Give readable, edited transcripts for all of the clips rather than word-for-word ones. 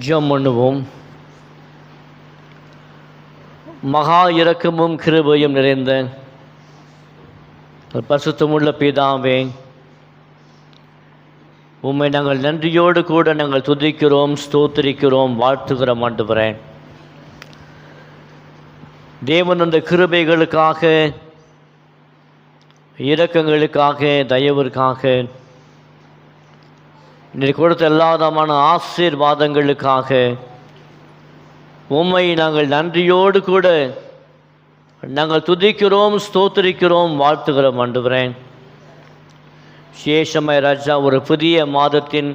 ஜெபம் பண்ணுவோம். மகா இரக்கமும் கிருபையும் நிறைந்த பரிசுத்தமுள்ள பிதாவே, உம்மை நாங்கள் நன்றியோடு கூட நாங்கள் துதிக்கிறோம், ஸ்தோத்திரிக்கிறோம், வாழ்த்துகிறோம் ஆண்டவரே. தேவன் அந்த கிருபைகளுக்காக, இரக்கங்களுக்காக, தயவிற்காக, நீர் கொடுத்த எல்லாவிதமான ஆசீர்வாதங்களுக்காக உம்மை நாங்கள் நன்றியோடு கூட நாங்கள் துதிக்கிறோம், ஸ்தோத்திரிக்கிறோம், வாழ்த்துகிறோம் ஆண்டவரே. விசேஷமாய் ராஜா, ஒரு புதிய மாதத்தின்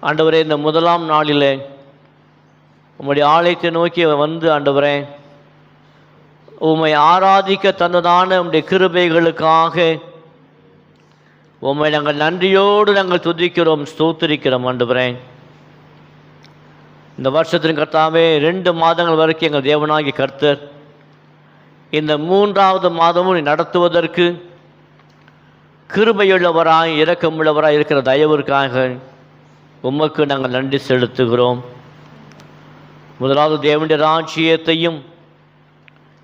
ஆண்டவரே இந்த முதலாம் நாளில் உம்முடைய ஆலயத்தை நோக்கி வந்து ஆண்டவரே உம்மை ஆராதிக்க தந்ததான உம்முடைய கிருபைகளுக்காக உம்மை நாங்கள் நன்றியோடு நாங்கள் துதிக்கிறோம், ஸ்தோத்திரிக்கிறோம் ஆண்டவரே. இந்த வருஷத்தின் கர்த்தாவே 2 மாதங்கள் வரைக்கும் எங்கள் தேவனாகி கர்த்தர் இந்த 3வது மாதமும் நடத்துவதற்கு கிருபையுள்ளவராய், இரக்கமுள்ளவராய் இருக்கிற தயவிற்காக உமக்கு நாங்கள் நன்றி செலுத்துகிறோம். முதலாவது தேவனுடைய ராஜ்யத்தையும்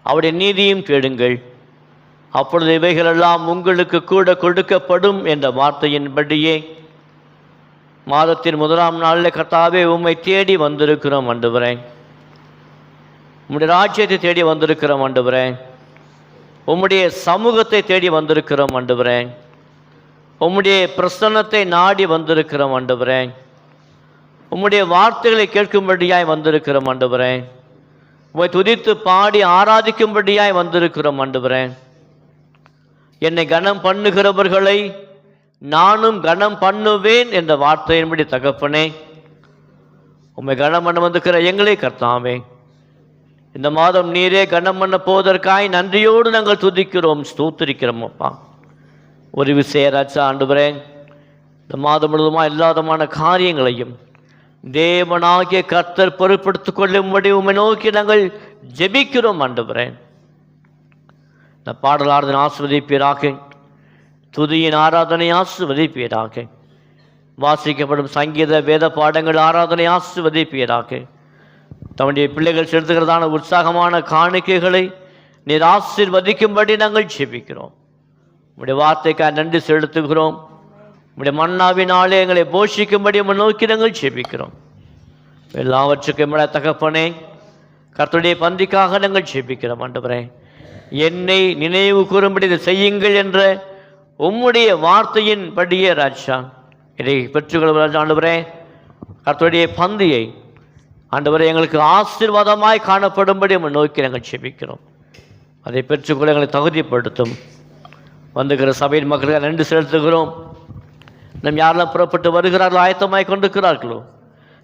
அவருடைய நீதியும் தேடுங்கள், அப்பொழுது இவைகளெல்லாம் உங்களுக்கு கூட கொடுக்கப்படும் என்ற வார்த்தையின்படியே மாதத்தின் முதலாம் நாளில் கர்த்தாவே உம்மை தேடி வந்திருக்கிறோம் ஆண்டவரே. உம்முடைய ராஜ்யத்தை தேடி வந்திருக்கிறோம் ஆண்டவரே. உம்முடைய சமூகத்தை தேடி வந்திருக்கிறோம் ஆண்டவரே. உம்முடைய பிரசன்னத்தை நாடி வந்திருக்கிறோம் ஆண்டவரே. உம்முடைய வார்த்தைகளை கேட்கும்படியாய் வந்திருக்கிறோம் ஆண்டவரே. உம்மை துதித்து பாடி ஆராதிக்கும்படியாய் வந்திருக்கிறோம் ஆண்டவரே. என்னை கனம் பண்ணுகிறவர்களை நானும் கனம் பண்ணுவேன் என்ற வார்த்தையின்படி தகப்பனே, உம்மை கனம் பண்ண வந்திருக்கிற எங்களே கர்த்தாவே, இந்த மாதம் நீரே கனம் பண்ண போவதற்காய் நன்றியோடு நாங்கள் துதிக்கிறோம், ஸ்தோத்திரிக்கிறோம் அப்பா. ஒரு விசேராச்சா ஆண்டவரே, இந்த மாதம் முழுவதுமாக எல்லாதமான காரியங்களையும் தேவனாகிய கர்த்தர் பொறுப்படுத்திக் கொள்ளும்படி உம்மை நோக்கி நாங்கள் ஜெபிக்கிறோம் ஆண்டவரே. இந்த பாடல் ஆராதனை ஆசிர்வதிப்பீராக, துதியின் ஆராதனை ஆசிர்வதிப்பீராக, வாசிக்கப்படும் சங்கீத வேத பாடங்கள் ஆராதனை ஆசிர்வதிப்பீராக. தம்முடைய பிள்ளைகள் செலுத்துகிறதான உற்சாகமான காணிக்கைகளை நீர் ஆசீர்வதிக்கும்படி நாங்கள் ஜெபிக்கிறோம். உம்முடைய வார்த்தைக்காக நன்றி செலுத்துகிறோம். உம்முடைய மன்னாவினாலே எங்களை போஷிக்கும்படி உம்மை நோக்கி நாங்கள் ஜெபிக்கிறோம். எல்லாவற்றுக்கும் தகப்பனே, கர்த்தருடைய பந்திக்காக நாங்கள் ஜெபிக்கிறோம் ஆண்டவரே. என்னை நினைவு கூறும்படி இதை செய்யுங்கள் என்ற உம்முடைய வார்த்தையின் படியே ராஜா இதை பெற்றுக்கொள்ள ஆண்டவரே. கர்த்தருடைய பந்தியை ஆண்டவரே எங்களுக்கு ஆசீர்வாதமாய் காணப்படும்படி நம்ம நோக்கி நாங்கள் ஜெபிக்கிறோம். அதை பெற்றுக்கொள்ள எங்களை தகுதிப்படுத்தும். வந்துகிற சபையின் மக்களுக்கு நன்றி செலுத்துகிறோம். நம் யாரெல்லாம் புறப்பட்டு வருகிறார்களோ, ஆயத்தமாய் கொண்டிருக்கிறார்களோ,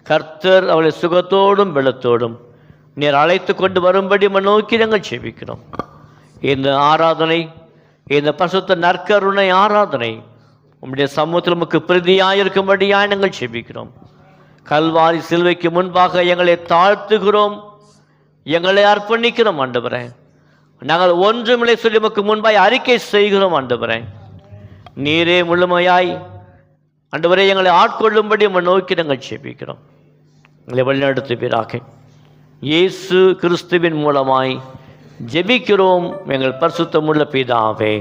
கர்த்தர் அவளை சுகத்தோடும் வெள்ளத்தோடும் நீர் அழைத்து கொண்டு வரும்படி நம்ம நோக்கி நாங்கள் ஜெபிக்கிறோம். இந்த ஆராதனை, இந்த பரிசுத்த நற்கருணை ஆராதனை உம்முடைய சமூகத்தில் நமக்கு பிரதியாயிருக்கும்படியாய் நாங்கள் ஜெபிக்கிறோம். கல்வாரி சிலுவைக்கு முன்பாக எங்களை தாழ்த்துகிறோம், எங்களை அர்ப்பணிக்கிறோம் ஆண்டவரே. நாங்கள் ஒன்றுமில்லை சொல்லி நமக்கு முன்பாய் அறிக்கை செய்கிறோம் ஆண்டவரே. நீரே முழுமையாய் ஆண்டவரே எங்களை ஆட்கொள்ளும்படி நம்ம நோக்கி நாங்கள் ஜெபிக்கிறோம். எங்களை வழிநடத்துவீராக. இயேசு கிறிஸ்துவின் மூலமாய் ஜெபிக்கிறோம் எங்கள் பரிசுத்தமுள்ள பிதாவே.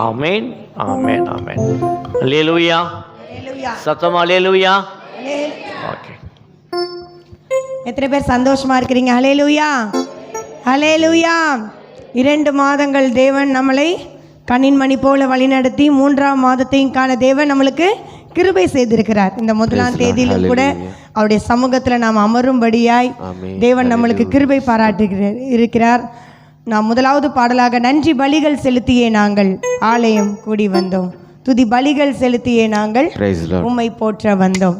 ஆமென், ஆமென், ஆமென். அல்லேலூயா. சத்தமா அல்லேலூயா. ஓகே, எத்தனை பேர் சந்தோஷமா இருக்கிறீங்க? அல்லேலூயா, அல்லேலூயா. 2 மாதங்கள் தேவன் நம்மளை கண்ணின் மணி போல வழிநடத்தி 3ஆம் மாதத்தையும் காண தேவன் நம்மளுக்கு கிருபை செய்திருக்கிறார். இந்த முதலாம் தேதியிலும் கூட அவருடைய சமூகத்தில் நாம் அமரும்படியாய் தேவன் நம்மளுக்கு கிருபை இருக்கிறார். நாம் முதலாவது பாடலாக நன்றி பலிகள் செலுத்தியே நாங்கள் ஆலயம் கூடி வந்தோம், துதி பலிகள் செலுத்தியே நாங்கள் உம்மை போற்ற வந்தோம்.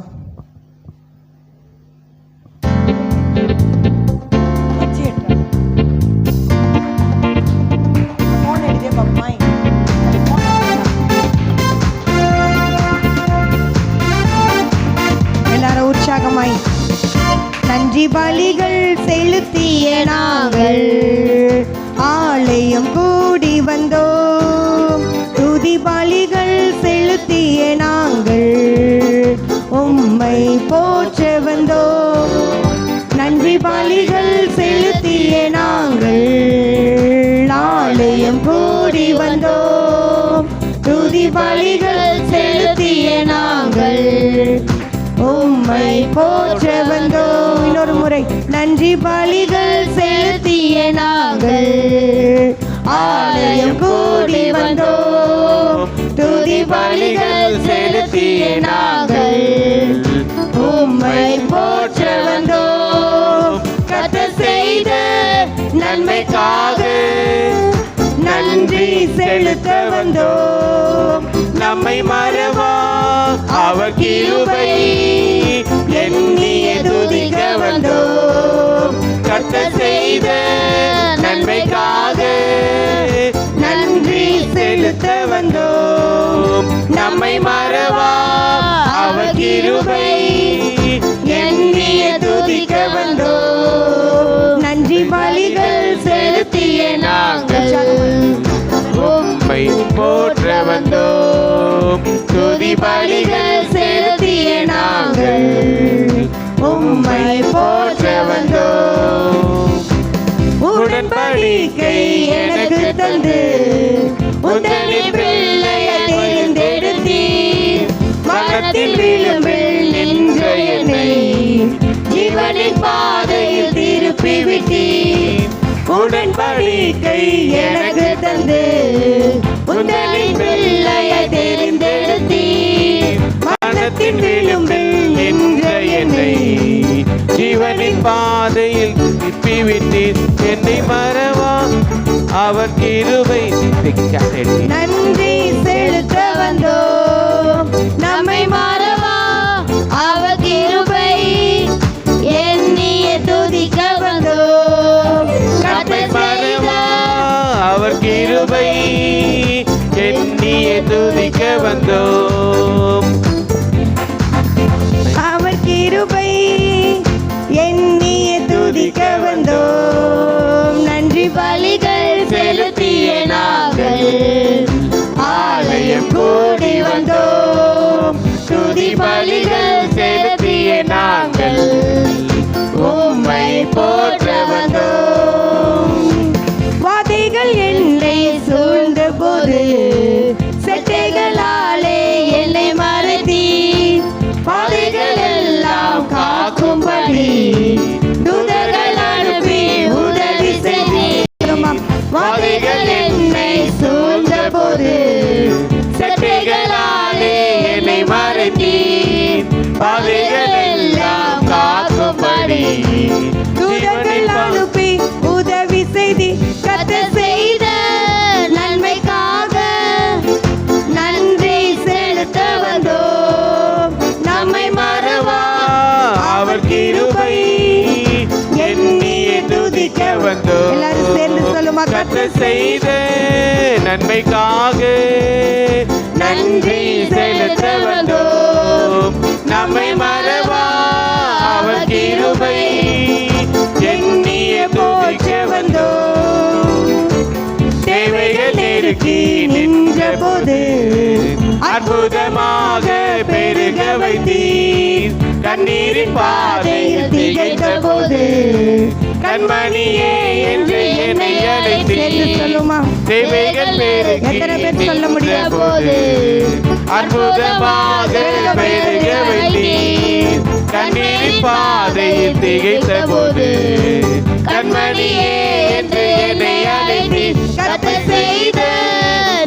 எல்லாரும் உற்சாகமாய் நன்றி பலிகள் செலுத்திய நாங்கள் ஆலயம் கூடி வந்தோம், துதி பலிகள் செலுத்திய நாங்கள் உம்மை போற்ற வந்தோம். நன்றி பலிகள் செலுத்திய நாங்கள் ஆலயம் கூடி வந்தோம். துதி பலிகள் செலுத்திய நாங்கள் உம்மை போற்ற வந்தோம். இன்னொரு முறை, நன்றி பலிகள் செலுத்திய நாங்கள் ஆலயம் கூடி வந்தோம். துதி பலிகள் செலுத்திய நாங்கள் உம்மை போற்ற வந்தோம். கர்த்தர் செய்த நன்மைக்காக நன்றி செலுத்த வந்தோம். நம்மை மறவா அவர் கிருபை எண்ணிய துதிக்க வந்தோம். கர்த்தர் செய்த நன்மைக்காக நன்றி செலுத்த வந்தோம். நம்மை மறவா அவர் கிருபை எண்ணிய துதிக்க வந்தோம். நன்றி பலிகள் செலுத்திய நாங்கள் உம்மை போற்ற வந்தோம். துதி பலிகள் செலுத்திய நாங்கள் உம்மை போற்ற வந்தோம். உடன்படிக்கை எனக்கு தந்து உந்தனின் பிள்ளையை தேர்ந்தெடுத்தீர். மரணத்தின் விளிம்பில் நின்ற என்னை ஜீவனின் பாதையில் திருப்பி விட்டீர். உடன்படிக்கை எனக்கு தந்து உந்தனின் பிள்ளையை தேர்ந்தெடுத்தீர். மரணத்தின் விளிம்பில் நின்ற என்னை ஜீவனின் பாதையில் திருப்பி விட்டீர். என்னை மறவா அவர் கிருபை நன்றி செலுத்த வந்தோம். நம்மை மறவா அவர் கிருபை எண்ணிய துதிக்க வந்தோம். நம்மை மறவா அவர் கிருபை எண்ணிய துதிக்க வந்தோம். அவர் கிருபை எண்ணிய துதிக்க வந்தோம். நன்றி பலிகள் செலுத்திய நாங்கள் ஆலயம் கூடி வந்தோம். துதி பலிகள் செலுத்திய நாங்கள் உம்மை போற்ற வந்தோம். வாதைகள் என்னை சூழ்ந்த போது செட்டைகளாலே என்னை மறைத்தீர். பாதைகள் எல்லாம் காக்கும்படி தூதர்கள் அனுப்பி உதவி செய்தீர். வாதைகள் என்னை சூழ்ந்த போது செட்டைகளாலே என்னை மறைத்தீர். பாதைகள் எல்லாம் காக்கும்படி தூதர்கள் அனுப்பி உதவி செய்தீர். கர்த்தர் செய்த நன்மைக்காக நன்றி செலுத்த வந்தோம். நம்மை மறவா அவர் கிருபை எண்ணிய துதிக்க வந்தோம். எல்லாரும் சேர்ந்து சொல்லுமா, கர்த்தர் செய்த நன்மைக்காக நன்றி செலுத்த வந்தோம். நம்மை மறவா அவர் கிருபை எண்ணிய துதிக்க வந்தோம். தேவைகள் நெருக்கி நின்ற போது அற்புதமாக பெருக வைத்தீர். கண்ணீரின் பாதையில் திகைத்த போது கண்மணியே என்று என்னை அழைத்தீர். சொல்லுமா, தேவைகள் பெருகி எத்தனை பேர் சொல்ல முடியாத நின்ற போது அற்புதமாக பெருக வைத்தீர். கண்ணீரின் பாதையில் திகைத்த போது கண்மணியே என்று என்னை அழைத்தீர். கர்த்தர் செய்த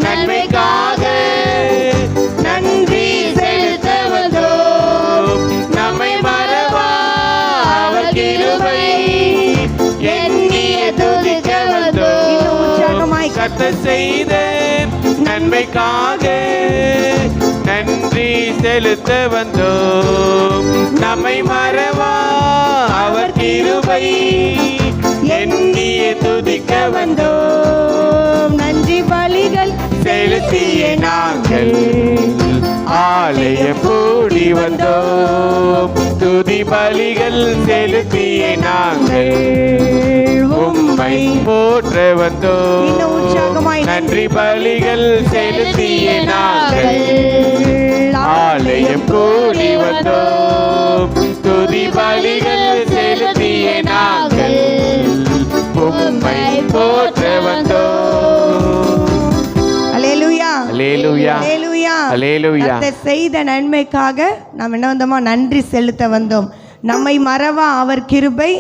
நன்மைக்காக நன்றி செலுத்த வந்தோம். நம்மை மறவா அவர் கிருபை எண்ணிய துதிக்க வந்தோம். கர்த்தர் செய்த நன்மைக்காக நன்றி செலுத்த வந்தோம். நம்மை மறவா அவர் கிருபை எண்ணிய துதிக்க வந்தோம். நன்றி பலிகள் செலுத்திய நாங்கள் ஆலயம் கூடி வந்தோம். துதி பலிகள் செலுத்தியே நாங்கள் உம்மை போற்ற வந்தோம். இன்னும் உற்சாகமாய் நன்றி பலிகள் செலுத்தியே நாங்கள் ஆலயம் கூடி வந்தோம். துதி பலிகள் செலுத்தியே நாங்கள் உம்மை போற்ற வந்தோம். அல்லேலூயா அல்லேலூயா அல்லேலூயா அல்லேலூயா. கர்த்தர் செய்த நன்மைக்காக நாம் என்ன வந்தோமா? நன்றி செலுத்த வந்தோம். நம்மை மறவா அவர் கிருபை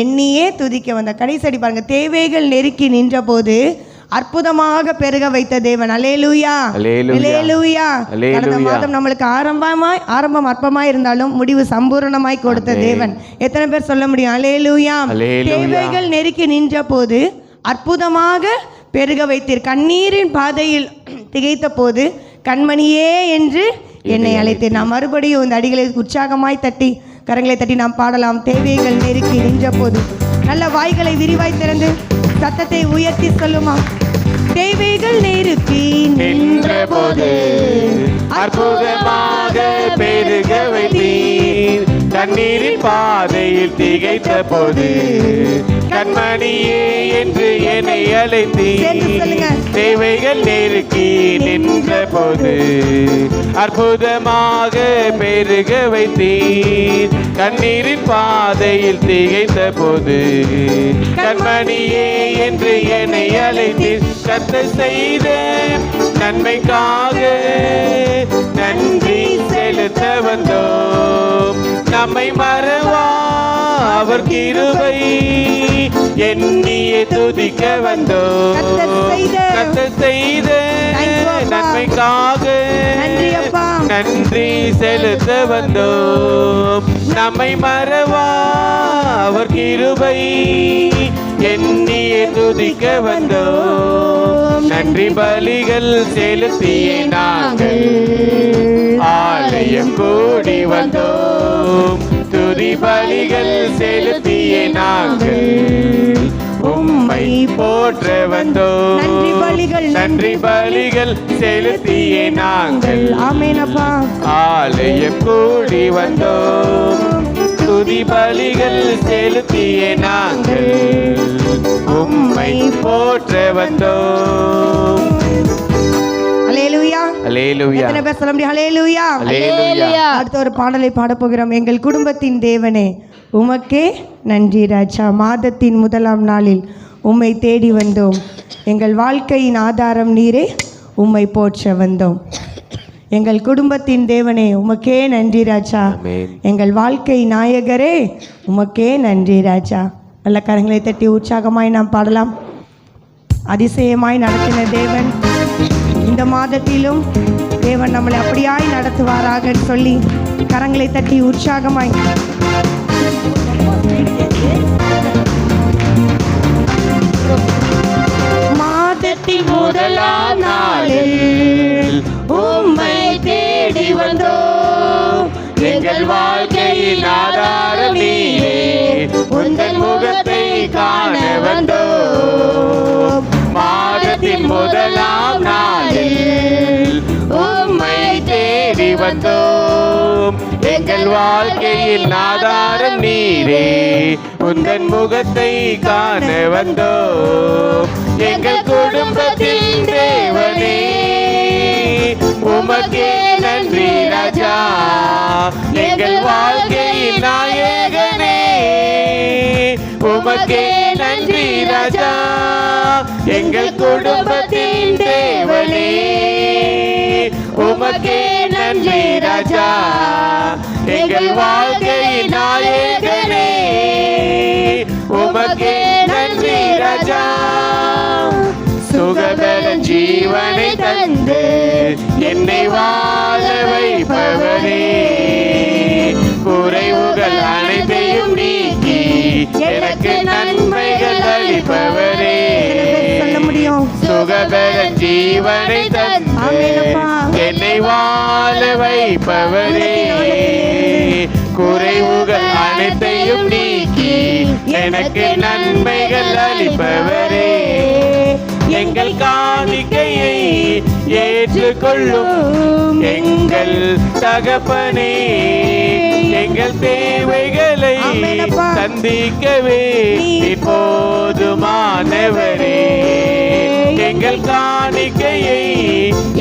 எண்ணியே துதிக்க வந்த. கடைசி பாருங்க, தேவைகள் நெருக்கி நின்ற போது அற்புதமாக பெருக வைத்த தேவன். அல்லேலூயா அல்லேலூயா. கடந்த மாதம் நம்மளுக்கு ஆரம்பம் அற்பமாய் இருந்தாலும் முடிவு சம்பூரணமாய் கொடுத்த தேவன். எத்தனை பேர் சொல்ல முடியும்? அல்லேலூயா. தேவைகள் நெருக்கி நின்ற போது அற்புதமாக பெருக வைத்தீர். கண்ணீரின் பாதையில் திகைத்த போது கண்மணியே என்று என்னை அழைத்தேன். நாம் மறுபடியும் இந்த அடிகளை உற்சாகமாய் தட்டி கரங்களை தட்டி நாம் பாடலாம். தேவைகள் நெருக்கி நின்ற போது நல்ல வாய்களை விரிவாய் திறந்து சத்தத்தை உயர்த்தி சொல்லுமா? தேவைகள் நெருக்கி நின்ற போது அற்புதமாக பெருக வைத்தீர். கண்ணீரின் பாதையில் திகைத்த போது கண்மணியே என்று என்னை அழைத்தீர். தேவைகள் நெருக்கி நின்ற போது அற்புதமாக பெருக வைத்தீர். கண்ணீரின் பாதையில் திகைத்த போது கண்மணியே என்று என்னை அழைத்தீர். கர்த்தர் செய்த நன்மைக்காக நன்றி செலுத்த வந்தோம். நம்மை மறவா அவர் கிருபை எண்ணியே துதிக்க வந்தோம். கர்த்தர் செய்த நன்மைக்காக நன்றி செலுத்த வந்தோம். நம்மை மறவா அவர் கிருபை எண்ணியே துதிக்க வந்தோம். நன்றி பலிகள் செலுத்தியே நாங்கள் ஆலயம் கூடி வந்தோம். துதி பலிகள் செலுத்தியே நாங்கள் உம்மை போற்ற வந்தோம். நன்றி பலிகள் செலுத்தியே நாங்கள் ஆமெனப்பா ஆலயம் கூடி வந்தோம். துதி பலிகள் செலுத்தியே நாங்கள் உம்மை போற்ற வந்தோம். அல்லேலூயா அல்லேலூயா. எத்தனை பேர் சொல்ல முடியும்? அல்லேலூயா அல்லேலூயா. அடுத்த ஒரு பாடலை பாடப் போகிறோம். எங்கள் குடும்பத்தின் தேவனே உமக்கே நன்றி ராஜா. மாதத்தின் முதலாம் நாளில் உம்மை தேடி வந்தோம். எங்கள் வாழ்க்கையின் ஆதாரம் நீரே, உம்மை போற்ற வந்தோம். எங்கள் குடும்பத்தின் தேவனே உமக்கே நன்றி ராஜா. எங்கள் வாழ்க்கை நாயகரே உமக்கே நன்றி ராஜா. நல்ல கரங்களை தட்டி உற்சாகமாய் நாம் பாடலாம். அதிசயமாய் நடத்தின தேவன் இந்த மாதத்திலும் தேவன் நம்மளை அப்படியாய் நடத்துவாராக சொல்லி கரங்களை தட்டி உற்சாகமாய் மாதத்தின் முதலாம் நாளில் உம்மை தேடி வந்தோம். எங்கள் வாழ்க்கையில் ஆதாரம் நீரே, உந்தன் முகத்தை காண வந்தோம். மாதத்தின் முதலாம் நாளில் உம்மை தேடி வந்தோம். எங்கள் வாழ்க்கையில் ஆதாரம் நீரே, உந்தன் முகத்தை காண வந்தோம். எங்கள் குடும்பத்தின் தேவனே உமக்கே நன்றி ராஜா. எங்கள் வாழ்க்கையின் நாயகனே உமக்கே நன்றி ராஜா. எங்கள் குடும்பத்தின் தேவனே உமக்கே நன்றி ராஜா. எங்கள் வாழ்க்கையின் நாயகனே உமக்கே நன்றி ராஜா. சுகபல ஜீவனை தந்து என்னை வாழ வைப்பவரே, குறைவுகள் அனைத்தையும் நீக்கி எனக்கு நன்மைகள் அளிப்பவரே. சுகபல ஜீவனை தந்து என்னை வாழ வைப்பவரே, குறைவுகள் அனைத்தையும் நீக்கி எனக்கு நன்மைகள் அளிப்பவரே. எங்கள் காணிக்கையை ஏற்றுக்கொள்ளும் எங்கள் தகப்பனே, எங்கள் தேவைகள் சந்திக்கவே நீர் போதுமானவரே. எங்கள் காணிக்கையை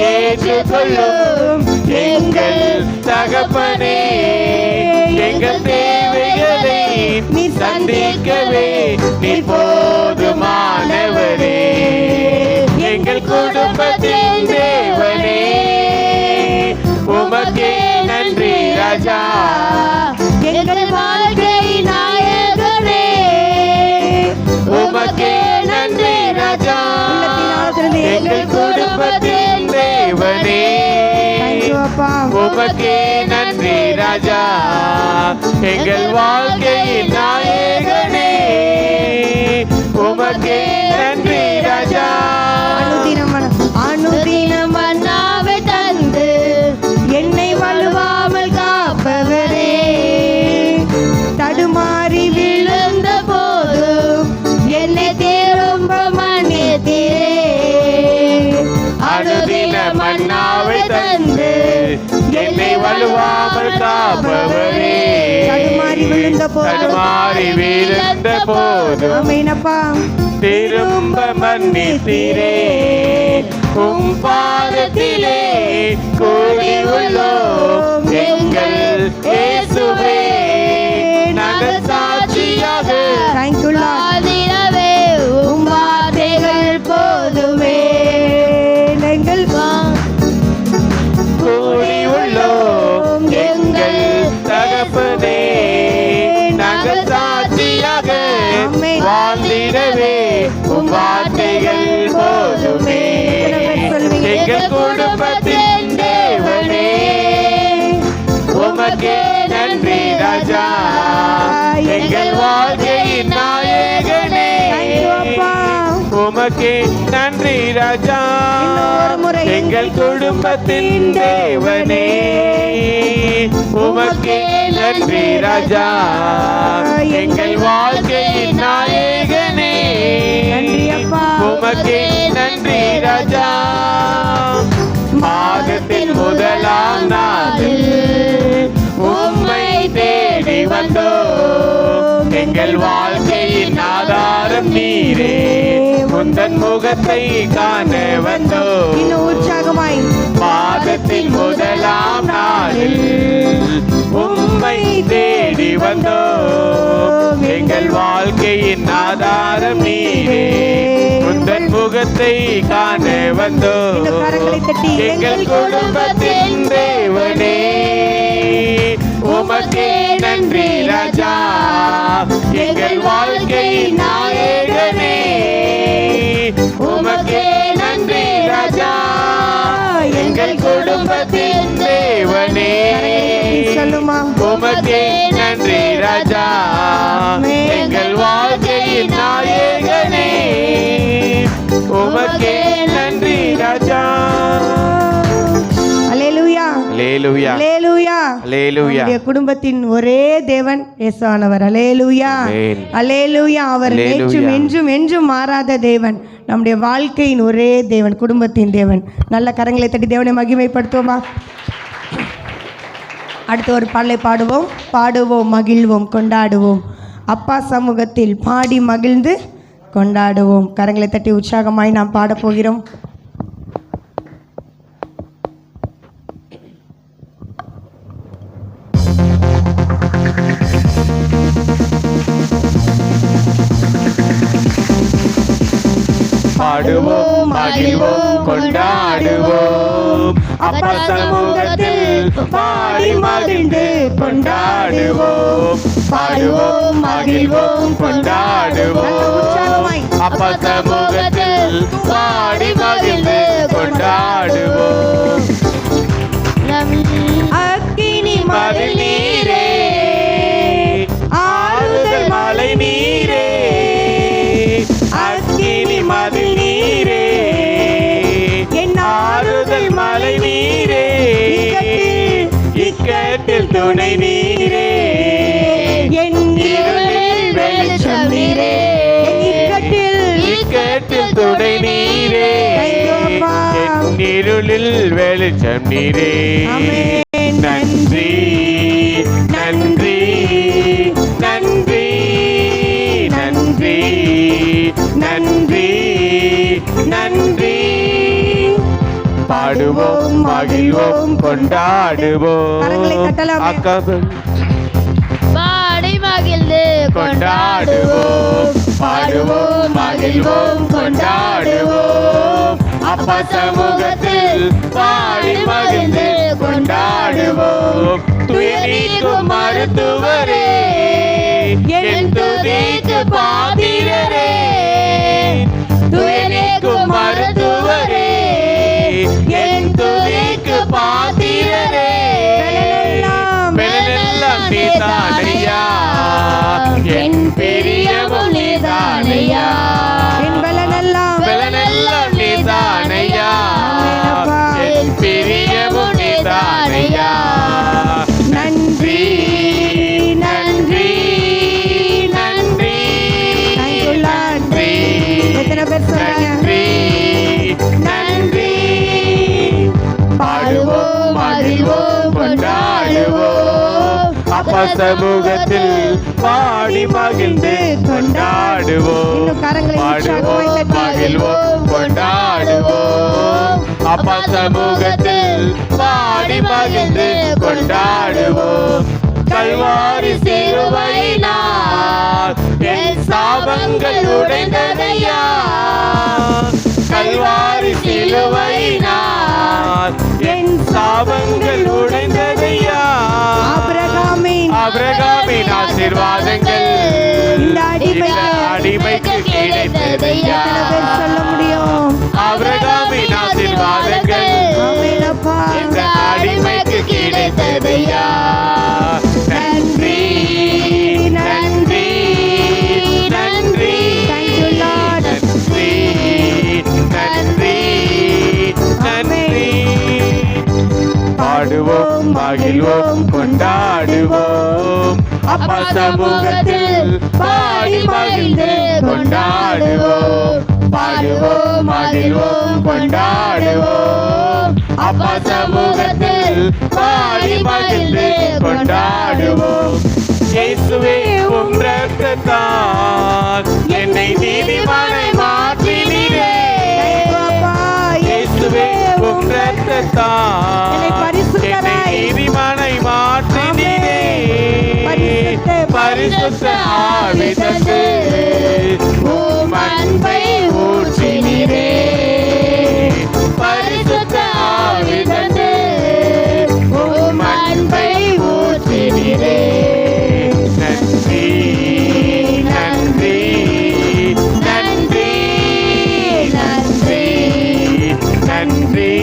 ஏற்றுக்கொள்ளும் எங்கள் தகப்பனே. எங்கள் தேவைகளை நீர் சந்திக்கவே நீர் போதுமானவரே. எங்கள் குடும்பத்தின் தேவனே, உமக்கே நன்றி ராஜா. எங்கள் வாழ்க்கை நாயகரே, உமக்கே நன்றி ராஜா. எங்கள் குடும்பத்தின் தேவனே, உமக்கே நன்றி ராஜா. எங்கள் வாழ்க்கையின் நாயகனே, உமக்கே நன்றி ராஜா. அனுதினம் மன்னாவை தந்து என்னை வலுவாமல் காப்பவரே. தடுமாறி விழுந்த போது என்னை திரும்ப மன்னித்தீரே. அனுதின மன்னாவை தந்து என்னை வலுவாமல் காப்பவரே. தடுமாறி விழுந்த போது ஆமெனப்பா திரும்ப மன்னித்தீரே. உம் பாதத்திலே கூடி உள்ளோம் எங்கள் இயேசுவே. நாங்கள் சாட்சியாக ஆதிரவே உம் வார்த்தைகள் போதுமே. எங்கள் கூடி உள்ளோம் எங்கள் தகப்பனே. நாங்கள் சாட்சியாக வாழ்ந்திடவே உம் வார்த்தைகள் போதுமே. எங்கள் குடும்பத்தின் தேவனே, உமக்கே நன்றி ராஜா. எங்கள் வாழ்க்கையின் நாயகனே, உமக்கே நன்றி ராஜா. எங்கள் குடும்பத்தின் தேவனே, உமக்கே நன்றி ராஜா. எங்கள் வாழ்க்கையின் நாயகனே, உமக்கே நன்றி ராஜா. மாதத்தின் முதலாம் நாளில் உம்மை தேடி வந்தோம். எங்கள் வாழ்க்கையின் ஆதாரம் நீரே. உந்தன் முகத்தை காண வந்தோம். உற்சாகமாய் மாதத்தின் முதலாம் நாளில் உம்மை தேடி வந்தோம். எங்கள் வாழ்க்கையின் ஆதாரம் நீரே. உந்தன் முகத்தை காண வந்தோம். எங்கள் குடும்பத்தின் தேவனே, உமக்கே நன்றி ராஜா. எங்கள் வாழ்க்கையின் நாயகனே, உமக்கே நன்றி ராஜா. எங்கள் குடும்பத்தின் தேவனே, உமக்கே நன்றி ராஜா. எங்கள் வாழ்க்கையின் நாயகனே, உமக்கே நன்றி ராஜா. அல்லேலூயா, அல்லேலூயா, அல்லேலூயா, அல்லேலூயா. நம்முடைய குடும்பத்தின் ஒரே தேவன் இயேசுவானவர். அல்லேலூயா, ஆமென். அல்லேலூயா. அவர் அல்லேலூயா. நேற்றும் என்றும் என்றும் மாறாத தேவன். நம்முடைய வாழ்க்கையின் ஒரே தேவன், குடும்பத்தின் தேவன். நல்ல கரங்களை தட்டி தேவனை மகிமைப்படுத்துவோமா? அடுத்து ஒரு பாடலை பாடுவோம். பாடுவோம், மகிழ்வோம், கொண்டாடுவோம். அப்பா சமூகத்தில் பாடி மகிழ்ந்து கொண்டாடுவோம். கரங்களை தட்டி உற்சாகமாய் நாம் பாடப்போகிறோம். பாடுவோம், மகிழ்வோம், கொண்டாடுவோம். அப்பா சமூகத்தில் பாடி மகிழ்ந்து கொண்டாடுவோம். பாடுவோம், மகிழ்வோம், கொண்டாடுவோம். அப்பா சமூகத்தில் பாடி மகிழ்ந்து கொண்டாடுவோம். அக்கினி மழை நீரே, ஆறுதல் மழை நீரே. அக்கினி மதில் நீரே, ஆறுதல் மழை நீரே. இக்கட்டில் துணை நீரே, இருளில் வெளிச்சம் நீரே. இக்கட்டில் துணை நீரே, இருளில் வெளிச்சம் நீரே. நன்றி, நன்றி, நன்றி, பாடுவோம் மகிழ்வோம் கொண்டாடுவோம். கரங்களை தட்டலாமே. பாடி மகிழ்ந்து கொண்டாடுவோம் பாடுவோம் மகிழ்வோம் கொண்டாடுவோம். அப்பா சமூகத்தில் பாடி மகிழ்ந்து கொண்டாடுவோம். துயர் நீக்கும் மருத்துவரே என் துதிக்கு பாத்திரரே. துயர் நீக்கும் மருத்துவரே என் துதிக்கு பாத்திரரே. பெலனெல்லாம் நீதானையா என் பிரியமும் நீதானையா. என் பலனெல்லாம் பெலனெல்லாம் நீதானையா என் பிரியமும் நீதானையா. நன்றி நன்றி நன்றி நன்றி. எத்தனை பேர் சொல்றீங்க? நன்றி நன்றி. பாடுவோம் மகிழ்வோம் கொண்டாடுவோம். அப்பா சமூகத்தில் பாடி மகிழ்ந்து கொண்டாடுவோம். இன்னும் கரங்களை உற்சாகமாய் பாடுவோம் தட்டி. மகிழ்வோம் கொண்டாடுவோம். அப்பா சமூகத்தில் பாடி மகிழ்ந்து கொண்டாடுவோம். கல்வாரி சிலுவையினால் என் சாபங்கள் உடைந்ததையா. கல்வாரி சிலுவையினால் என் சாபங்கள் உடைந்ததையா. ஆபிரகாமின் ஆசீர்வாதங்கள் இந்த அடிமைக்கு கிடைத்ததையா. எத்தனை பேர் சொல்ல முடியும்? ஆபிரகாமின் ஆசீர்வாதங்கள் ஆமென் அப்பா. இந்த அடிமைக்கு கிடைத்ததையா. நன்றி நன்றி நன்றி Thank you, Lord. நன்றி நன்றி நன்றி. பாடுவோம் மகிழ்வோம் கொண்டாடுவோம். அப்பா சமூகத்தில் பாடி மகிழ்ந்து கொண்டாடுவோம். பாடுவோம் மகிழ்வோம் கொண்டாடுவோம். அப்பா சமூகத்தில் பாடி மகிழ்ந்து கொண்டாடுவோம். இயேசுவே உம் இரத்தத்தால் என்னை நீதிமானை மாற்றினீரே. இயேசுவே உம் இரத்தத்தால் என்னை பரிசுத்தராய் என்னை நீதிமானை மாற்றினீரே. பரிசுத்த ஆவி தந்து உம் அன்பை ஊற்றினீரே. பரிசுத்த ஆவி தந்து உம் அன்பை ஊற்றினீரே. நன்றி நன்றி நன்றி நன்றி நன்றி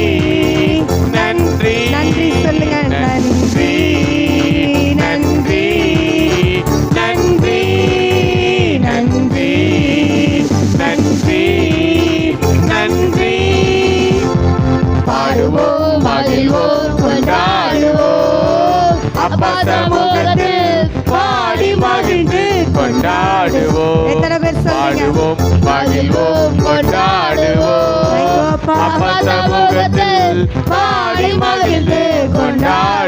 நன்றி நன்றி சொல்லுங்க. நன்றி நன்றி நன்றி நன்றி நன்றி நன்றி. பாடுவோம் மகிழ்வோம் கொண்டாடுவோம். அப்பா சமூகத்தில் பாடி மகிழ்ந்து கொண்டாடுவோம். எத்தனை பேர் சொல்றீங்க? பாடுவோம் மகிழ்வோம் கொண்டாடுவோம். அப்பா சமூகத்தில் பாடி மகிழ்ந்து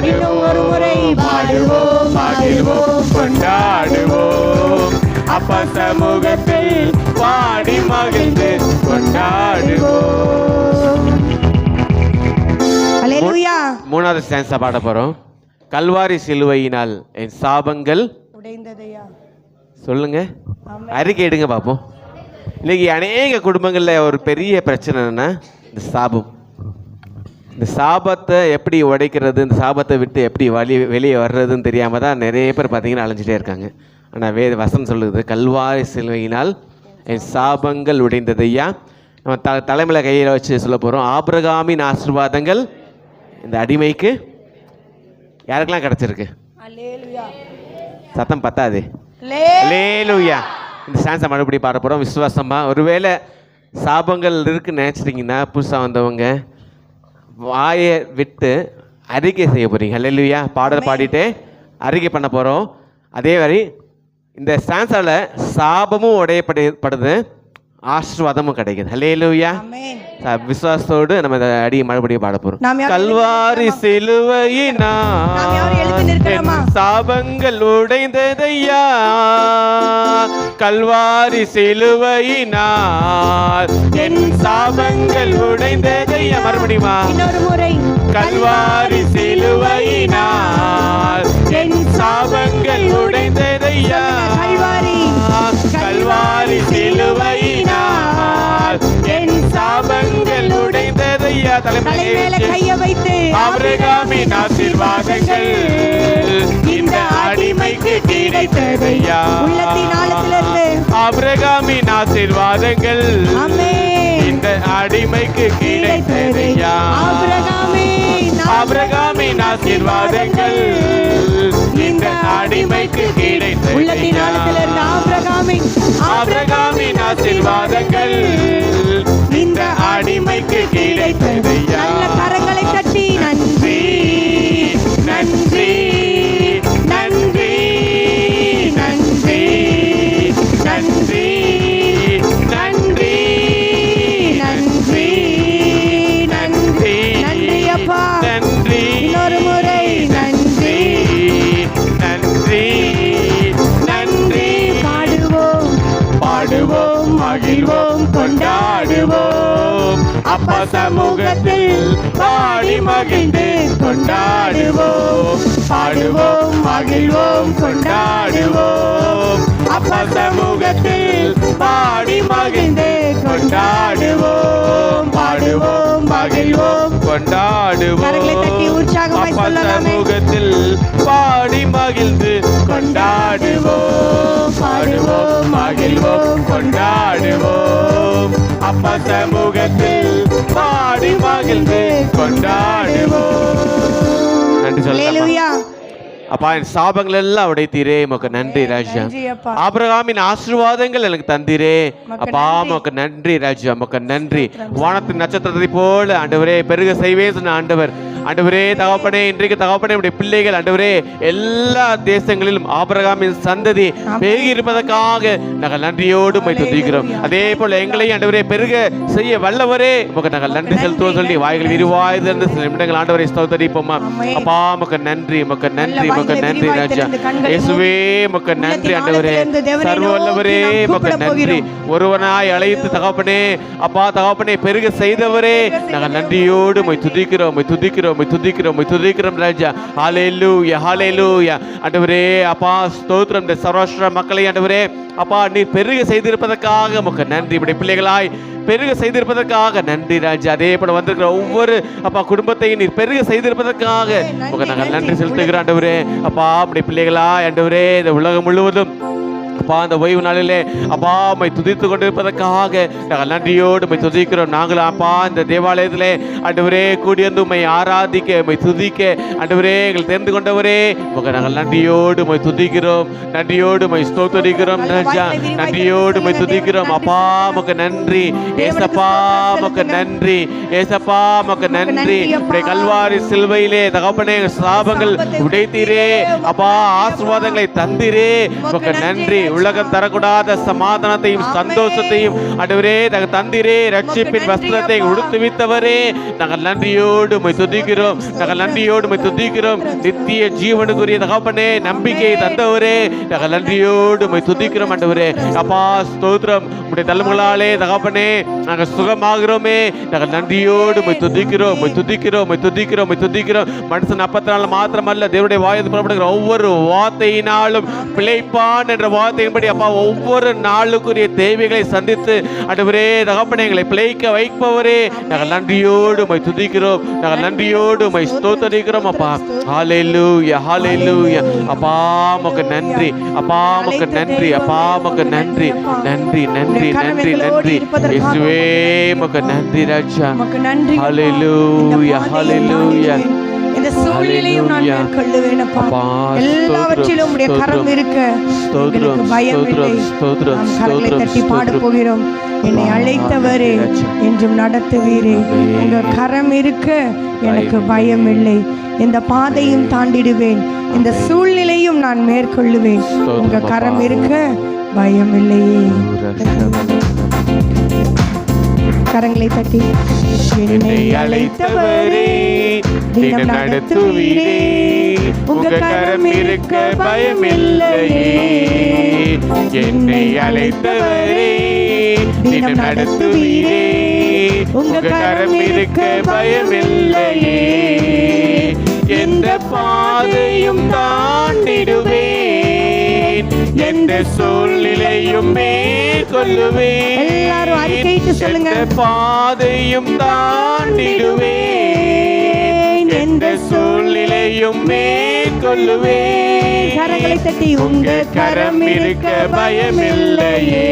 இன்னும் ஒரு முறை கொண்டாடுவோம். பாடுவோம் மகிழ்வோம் கொண்டாடுவோம். அப்பா சமூகத்தில் பாடி மகிழ்ந்து கொண்டாடுவோம். அல்லேலூயா. மூணாவது ஸ்டான்ஸா பாட போறோம். கல்வாரி சிலுவையினால் என் சாபங்கள் உடைந்ததையா. சொல்லுங்க, ஆமென். அறிக்கை எடுங்க பார்ப்போம். இன்னைக்கு அநேக குடும்பங்களில் ஒரு பெரிய பிரச்சனை என்னன்னா இந்த சாபம். இந்த சாபத்தை எப்படி உடைக்கிறது, இந்த சாபத்தை விட்டு எப்படி வெளியே வர்றதுன்னு தெரியாமல் தான் நிறைய பேர் பார்த்தீங்கன்னா அலைஞ்சிட்டே இருக்காங்க. ஆனால் வசனம் சொல்லுது, கல்வாரி சிலுவையினால் என் சாபங்கள் உடைந்ததையா. நம்ம தலைமையில கையில் வச்சு சொல்ல போகிறோம். ஆபிரகாமின் ஆசீர்வாதங்கள் இந்த அடிமைக்கு யாருக்கெல்லாம் கிடச்சிருக்கு? அல்லேலூயா. சத்தம் பத்தாது. அல்லேலூயா. அல்லேலூயா. இந்த சான்ஸை மறுபடியும் பாட போகிறோம் விசுவாசமா. ஒருவேளை சாபங்கள் இருக்குன்னு நினச்சிட்டிங்கன்னா புதுசாக வந்தவங்க வாயை விட்டு அறிக்கை செய்ய போகிறீங்க. அல்லேலூயா. பாடல் பாடிட்டு அறிக்கை பண்ண போகிறோம். அதே மாதிரி இந்த சான்ஸால் சாபமும் உடையப்படுது, ஆசீர்வாதமும் கிடைக்குது. ஹல்லேலூயா. ஆமென். விசுவாசத்தோடு நம்ம இந்த அடி மறுபடியும் பாட போறோம். நாம் யாரும் கல்வாரி நாம் சிலுவையினால் யாரும் எழுந்து நிற்கிறோமா? சாபங்கள் உடைந்ததையா, கல்வாரி சிலுவையினால் என் சாபங்கள் உடைந்ததையா. மறுபடியுமா? இன்னொரு முறை. கல்வாரி சிலுவையினால் என் சாபங்கள் உடைந்ததையா, கல்வாரி கல்வாரி சிலுவையினால் என் சாபங்கள் உடைந்ததையா. தலைமேல கைய வைத்து ஆபிரகாமின் ஆசீர்வாதங்கள் இந்த அடிமைக்கு கிடைத்ததையா. உள்ளத்தின் ஆழத்திலிருந்து ஆபிரகாமின் ஆசீர்வாதங்கள் ஆமென். இந்த அடிமைக்கு கிடைத்ததையா. ஆபிரகாமின் ஆசீர்வாதங்கள் இந்த அடிமைக்கு உள்ளத்தின் ஆழத்திலிருந்து கிடைத்ததையா. ஆபிரகாமின் ஆசீர்வாதங்கள் இந்த அடிமைக்கு கிடைத்ததையா. நல்ல கரங்களை தட்டி நன்றி நன்றி நன்றி நன்றி நன்றி நன்றி நன்றி நன்றி நன்றி அப்பா. நன்றி இன்னொரு முறை நன்றி நன்றி நன்றி. பாடுவோம் பாடுவோம் மகிழ்வோம் கொண்டாடுவோம் அப்பா சமூகத்தில் பாடி மகிழ்ந்து கொண்டாடுவோம். பாடுவோம் மகிழ்வோம் கொண்டாடுவோம் அப்பா சமூகத்தில் பாடி மகிழ்ந்து கொண்டாடுவோம். பாடுவோம் மகிழ்வோம் கரங்களை தட்டி கொண்டாடுவோம் உற்சாகமாய் அப்பா சொல்லலாமே. சமூகத்தில் பாடி மகிழ்ந்து கொண்டாடுவோம். பாடுவோம் மகிழ்வோம் கொண்டாடுவோம் அப்பா சமூகத்தில் பாடி மகிழ்ந்து கொண்டாடுவோம். நன்றி சொல்லுங்க. அல்லேலூயா. அப்பா என் சாபங்கள் எல்லாம் உடைத்தீரே, உமக்கு நன்றி ராஜா. நன்றி அப்பா. ஆபிரகாமின் ஆசீர்வாதங்கள் எனக்கு தந்தீரே உமக்கு அப்பா, நன்றி. உமக்கு நன்றி ராஜா, உமக்கு நன்றி. வானத்தின் நட்சத்திரத்தை போல ஆண்டவரே பெருக செய்வேன் சொன்ன ஆண்டவர். ஆண்டவரே தகப்பனே, இன்றைக்கு தகப்பனே நம்முடைய பிள்ளைகள் ஆண்டவரே எல்லா தேசங்களிலும் ஆபிரகாமின் சந்ததி பெருகி இருப்பதற்காக நாங்கள் நன்றியோடு உம்மை துதிக்கிறோம். அதே போல எங்களை ஆண்டவரே பெருக செய்ய வல்லவரே உமக்கு நாங்கள் நன்றி செலுத்துவோம் சொல்லி வாய்கள் விரிவாய்ந்து சில நிமிடங்கள் ஆண்டவரை ஸ்தோத்தரிப்போமா. அப்பா உமக்கு நன்றி, உமக்கு நன்றி, உமக்கு நன்றி ராஜா. இயேசுவே உமக்கு நன்றி ஆண்டவரே, சர்வ வல்லவரே உமக்கு நன்றி. ஒருவனாய் அழைத்து தகப்பனே அப்பா தகப்பனே பெருக செய்தவரே நாங்கள் நன்றியோடு உம்மை துதிக்கிறோம், உம்மை துதிக்கிறோம், உம்மை துதிக்கிறோம், உம்மை துதிக்கிறோம் ராஜா. ஹல்லேலூயா ஹல்லேலூயா. ஆண்டவரே அப்பா ஸ்தோத்திரம். இந்த சர்வராஷ்டிர மக்களை ஆண்டவரே அப்பா நீர் பெருக செய்திருப்பதற்காக உமக்கு நன்றி. இப்படி பிள்ளைகளாய் பெருக செய்திருப்பதற்காக நன்றி ராஜா. அதே போல வந்திருக்கிற ஒவ்வொரு அப்பா குடும்பத்தையும் நீர் பெருக செய்திருப்பதற்காக உமக்கு நாங்கள் நன்றி செலுத்துகிறோம் ஆண்டவரே. அப்பா அப்படி பிள்ளைகளாய் ஆண்டவரே இந்த உலகம் முழுவதும் அப்பா அந்த ஓய்வு நாளிலே அப்பா உம்மை துதித்து கொண்டிருப்பதற்காக நாங்கள் நன்றியோடு உம்மை துதிக்கிறோம். நாங்கள் அப்பா இந்த தேவாலயத்திலே ஆண்டவரே கூடியந்து உம்மை ஆராதிக்க உம்மை துதிக்க ஆண்டவரே எங்கள் தெரிந்து கொண்டவரே உமக்கு நாங்கள் நன்றியோடு உம்மை துதிக்கிறோம், நன்றியோடு உம்மை ஸ்தோத்திரிக்கிறோம் ராஜா. நன்றியோடு உம்மை துதிக்கிறோம் அப்பா. உமக்கு நன்றி ஏசப்பா, உமக்கு நன்றி ஏசப்பா, உமக்கு நன்றி. இப்படி கல்வாரி சிலுவையிலே தகப்பனே சாபங்கள் உடைத்தீரே அப்பா, ஆசீர்வாதங்களை தந்தீரே உமக்கு நன்றி. உலகம் தரக்கூடாத சமாதானத்தையும் சந்தோஷத்தையும் ஆண்டவரே தந்தீரே. ரட்சிப்பின் வஸ்திரத்தை உடுத்துவித்தவரே நாங்கள் நன்றியோடு உம்மை துதிக்கிறோம், நாங்கள் நன்றியோடு உம்மை துதிக்கிறோம். நித்திய ஜீவனுக்குரிய தகப்பனே நம்பிக்கையை தந்தவரே நாங்கள் நன்றியோடு உம்மை துதிக்கிறோம் ஆண்டவரே. அப்பா ஸ்தோத்திரம். உம்முடைய தலைமுகளாலே தகப்பனே நாங்கள் சுகமாகிறோமே நாங்கள் நன்றியோடு உம்மை துதிக்கிறோம், உம்மை துதிக்கிறோம், உம்மை துதிக்கிறோம், உம்மை துதிக்கிறோம். மனுஷன் அப்பத்தினால மாத்திரமல்ல தேவனுடைய வாயிலிருந்து புறப்படுகிற ஒவ்வொரு வார்த்தையினாலும் பிழைப்பான் என்ற வார்த்தையின்படி அப்பா ஒவ்வொரு நாளுக்குரிய தேவைகளை சந்தித்து ஆண்டவரே தகப்பனே எங்களை பிழைக்க வைப்பவரே நாங்கள் நன்றியோடு உம்மை துதிக்கிறோம், நாங்கள் நன்றியோடு உம்மை ஸ்தோத்திரிக்கிறோம் அப்பா. ஹல்லேலூயா ஹல்லேலூயா. அப்பா உமக்கு நன்றி, அப்பா உமக்கு நன்றி, அப்பா உமக்கு நன்றி, நன்றி நன்றி நன்றி நன்றி இயேசுவே உமக்கு நன்றி ராஜா. உமக்கு நன்றி. ஹல்லேலூயா ஹல்லேலூயா. இந்த சூழ்நிலையும் நான் மேற்கொள்ளுவேன் அப்பா. எல்லாவற்றிலும் உம்முடைய கரம் இருக்க எங்களுக்கு பயம் இல்லை. நாம் கரங்களை தட்டி பாட போகிறோம். என்னை அழைத்தவரே என்றும் நடத்துவீரே, உங்க கரம் இருக்க எனக்கு பயம் இல்லை. இந்த பாதையும் தாண்டிடுவேன், இந்த சூழ்நிலையும் நான் மேற்கொள்ளுவேன். உங்க கரம் இருக்க பயம் இல்லையே. கரங்களை தட்டி. என்னை அழைத்தவரே தினம் நடத்துவீரே, உங்க கரம் இருக்க பயமில்லையே. என்னை அழைத்தவரே தினம் நடத்துவீரே, உங்க கரம் இருக்க பயமில்லையே. எந்த பாதையும் தாண்டிடுவேன், எந்த சூழ்நிலையும் மேற்கொள்ளுவேன். எல்லாரும் அறிக்கையிட்டு சொல்லுங்க. எந்த பாதையும் தாண்டிடுவேன், எந்த சூழ்நிலையும் மேற்கொள்ளுவேன். கரங்களை தட்டி. உங்க கரம் இருக்க பயமில்லையே.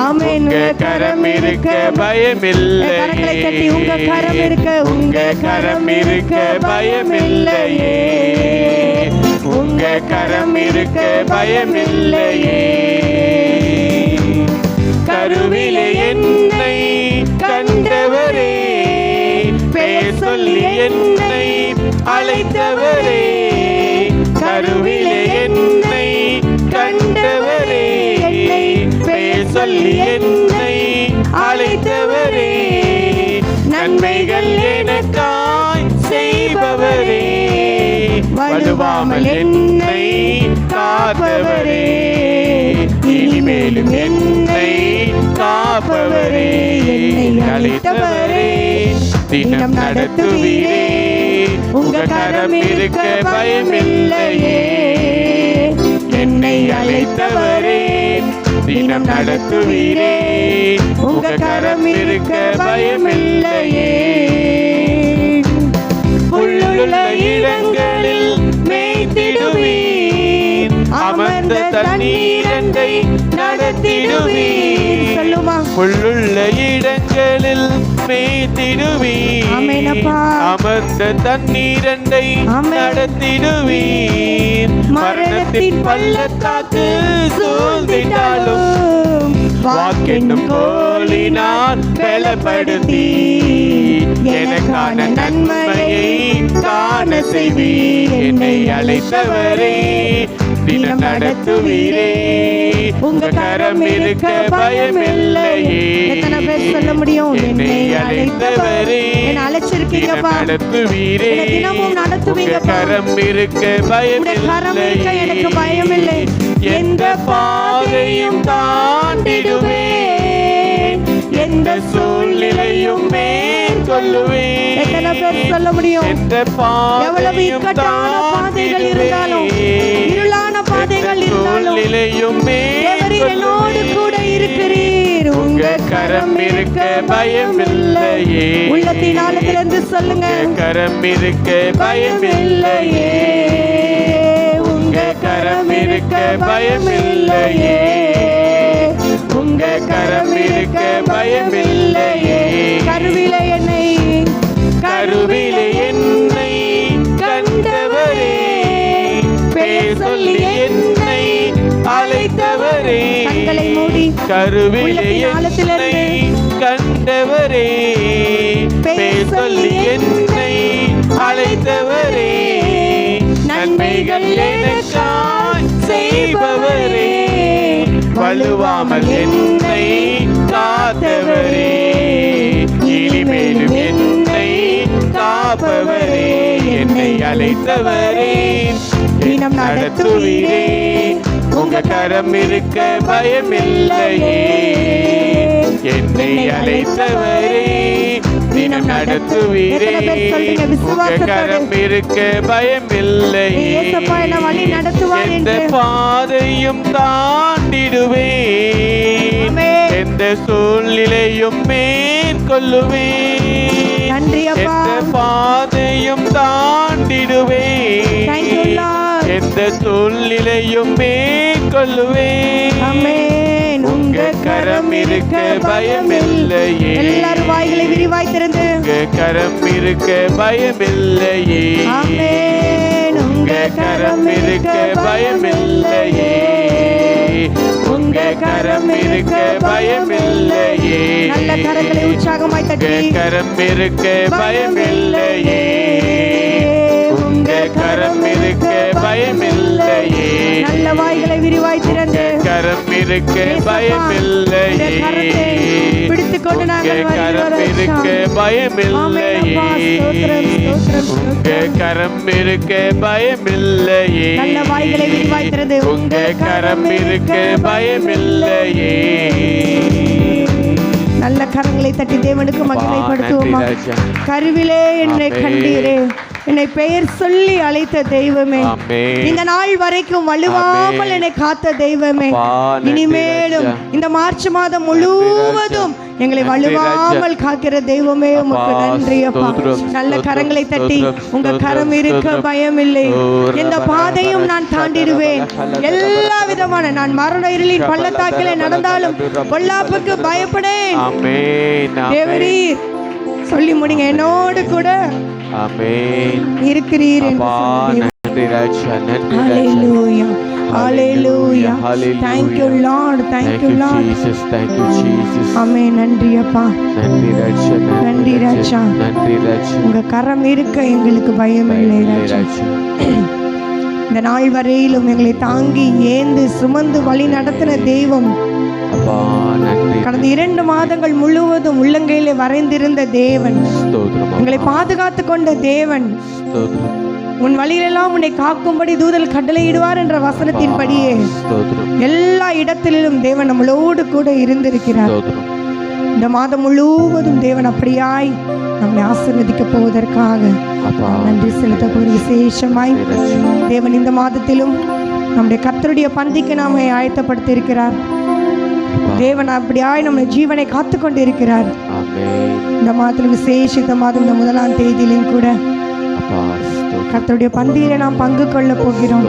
ஆமென். உங்க கரம் இருக்க பயமில்லையே. கரங்களை தட்டி. உங்க கரம் இருக்க, உங்க கரம் இருக்க பயமில்லையே. உங்க கரம் இருக்க பயமில்லையே. கருவிலே என்னை கண்டவரே, பெயர் சொல்லி என்னை அழைத்தவரே. கருவிலே என்னை கண்டவரே, பெயர் சொல்லி என்னை அழைத்தவரே. நன்மைகள் எனக்காய் செய்பவரே, வலுவாமல் என்னை காப்பவரே. இனிமேலும் என்னை காப்பவரே. என்னை அழைத்தவரே தினம் நடத்துவீரே, உங்க கரம் இருக்க பயமில்லையே. என்னை அழைத்தவரே தினம் நடத்துவீரே, உங்க கரம் இருக்க பயமில்லையே. புல்லுள்ள இடங்களில் மேய்த்திடுவீர், அமர்ந்த தண்ணீரண்டை நடத்திடுவீர். சொல்லுமா. புல்லுள்ள இடங்களில் மேய்த்திடுவீர், ஆமென் அப்பா. அமர்ந்த தண்ணீரண்டை ஆமென். நடத்திடுவீர். மரணத்தின் பள்ளத்தாக்கு சூழ்ந்திட்டாலும் வாக்கென்னும் கோலினால் பலப்படுத்தி எனக்கான நன்மையை காண செய்வீர். என்னை அழைத்தவரே தினம் நடத்துவீரே, உங்க கரம் இருக்க பயமில்லையே. எத்தனை பேர் சொல்ல முடியும்? என்னை அழைத்தவரே என்னை அழைச்சிருக்கீங்கப்பா. நடத்துவீரே, என்னை தினமும் நடத்துவீங்க. உங்க கரம் இருக்க கரம் இருக்க எனக்கு பயமில்லையே. பயமில்லை. எந்த பாதையும் தாண்டிடுவேன், எந்த சூழ்நிலையும் மேற்கொள்ளுவேன். எத்தனை பேர் சொல்ல முடியும்? எந்த எவ்வளவு பாதையும் இக்கட்டான பாதைகள் இருந்தாலும், இருளான பாதைகள் இருந்தாலும், சூழ்நிலையும் தேவரீர் என்னோடு கூட இருக்கிறீர். உங்க கரம் இருக்க பயமில்லையே. உள்ளத்தின் ஆழத்திலிருந்து சொல்லுங்க. உங்க கரம் இருக்க பயமில்லையே. உங்க கரம் இருக்க பயமில்லையே. உங்க கரம் இருக்க பயமில்லையே. கருவிலே என்னை, கருவிலே என்னை கண்டவரே, பெயர் சொல்லி என்னை அழைத்தவரே. கண்களை மூடி. கருவிலே உள்ளத்தின் என்னை கண்டவரே, பெயர் சொல்லி என்னை அழைத்தவரே. நன்மைகள் எனக்காய் செய்பவரே, வலுவாமல் என்னை காத்தவரே. இனிமேலும் என்னை காப்பவரே. என்னை அழைத்தவரே தினம் நடத்துவீரே, உங்க கரம் இருக்க பயமில்லையே. என்னை அழைத்தவரே தினம் நடத்துவீரே, உங்க கரம் இருக்க பயமில்லையே. ஏசப்பா என்னை வழி நடத்துவார் எந்த என்று. பாதையும் தாண்டிடுவேன், ஆமென். எந்த சூழ்நிலையும் மேற்கொள்ளுவேன். நன்றி அப்பா. எந்த பாதையும் தாண்டிடுவேன், Thank you, Lord. எந்த சூழ்நிலையும் மேற்கொள்ளுவேன். ஆமென். உங்க கரம் இருக்க பயமில்லையே. எல்லாரும் வாய்களை விரிவாய் திறந்து. உங்க கரம் இருக்க பயமில்லையே. ஆமென். உங்க கரம் இருக்க பயமில்லையே. உங்க கரம் இருக்க பயமில்லையே. நல்ல கரங்களை உற்சாகமாய் உங்க தட்டி. கரம் இருக்க பயமில்லையே. உங்க கரம் இருக்க பயமில்லையே. நல்ல வாய்களை விரிவாய் திறந்து. கரம் இருக்க ஏசப்பா, பயமில்லையே. இந்த கரத்தை பிடித்துக் கொண்டு நாங்கள் கரம் இருக்க பயமில்லையே, உங்க கரம் இருக்க பயமில்லையே, நல்ல வாய்களை விரிவாய்க்கிறது. உங்க கரம் இருக்க பயமில்லையே. நல்ல கரங்களை தட்டி தேவனுக்கு மகிமைப்படுத்துவோமா? கருவிலே என்னை கண்டீரே, என்னை பெயர் சொல்லி அழைத்த தெய்வமே, இந்த நாள் வரைக்கும் வலுவாமல் என்னை காத்த தெய்வமே, இனிமேலும் இந்த மார்ச் மாதம் முழுவதும் எங்களை வலுவாமல் காக்கிற தெய்வமே, உமக்கு நன்றி அப்பா. நல்ல கரங்களை தட்டி, உங்க கரம் இருக்க பயமில்லை, எந்த பாதையும் நான் தாண்டிடுவேன், எல்லா விதமான நான் மரண இருளின் பள்ளத்தாக்கிலே நடந்தாலும் பொல்லாப்புக்கு பயப்படேன். தேவரீர் சொல்லி முடிங்க, என்னோடு கூட இருக்கிறீர். Hallelujah. Hallelujah. Thank you Lord. Thank you Lord. Jesus. Thank you Jesus. Amen. நன்றி அப்பா. நன்றி ராஜா. நன்றி ராஜா. நன்றி ராஜா. உங்க கரம் இருக்க எங்களுக்கு பயம் இல்லை ராஜா. இந்த நாள் வரையிலும் எங்களை தாங்கி ஏந்து சுமந்து வழி நடத்தின தெய்வம், கடந்த 2 மாதங்கள் முழுவதும் உள்ளங்கையிலே வரைந்திருந்த தேவன், எங்களை பாதுகாத்து கொண்ட தேவன், உன் வழியிலெல்லாம் உன்னை காக்கும்படி தூதல் கட்டளையிடுவார் என்ற வசனத்தின்படியே எல்லா இடத்திலும் தேவன் நம்மளோடு கூட இருந்திருக்கிறார். இந்த மாதம் முழுவதும் தேவன் அப்படியாய் நம்மை ஆசீர்வதிக்க போவதற்காக நன்றி செலுத்த போது விசேஷமாய் தேவன் இந்த மாதத்திலும் நம்முடைய கர்த்தருடைய பந்திக்கு நாம ஆயத்தப்படுத்தி இருக்கிறார். தேவன் அப்படியாய் நம்ம ஜீவனை காத்து கொண்டு இருக்கிறார். இந்த மாதத்தில் விசேஷித்த மாதம் இந்த 1ஆம் தேதியிலும் கூட கர்த்தருடைய பந்தியில நாம் பங்கு கொள்ள போகிறோம்.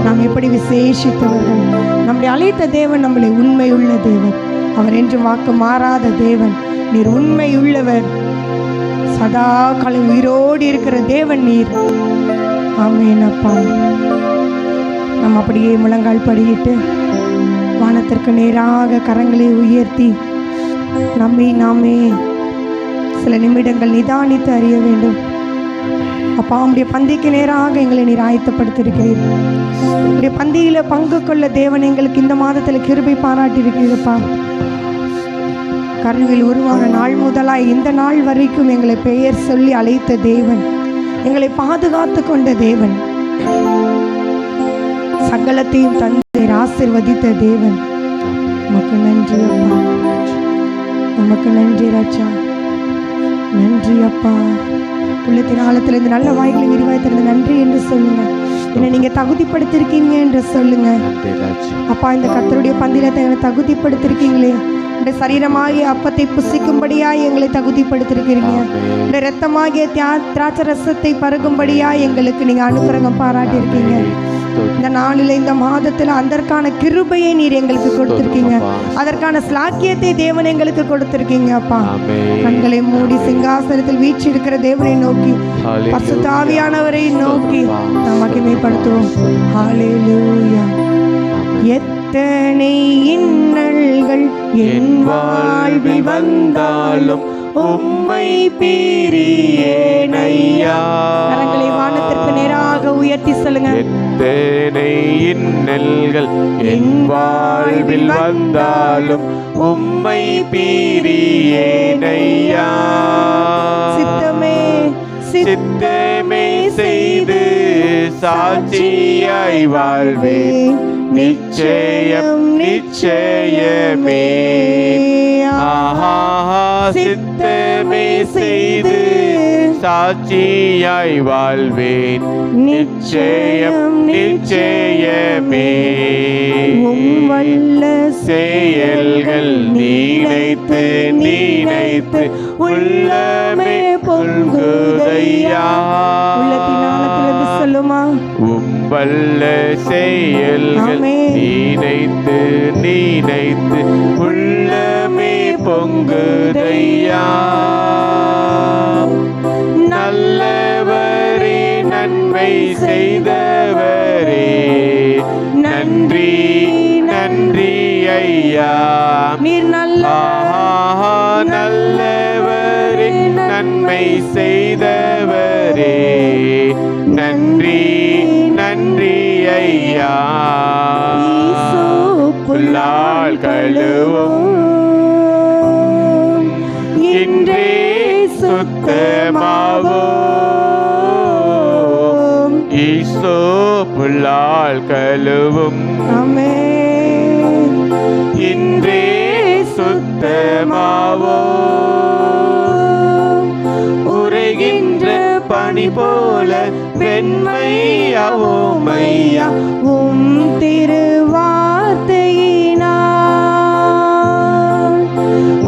நாம் எப்படி விசேஷித்தவர்கள், நம்முடைய அழைத்த தேவன் நம்மளை உண்மையுள்ள தேவன், அவர் என்று வாக்கு மாறாத தேவன். நீர் உண்மையுள்ளவர், சதா காலம் உயிரோடு இருக்கிற தேவன் நீர். ஆமென் அப்பா. நம்ம அப்படியே முழங்கால் படியிட்டு வானத்திற்கு நேராக கரங்களை உயர்த்தி நம்மை நாமே சில நிமிடங்கள் நிதானித்து அறிய வேண்டும். அப்பா, உம்முடைய பந்திக்கு நேராக எங்களை நீர் ஆயத்தப்படுத்தியிருக்கிறீர்கள். உம்முடைய பந்தியில பங்கு கொள்ள தேவன் எங்களுக்கு இந்த மாதத்தில் கிருபை பாராட்டி இருக்கிறீரப்பா. கருவில் உருவான நாள் முதலாய் இந்த நாள் வரைக்கும் எங்களை பெயர் சொல்லி அழைத்த தேவன், எங்களை பாதுகாத்து கொண்ட தேவன், சகலத்தையும் தந்து ஆசீர்வதித்த தேவன், உமக்கு நன்றி அப்பா. உமக்கு நன்றி ராஜா. நன்றி அப்பா. உள்ளத்தின் ஆழத்தில் இந்த நல்ல வாய்களை விரிவாய் திறந்து நன்றி என்று சொல்லுங்க. என்னை நீங்க தகுதிப்படுத்திருக்கீங்க என்று சொல்லுங்க. அப்பா, இந்த கர்த்தருடைய பந்தியில எங்களை தகுதிப்படுத்திருக்கீங்களே, இந்த சரீரமாகிய அப்பத்தை புசிக்கும்படியாய் எங்களை தகுதிப்படுத்திருக்கிறீங்க. இந்த இரத்தமாகிய திராட்சை ரசத்தை பருகும்படியாய் எங்களுக்கு நீங்க அனுக்கிரகம் பாராட்டி இருக்கீங்க. இந்த நாளில் இந்த மாதத்தில் அதற்கான கிருபையை நீர் எங்களுக்கு கொடுத்திருக்கீங்க, அதற்கான ஸ்லாக்கியத்தை தேவன் எங்களுக்கு கொடுத்திருக்கீங்க. அப்பா, கண்களை மூடி சிங்காசனத்தில் வீழ்ச்சி இருக்கிற தேவனை நோக்கி, பரிசுத்த ஆவியானவரை நோக்கி நாம் மகிமைப்படுத்துவோம். ஹல்லேலூயா. எத்தனை இன்னல்கள் என் வாழ்வில் வந்தாலும் உம்மை பிரியேனையா. கரங்களை வானத்திற்கு நேராக உயர்த்தி சொல்லுங்க. எத்தனை இன்னல்கள் என் வாழ்வில் வந்தாலும் உம்மை பிரியேனையா. சித்தமே சித்தமே செய்து சாட்சியாய் வாழ்வேன், நிச்சயம் நிச்சயமே. ஆஹா, சித்தமே செய்து சாட்சியாய் வாழ்வேன், நிச்சயம் நிச்சயமே. வல்ல செயல்கள் நினைத்து நினைத்து உள்ளமே பொங்குதையா. உள்ளத்தினாலத்திலிருந்து சொல்லுமா. வல்ல செயல்கள் நினைத்து நினைத்து உள்ளமே பொங்குதையா. நல்லவரே, நன்மை செய்தவரே, நன்றி நன்றி ஐயா. நீர் நல்லவரே, நன்மை செய்தவரே, நன்றி நன்றி ஐயா. புல்லால் கழுவும் கழுவும். ஆமென். இன்றே சுத்தமாவோ உரைகின்ற பனி போல வெண்மையாவோம் ஐயா. உம் திருவார்த்தையினால்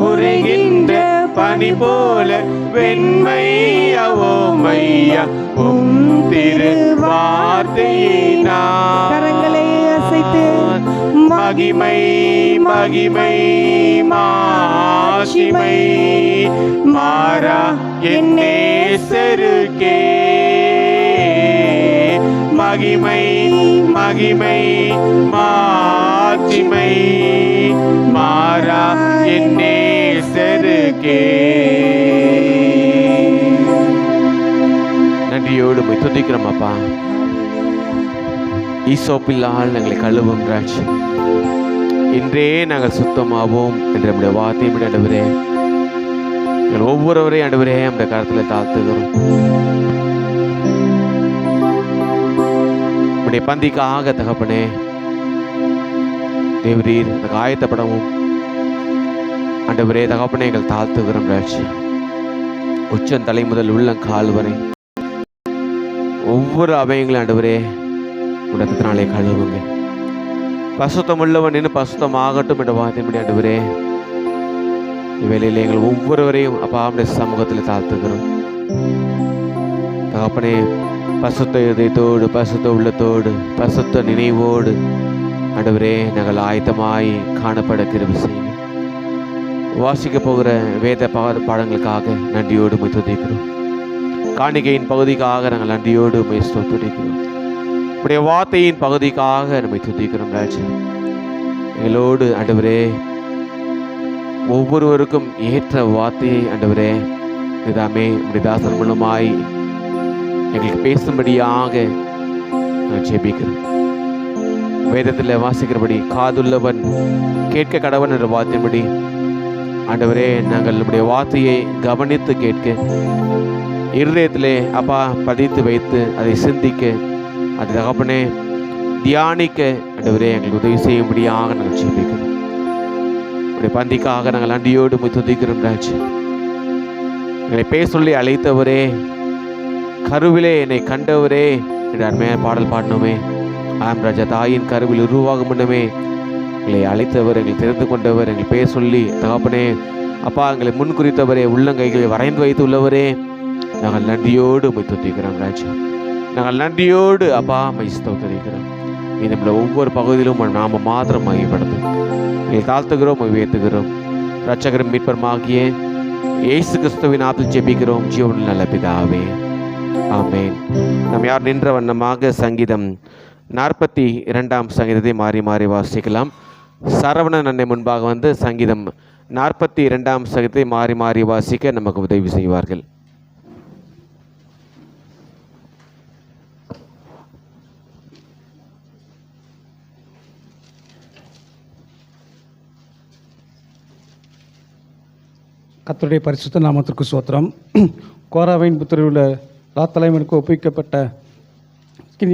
உரைகின்ற பனி போல வெண்மையாவோம் ஐயா. உம் திருவார்த்தையினால். கரங்களை அசைத்து மகிமை மகிமை மாட்சிமை மாறா என் நேசருக்கே. மகிமை மகிமை மாட்சிமை மாறா என் நேசருக்கே. நன்றியோடு போய் துதிக்கிறோம் அப்பா. ஈசோப்பில்லால் எங்களை கழுவும் ராட்சி. இன்றே நாங்கள் சுத்தமாவோம் என்ற நம்முடைய வார்த்தை ஆண்டவரே, எங்கள் ஒவ்வொருவரையும் ஆண்டவரே நம்முடைய கருத்தில் தாழ்த்துகிறோம். நம்முடைய பந்திக்காக தகப்பனே தேவரீர் எனக்கு ஆயத்தப்படவும் ஆண்டவரே தகப்பனே எங்கள் தாழ்த்துகிறோம் ராட்சி. உச்சம் தலை முதல் உள்ளங்கால் வரை ஒவ்வொரு அவயங்களும் ஆண்டவரே உடத்தினாலே கழுவுங்க. பசுத்தம் உள்ளவன் நின்று பசுத்தமாகட்டும் என்ற வார்த்தைப்படி ஆண்டவரே வேலையில் எங்கள் ஒவ்வொருவரையும் அப்பா நம்முடைய சமூகத்தில் தாழ்த்துக்கிறோம் தகப்பனே. பசுத்த இதயத்தோடு பசுத்த உள்ளத்தோடு பசுத்த நினைவோடு ஆண்டவரே நாங்கள் ஆயத்தமாய் காணப்பட கிருபை செய்யுங்க. வாசிக்க போகிற வேத பாடங்களுக்காக நன்றியோடு உம்மை துதிக்கிறோம். காணிக்கையின் பகுதிக்காக நாங்கள் நன்றியோடு உம்மை ஸ்தோத்திரிக்கிறோம். உடைய வார்த்தையின் பகுதிக்காக நம்மை துதிக்கிறோம் ராஜா. எங்களோடு ஆண்டவரே ஒவ்வொருவருக்கும் ஏற்ற வார்த்தையை ஆண்டவரே இதாமே உடைய தாசன் மூலமாய் எங்களுக்கு பேசும்படியாக நான் ஜெபிக்கிறோம். வேதத்தில் வாசிக்கிறபடி காதுள்ளவன் கேட்க கடவன் என்ற வார்த்தையின்படி ஆண்டவரே நாங்கள் நம்முடைய வார்த்தையை கவனித்து கேட்க இருதயத்திலே அப்பா பதித்து வைத்து அதை சிந்திக்க அது தகப்பனே தியானிக்க ஆண்டவரே எங்களுக்கு உதவி செய்யும்படியாக நாங்கள் ஜெபிக்கிறோம். உடைய பந்திக்காக நாங்கள் நன்றியோடு துதிக்கிறோம் ராஜா. எங்களை பேச சொல்லி அழைத்தவரே, கருவிலே என்னை கண்டவரே என்ற அருமையான பாடல் பாடினோமே. ஆம் ராஜா, தாயின் கருவில் உருவாகும் முன்னமே எங்களை அழைத்தவர், எங்களை தெரிந்து கொண்டவர், எங்களை பேச சொல்லி தகப்பனே அப்பா எங்களை முன்குறித்தவரே, உள்ளங்கைகளை வரைந்து வைத்து உள்ளவரே, நாங்கள் நன்றியோடு துதிக்கிறோம் ராஜா. நாங்கள் நன்றியோடு அப்பா ஸ்தோத்திரிக்கிறோம். நீ நம்மள ஒவ்வொரு பகுதியிலும் நாம மாத்திரம் மையப்படுத்தும் எங்களை தாழ்த்துகிறோம், உயர்த்துகிறோம். இரட்சகரும் மீட்பருமாகிய இயேசு கிறிஸ்துவின் நாமத்தில் ஜெபிக்கிறோம் ஜீவனில் நல்ல பிதாவே, ஆமென். நாம் யார் நின்ற வண்ணமாக சங்கீதம் 42ஆம் சங்கீதத்தை மாறி மாறி வாசிக்கலாம். சரவணன் அன்னை முன்பாக வந்து சங்கீதம் 42ஆம் சங்கீதத்தை மாறி மாறி வாசிக்க நமக்கு உதவி செய்வார்கள். கர்த்தருடைய பரிசுத்த நாமத்திற்கு ஸ்தோத்திரம். கோராவின் புத்திரில் உள்ள ராத்தலைவனுக்கு ஒப்புவிக்கப்பட்ட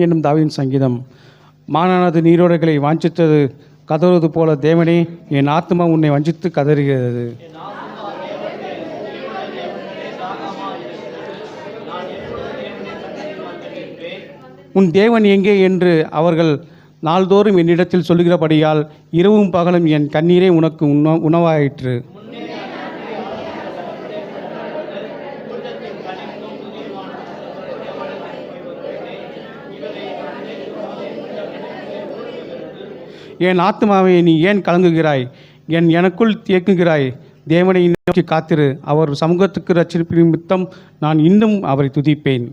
என்னும் தாவீதின் சங்கீதம். மானானது நீரோடைகளை வாஞ்சித்தது கதறுவது போல தேவனே, என் ஆத்மா உன்னை வஞ்சித்து கதறுகிறது. உன் தேவன் எங்கே என்று அவர்கள் நாள்தோறும் என்னிடத்தில் சொல்லுகிறபடியால் இரவும் பகலும் என் கண்ணீரே உனக்கு உணவாயிற்று. என் ஆத்மாவை நீ ஏன் கலங்குகிறாய்? எனக்குள் தியக்குகிறாய்? தேவனை நோக்கி காத்திரு, அவர் சமூகத்துக்கு ரட்சிப்பு நிமித்தம் நான் இன்னும் அவரை துதிப்பேன்.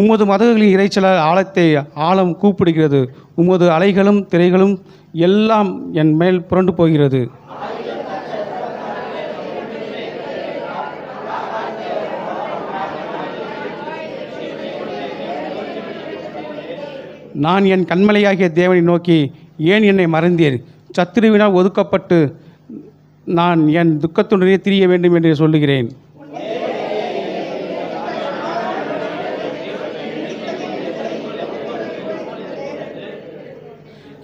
உமது மதகுகளின் இறைச்சலால் ஆழத்தை ஆழம் கூப்பிடுகிறது. உமது அலைகளும் திரைகளும் எல்லாம் என் மேல் புரண்டு போகிறது. நான் என் கண்மலையாகிய தேவனை நோக்கி, ஏன் என்னை மறந்தீர்? சத்துருவினால் ஒதுக்கப்பட்டு நான் என் துக்கத்துடனே திரிய வேண்டும் என்று சொல்லுகிறேன்.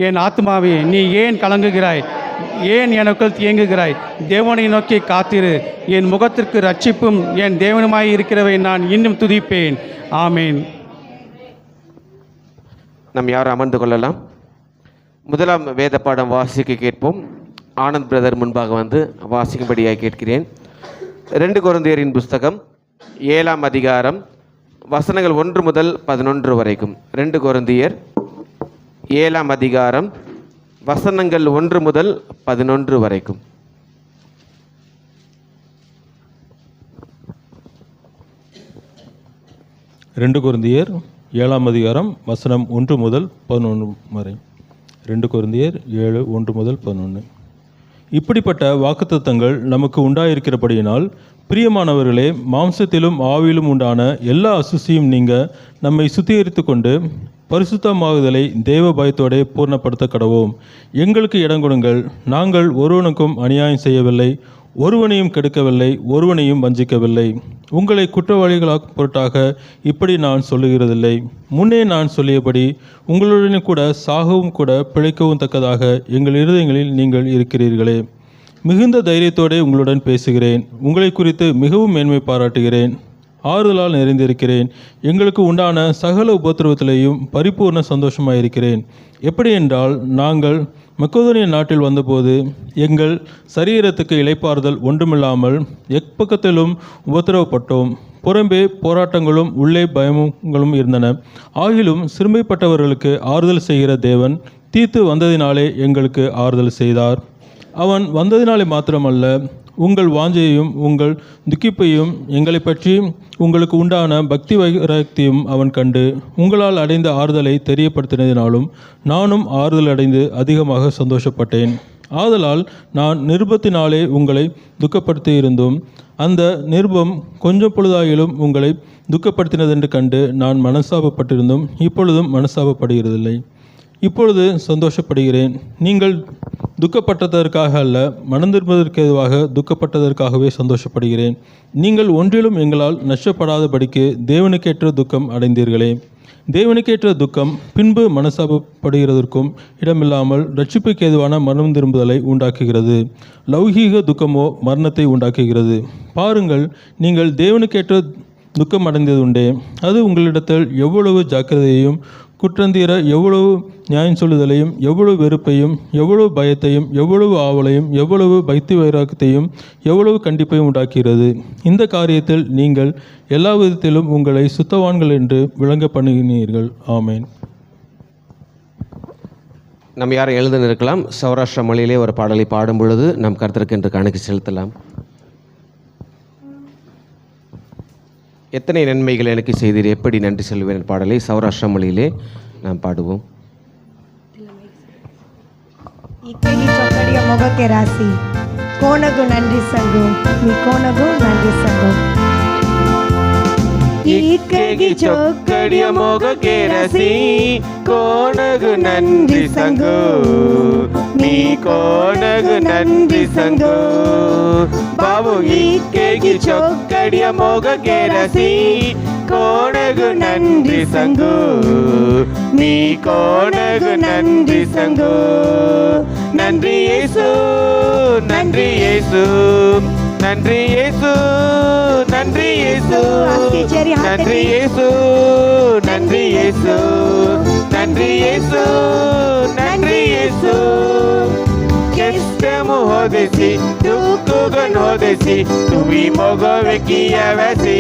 என் ஆத்மாவே, நீ ஏன் கலங்குகிறாய்? ஏன் எனக்குள் தியங்குகிறாய்? தேவனை நோக்கி காத்திரு. என் முகத்திற்கு ரட்சிப்பும் என் தேவனுமாய் இருக்கிறவை நான் இன்னும் துதிப்பேன். ஆமேன். நாம் யாரும் அமர்ந்து கொள்ளலாம். முதலாம் வேத பாடம் வாசிக்க கேட்போம். ஆனந்த் பிரதர் முன்பாக வந்து வாசிக்கும்படியாக கேட்கிறேன். 2 கொரிந்தியரின் புஸ்தகம் 7ஆம் அதிகாரம் வசனங்கள் 1 முதல் 11 வரைக்கும். 2 கொரிந்தியர் 7ஆம் அதிகாரம் வசனங்கள் 1 முதல் 11 வரைக்கும். ரெண்டு கொரிந்தியர் 7ஆம் அதிகாரம் வசனம் 1 முதல் 11 வரை. 2 கொரிந்தியர் 7 1 முதல் 11. இப்படிப்பட்ட வாக்குத்தத்தங்கள் நமக்கு உண்டாயிருக்கிறபடியினால், பிரியமானவர்களே, மாம்சத்திலும் ஆவியிலும் உண்டான எல்லா அசுசியும் நீங்க நம்மை சுத்திகரித்து கொண்டு பரிசுத்தமாகுதலை தேவ பயத்தோடே பூர்ணப்படுத்த கடவோம். எங்களுக்கு இடம் கொடுங்கள். நாங்கள் ஒருவனுக்கும் அநியாயம் செய்யவில்லை, ஒருவனையும் கெடுக்கவில்லை, ஒருவனையும் வஞ்சிக்கவில்லை. உங்களை குற்றவாளிகளாக்கும் பொருட்டாக இப்படி நான் சொல்லுகிறதில்லை. முன்னே நான் சொல்லியபடி உங்களுடனே கூட சாகவும் கூட பிழைக்கவும் தக்கதாக எங்கள் இருதயங்களில் நீங்கள் இருக்கிறீர்களே. மிகுந்த தைரியத்தோடு உங்களுடன் பேசுகிறேன். உங்களை குறித்து மிகவும் மேன்மை பாராட்டுகிறேன். ஆறுதலால் நிறைந்திருக்கிறேன். எங்களுக்கு உண்டான சகல உபத்திரவத்திலேயும் பரிபூர்ண சந்தோஷமாயிருக்கிறேன். எப்படி என்றால், நாங்கள் மக்கோதோனிய நாட்டில் வந்தபோது எங்கள் சரீரத்துக்கு இளைப்பாறுதல் ஒன்றுமில்லாமல் எப்பக்கத்திலும் உபத்திரவப்பட்டோம். புறம்பே போராட்டங்களும் உள்ளே பயங்களும் இருந்தன. ஆகிலும் சிறுமைப்பட்டவர்களுக்கு ஆறுதல் செய்கிற தேவன் தீத்து வந்ததினாலே எங்களுக்கு ஆறுதல் செய்தார். அவன் வந்ததினாலே மாத்திரமல்ல, உங்கள் வாஞ்சையையும் உங்கள் துக்கிப்பையும் எங்களை பற்றி உங்களுக்கு உண்டான பக்தி வைராக்தியும் அவன் கண்டு உங்களால் அடைந்த ஆறுதலை தெரியப்படுத்தினதினாலும் நானும் ஆறுதல் அடைந்து அதிகமாக சந்தோஷப்பட்டேன். ஆதலால் நான் நிருபத்தினாலே உங்களை துக்கப்படுத்தியிருந்தும் அந்த நிருபம் கொஞ்சம் பொழுதாயிலும் உங்களை துக்கப்படுத்தினதென்று கண்டு நான் மனஸ்தாபப்பட்டிருந்தும் இப்பொழுதும் மனஸ்தாபப்படுகிறதில்லை. இப்பொழுது சந்தோஷப்படுகிறேன். நீங்கள் துக்கப்பட்டதற்காக அல்ல, மனம் திரும்புவதற்கு ஏதுவாக துக்கப்பட்டதற்காகவே சந்தோஷப்படுகிறேன். நீங்கள் ஒன்றிலும் எங்களால் நஷ்டப்படாதபடிக்கு தேவனுக்கேற்ற துக்கம் அடைந்தீர்களே. தேவனுக்கேற்ற துக்கம் பின்பு மனஸ்தாபப்படுகிறதற்கும் இடமில்லாமல் இரட்சிப்புக்கு ஏதுவான மனம் திரும்புதலை உண்டாக்குகிறது. லௌகீக துக்கமோ மரணத்தை உண்டாக்குகிறது. பாருங்கள், நீங்கள் தேவனுக்கேற்ற துக்கம் அடைந்ததுண்டே. அது உங்களிடத்தில் எவ்வளவு ஜாக்கிரதையையும் குற்றந்தீர எவ்வளவு நியாயம் சொல்லுதலையும் எவ்வளவு வெறுப்பையும் எவ்வளவு பயத்தையும் எவ்வளவு ஆவலையும் எவ்வளவு பக்தி வைராக்கத்தையும் எவ்வளவு கண்டிப்பையும் உண்டாக்குகிறது. இந்த காரியத்தில் நீங்கள் எல்லா விதத்திலும் உங்களை சுத்தவான்கள் என்று விளங்க பண்ணினீர்கள். ஆமேன். நம்ம யாரும் எழுந்து நிற்கலாம். சௌராஷ்டிர மொழியிலே ஒரு பாடலை பாடும் பொழுது நம் கர்த்தருக்கு என்று கணக்கு செலுத்தலாம். எத்தனை நன்மைகள் எனக்கு செய்தீர், எப்படி நன்றி சொல்வேன் பாடலை சௌராஷ்டிர மொழியிலே நாம் பாடுவோம். ಇಕ್ಕಗಿ ಚೊಕ್ಕಡಿಯ ಮೊಗಕ್ಕೆ ರಾಸಿ ಕೋಣಗು ನಂದಿ ಸಂಗು ನೀ ಕೋಣಗು ನಂದಿ ಸಂಗು. ಇಕ್ಕಗಿ ಚೊಕ್ಕಡಿಯ ಮೊಗಕ್ಕೆ ರಾಸಿ ಕೋಣಗು ನಂದಿ ಸಂಗು ನೀ ಕೋಣಗು ನಂದಿ ಸಂಗು. ಬಾಬು ಇಕ್ಕಗಿ ಚೊಕ್ಕಡಿಯ ಮೊಗಕ್ಕೆ ರಾಸಿ ಕೋಣಗು ನಂದಿ ಸಂಗು ನೀ ಕೋಣಗು ನಂದಿ ಸಂಗು. நன்றி இயேசு, நன்றி இயேசு, நன்றி இயேசு, நன்றி இயேசு, நன்றி இயேசு, நன்றி இயேசு, நன்றி இயேசு, நன்றி இயேசு. ಕೆಷ್ಟಮು ಹೋದಿಸಿ ದುಃಖಗನ್ ಹೋದಿಸಿ ತುಮಿ ಮೊಗವೆಕಿಯವಸಿ.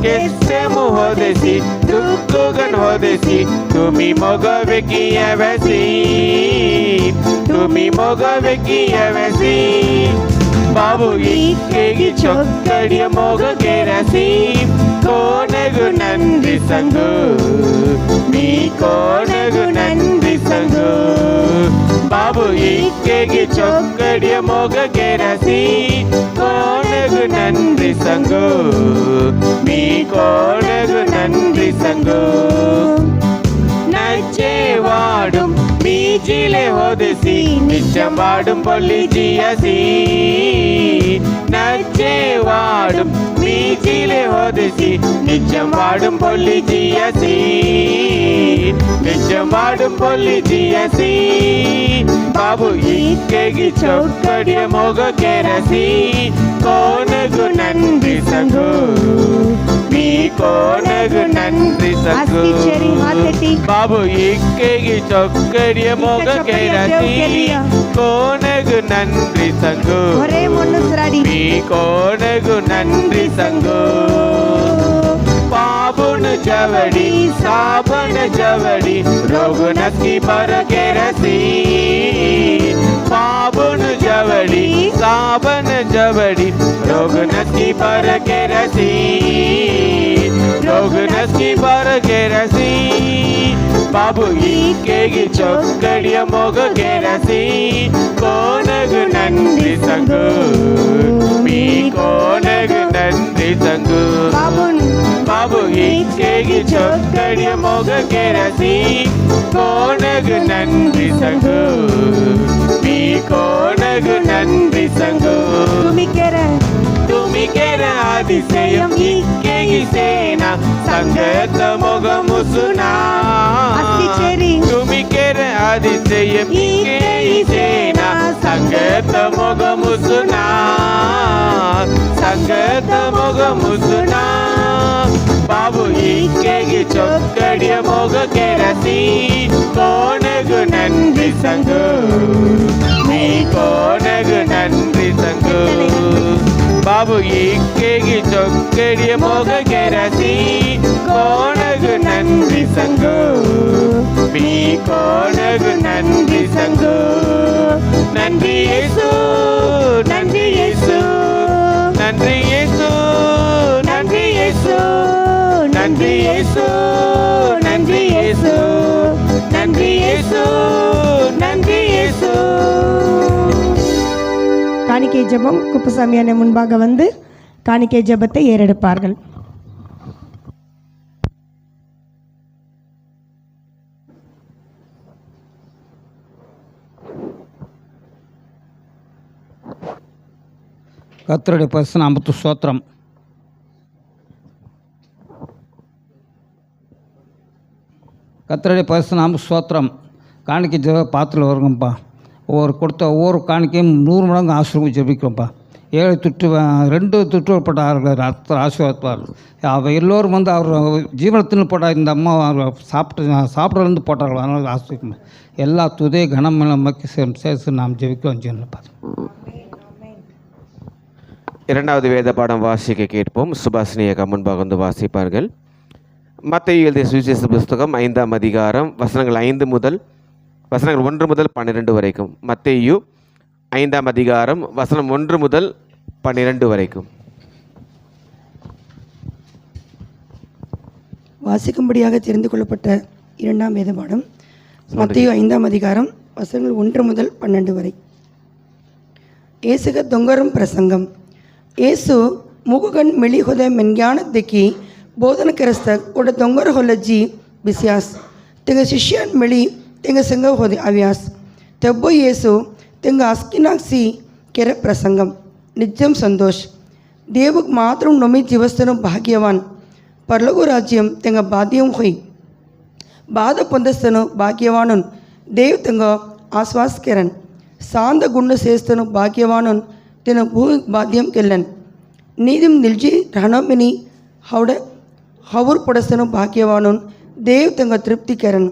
ಕೆಷ್ಟಮು ಹೋದಿಸಿ ದುಃಖಗನ್ ಹೋದಿಸಿ ತುಮಿ ಮೊಗವೆಕಿಯವಸಿ. ತುಮಿ ಮೊಗವೆಕಿಯವಸಿ. ಬಾಬು ಇಕ್ಕೆಗಿ ಚೊಕ್ಕಡಿಯ ಮೊಗಗೆರಸಿ ಕೋಣಗು ನಂದಿ ಸಂಗು ನೀ ಕೋಣಗು ನಂದಿ ಸಂಗು. ಬಾಬು ಇಕ್ಕೆಗಿ ಚೊಕ್ಕಡಿಯ ಮೊಗಗೆರಸಿ ಕೋಣಗು ನಂದಿ ಸಂಗು ನೀ ಕೋಣಗು ನಂದಿ ಸಂಗು. நச்சேவாடும் மீ ಬೀಚಿಲೆ ಓದಿಸಿ ನಿಚ್ಚಂಬಾಡುಂ ಪೊಲ್ಲಿ ಜಿಯಸಿ ನಚ್ಚೇವಾಡುಂ ಬೀಚಿಲೆ ಓದಿಸಿ ನಿಚ್ಚಂಬಾಡುಂ ಪೊಲ್ಲಿ ಜಿಯಸಿ ನಿಚ್ಚಂಬಾಡುಂ ಪೊಲ್ಲಿ ಜಿಯಸಿ ಬಾಬು ಈಕೆಗಿ ಚೌಕಡಿಯ ಮೊಗ ಕೆರಸಿ ಕೋನಗು ನಂದಿಸಗು ನೀ ಕೋನಗು ನಂದಿಸಗು ಬಾಬು ಈಕೆಗಿ ಚೌಕಡಿಯ ಮೊಗ ಕೆರಸಿ ಕೋನಗು ನಂದಿಸಗು ನೀ ಕೋನಗು ನಂದಿಸಗು ಪಾಪುನು ಜವಡಿ ಸಾಬನ ಜವಡಿ ರೋಗುನಸ್ಕಿ ಬರಗೆರಸಿ ಪಾಪುನು ಜವಡಿ ಸಾಬನ ಜವಡಿ ರೋಗುನಸ್ಕಿ ಬರಗೆರಸಿ ರೋಗುನಸ್ಕಿ ಬರಗೆರಸಿ ಬಾಬು ಈಕೆಗಿ ಚೊಕ್ಕಡಿಯ ಮೊಗ ಕೆರಸಿ ಕೋನಗು ನಂದಿಸಗು ಮೀ ಕೋನಗು ನಂದಿಸಗು ಬಾಬು ಈಕೆಗಿ ಚೊಕ್ಕಡಿಯ ಮೊಗ ಕೆರಸಿ ಕೋನಗು ನಂದಿಸಗು ಮೀ ಕೋನಗು ನಂದಿಸಗು ತುಮಿಕೆರ அதிசயம் இக்கேகி சேனா சங்கத்த முகமுசுனா துமிக்கேர அதிசயம் இக்கேகி சேனா சங்கத்த முகமுசுனா சங்கத்த முகமுசுனா பாபு இக்கேகி ಚೊಕ್ಕಡಿಯ ಮೊಗ ಕೆರಸಿ ಕೋನಗು ನಂದಿ ಸಂಗು ನೀ ಕೋನಗು ನಂದಿ ಸಂಗು ಬಾಬು ಈಕೆಗಿ ಚೊಕ್ಕಡಿಯ ಮೊಗ ಕೆರಸಿ ಕೋನಗು ನಂದಿ ಸಂಗು ನೀ ಕೋನಗು ನಂದಿ ಸಂಗು நன்றி இயேசு நன்றி இயேசு நன்றி இயேசு நன்றி இயேசு நன்றி இயேசு நன்றி இயேசு நன்றி இயேசு நன்றி இயேசு. காணிக்கை ஜெபம். குப்புசாமி அண்ணன் முன்பாக வந்து காணிக்கை ஜெபத்தை ஏறெடுப்பார்கள். கர்த்தருடைய பரிசுத்த நாமத்துக்கு ஸ்தோத்திரம். கர்த்தருடைய பரிசுத்த நாமத்துக்கு ஸ்தோத்திரம். காணிக்கை ஜெப பாத்தில் வருங்கப்பா. ஒவ்வொரு காணிக்கையும் 100 மடங்கு ஆசீர்வாதம் ஜெபிக்கிறோம்ப்பா. 7 துட்டு 2 துட்டுப்பட்டார்கள் ரத்த ஆசீர்வாதப்பார். எல்லோரும் வந்து அவர் ஜீவனத்தில் போட்ட இந்த அம்மா சாப்பிட்றதுலேருந்து போட்டார்கள். அதனால் ஆசீர்வாதம் எல்லா துதே கனம் மக்கி சேர்த்து நாம் ஜெபிக்கிறோம் சொன்னப்பா. இரண்டாவது வேத பாடம் வாசிக்க கேட்போம். சுபாஷினியக்கா முன்பாக வந்து வாசிப்பார்கள். மத்தேயு எழுதிய சுவிசேஷ புஸ்தகம் 5ஆம் அதிகாரம் வசனங்கள் 1 முதல் 12 வரைக்கும். மத்தேயு 5ஆம் அதிகாரம் வசனம் 1 முதல் 12 வரைக்கும் வாசிக்கும்படியாக தெரிந்து கொள்ளப்பட்ட 2ஆம் வேத பாடம் மத்தேயு 5ஆம் அதிகாரம் வசனங்கள் 1 முதல் 12 வரை. ஏசுக தொங்கரும் பிரசங்கம். ಏಸು ಮುಗುಗನ್ ಮೆಳಿಹೊದ ಮೆನ್ಯಾನದ್ದೆಕ್ಕಿ ಬೋಧನ ಕೆರಸ್ತ ಒಡ ದೊಂಗರ ಹೊಲಜ್ಜಿ ಬಿಸಿಯಾಸ್ ತೆಂಗ ಶಿಷ್ಯನ್ ಮೆಳಿ ತೆಂಗ ಸಂಗ ಹೋದೆ ಅವ್ಯಾಸ್ ತೆಬ್ಬೊ ಏಸು ತೆಂಗ ಅಸ್ಕಿನಾಕ್ಸಿ ಕೆರೆ ಪ್ರಸಂಗಂ ನಿಜಂ ಸಂತೋಷ್ ದೇವಕ್ ಮಾತ್ರ ನೊಮಿ ಜೀವಸ್ಥನು ಭಾಗ್ಯವಾನ್ ಪರಲೋಕ ರಾಜ್ಯಂ ತೆಂಗ ಬಾಧ್ಯಂ ಹೊಯ್ ಬಾಧ ಪೊಂದಸ್ತನು ಭಾಗ್ಯವಾನುನ್ ದೇವ್ ತೆಂಗ ಆಶ್ವಾಸ್ ಕೆರನ್ ಸಾಂದ ಗುಂಡು ಸೇಸ್ತನು ಭಾಗ್ಯವಾನುನ್ तेन भू बाध्यम केलन नीदिम निल्जी रणमिनी हवड हवुर पडस्तनु भाग्यवानुन देव तंग तृप्ति केरन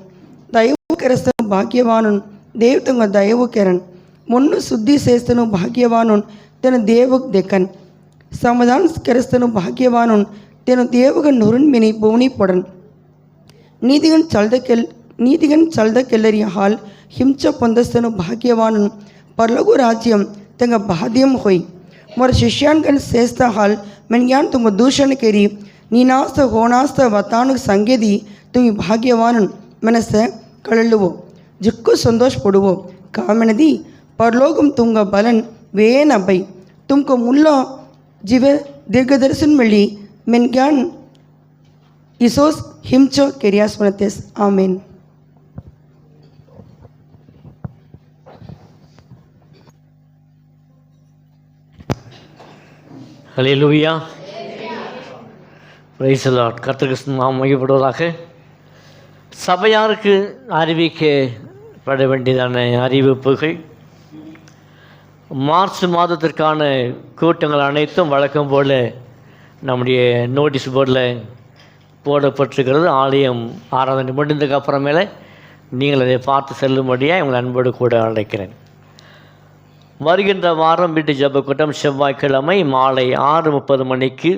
दयवु केरस्तनु भाग्यवानुन देव तंग दयवु केरन मुन्नु शुद्धि सेस्तनु भाग्यवानुन तेन देवक देखन समाधान केरस्तनु भाग्यवानुन तेन देवग नुरुन मिनी भूमि पडन नीतिगन चलद केल्लरिय हाल हिंच पोंदस्तनु भाग्यवानुन परलोक राज्यम तेंगा बाध्यम होई मोर शिष्यान गण सेस्ता हाल मेन्यान तुम दूषण केरी नीनास्त होनास्त वतानु संगेदी तुम भाग्यवान मनस कळलुवो जिक्कु संतोष पडुवो कामनदी परलोकम तुंग बलन वेन अबै तुमको मुल्लो जीव दीर्घदर्शन मिली मेन्यान इसोस हिमचो केरियास मनतेस आमेन. ஹல்லேலூயா. Praise the Lord. கர்த்தருக்கு நாமம் மகிமைப்படுவதாக. சபையாருக்கு அறிவிக்கப்பட வேண்டியதான அறிவிப்புகள். மார்ச் மாதத்திற்கான கூட்டங்கள் அனைத்தும் வழக்கம் போல் நம்முடைய நோட்டீஸ் போர்டில் போடப்பட்டிருக்கிறது. ஆலயம் ஆராதனை முடிந்ததுக்கு அப்புறமேல நீங்கள் அதை பார்த்து செல்லும்படியாக உங்கள் அன்போடு கூட அழைக்கிறேன். வருகின்ற வாரம் வீட்டு ஜெப கூட்டம் செவ்வாய்க்கிழமை மாலை 6:30 மணிக்கு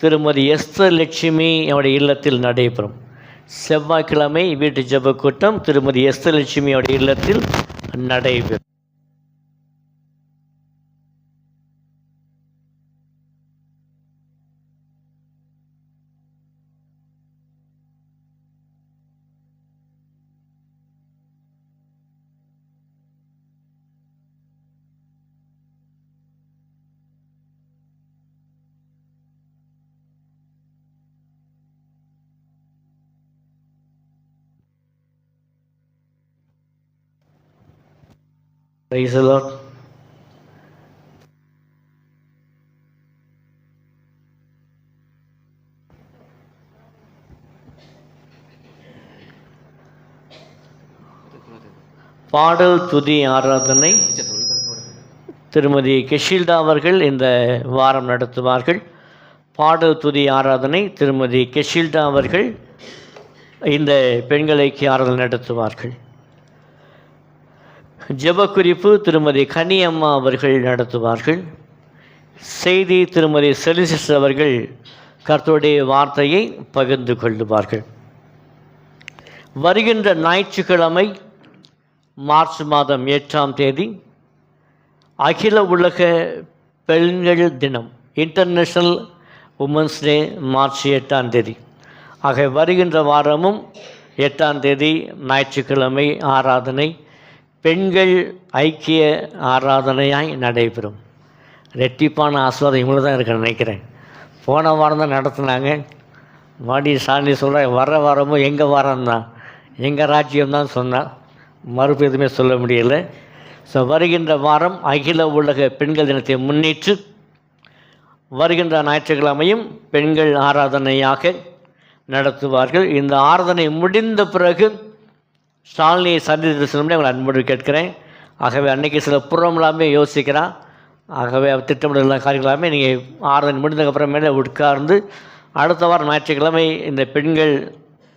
திருமதி எஸ்தர் லட்சுமி அவருடைய இல்லத்தில் நடைபெறும். செவ்வாய்க்கிழமை வீட்டு ஜெப கூட்டம் திருமதி எஸ்தர் லட்சுமி அவருடைய இல்லத்தில் நடைபெறும். Praise the Lord. பாடல் துதி ஆராதனை திருமதி கெஷில்டா அவர்கள் இந்த வாரம் நடத்துவார்கள். பாடல் துதி ஆராதனை திருமதி கெஷில்டா அவர்கள் இந்த பெண்களுக்கு ஆராதனை நடத்துவார்கள். ஜெப குறிப்பு திருமதி கனியம்மா அவர்கள் நடத்துவார்கள். செய்தி திருமதி செலிசிஸ் அவர்கள் கர்த்தருடைய வார்த்தையை பகிர்ந்து கொள்ளுவார்கள். வருகின்ற ஞாயிற்றுக்கிழமை மார்ச் மாதம் 8ஆம் தேதி அகில உலக பெண்கள் தினம், இன்டர்நேஷ்னல் உமன்ஸ் டே, மார்ச் 8ஆம் தேதி. ஆக வருகின்ற வாரமும் 8ஆம் தேதி ஞாயிற்றுக்கிழமை ஆராதனை பெண்கள் ஐக்கிய ஆராதனையாய் நடைபெறும். ரெட்டிப்பான ஆசீர்வாதம் இவங்களும் தான் இருக்க நினைக்கிறேன். போன வாரம் தான் நடத்துனாங்க. மாடி சாந்தி சொல்கிற வர வாரமும் எங்கள் வாரம் தான், எங்கள் ராஜ்யம் தான் சொன்னால் மறுப்பு எதுவுமே சொல்ல முடியலை. ஸோ வருகின்ற வாரம் அகில உலக பெண்கள் தினத்தை முன்னிட்டு வருகின்ற ஞாயிற்றுக்கிழமையும் பெண்கள் ஆராதனையாக நடத்துவார்கள். இந்த ஆராதனை முடிந்த பிறகு ஸ்டாலினியை சந்தித்து செல்லும்படி அவங்களை அன்போடு கேட்கிறேன். ஆகவே அன்றைக்கி சில புறமெல்லாமே யோசிக்கிறான். ஆகவே திட்டமிடல காரியங்களாமே நீங்கள் ஆராதனை முடிந்ததுக்கப்புறமேலே உட்கார்ந்து அடுத்த வாரம் ஞாயிற்றுக்கிழமை இந்த பெண்கள்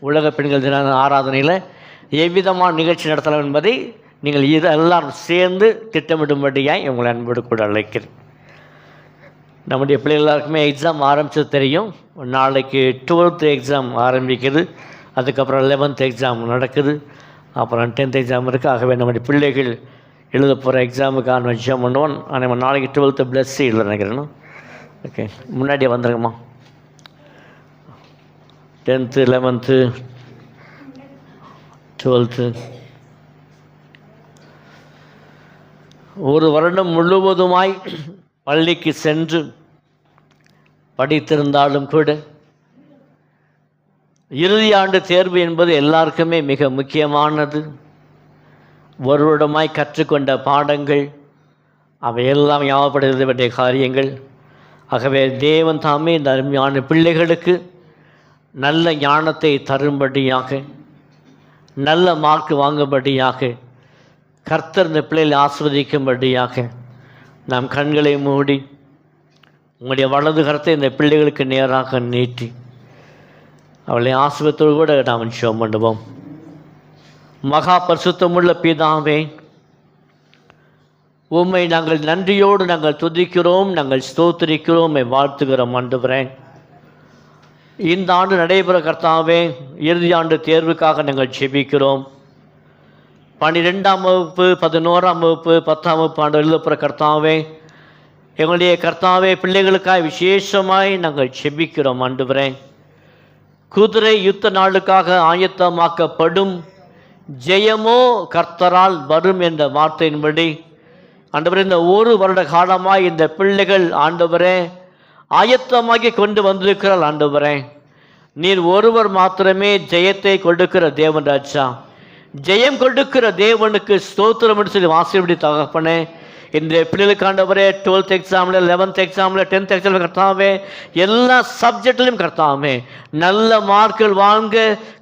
உலக பெண்கள் தின ஆராதனையில் எவ்விதமான நிகழ்ச்சி நடத்தலாம் என்பதை நீங்கள் எல்லாரும் சேர்ந்து திட்டமிடும்படியாய் உங்களை அன்போடு கூட அழைக்கிறேன். நம்முடைய பிள்ளைகள் எல்லாருக்குமே எக்ஸாம் ஆரம்பித்தது தெரியும். நாளைக்கு 12th எக்ஸாம் ஆரம்பிக்குது. அதுக்கப்புறம் 11th எக்ஸாம் நடக்குது. அப்புறம் 10th எக்ஸாம் இருக்குது. ஆகவே நம்முடைய பிள்ளைகள் எழுத போகிற எக்ஸாமுக்கான ஜெபம் பண்ணுவோம். ஆனால் நாளைக்கு 12th ப்ளஸ் இல்லை நினைக்கிறேன்னா. ஓகே, முன்னாடியே வந்துடுங்கம்மா. 10th 11th 12th ஒரு வருடம் முழுவதுமாய் பள்ளிக்கு சென்று படித்திருந்தாலும் கூட இறுதி ஆண்டு தேர்வு என்பது எல்லாருக்குமே மிக முக்கியமானது. ஒரு வருடமாய் கற்றுக்கொண்ட பாடங்கள் அவையெல்லாம் ஞாபகப்படுத்த வேண்டிய காரியங்கள். ஆகவே தேவன் தாமே இந்த அருமையான பிள்ளைகளுக்கு நல்ல ஞானத்தை தரும்படியாக, நல்ல மார்க் வாங்கும்படியாக, கர்த்தர் இந்த பிள்ளைகளை ஆஸ்வதிக்கும்படியாக நாம் கண்களை மூடி உங்களுடைய வலது கரத்தை இந்த பிள்ளைகளுக்கு நேராக நீட்டி அவளை ஆசிர்வத்தோடு கூட நாம் ஜெபம் பண்ணுவோம். மகா பரிசுத்தமுள்ள பிதாவே, உம்மை நாங்கள் நன்றியோடு நாங்கள் துதிக்கிறோம், நாங்கள் ஸ்தோத்திரிக்கிறோம், வாழ்த்துகிறோம். ஆண்டவரே, இந்த ஆண்டு நடைபெற கர்த்தாவே இறுதி ஆண்டு தேர்வுக்காக நாங்கள் ஜெபிக்கிறோம். 12ஆம் வகுப்பு, 11ஆம் வகுப்பு, 10ஆம் வகுப்பு ஆண்டு எழுதப்புற கர்த்தாவே, எங்களுடைய கர்த்தாவே பிள்ளைகளுக்காக விசேஷமாய் நாங்கள் ஜெபிக்கிறோம். ஆண்டவரே, குதிரை யுத்த நாளுக்காக ஆயத்தமாக்கப்படும், ஜெயமோ கர்த்தரால் வரும் என்ற வார்த்தையின்படி ஆண்டவரே, இந்த ஒரு வருட காலமாய் இந்த பிள்ளைகள் ஆண்டவரே ஆயத்தமாகி கொண்டு வந்திருக்கிறாள். ஆண்டவரே, நீர் ஒருவர் மாத்திரமே ஜெயத்தை கொடுக்கிற தேவன் ராஜா. ஜெயம் கொடுக்கிற தேவனுக்கு ஸ்தோத்திரம் என்று சொல்லி ஆசீர்வதி தகப்பனே. இந்த பிள்ளைகளுக்கு ஆண்டவரே 12th எக்ஸாமில் 11th எக்ஸாமில் 10th எக்ஸாமில் கர்த்தாவே எல்லா சப்ஜெக்டிலும் கர்த்தாவே நல்ல மார்க்குகள் வாங்க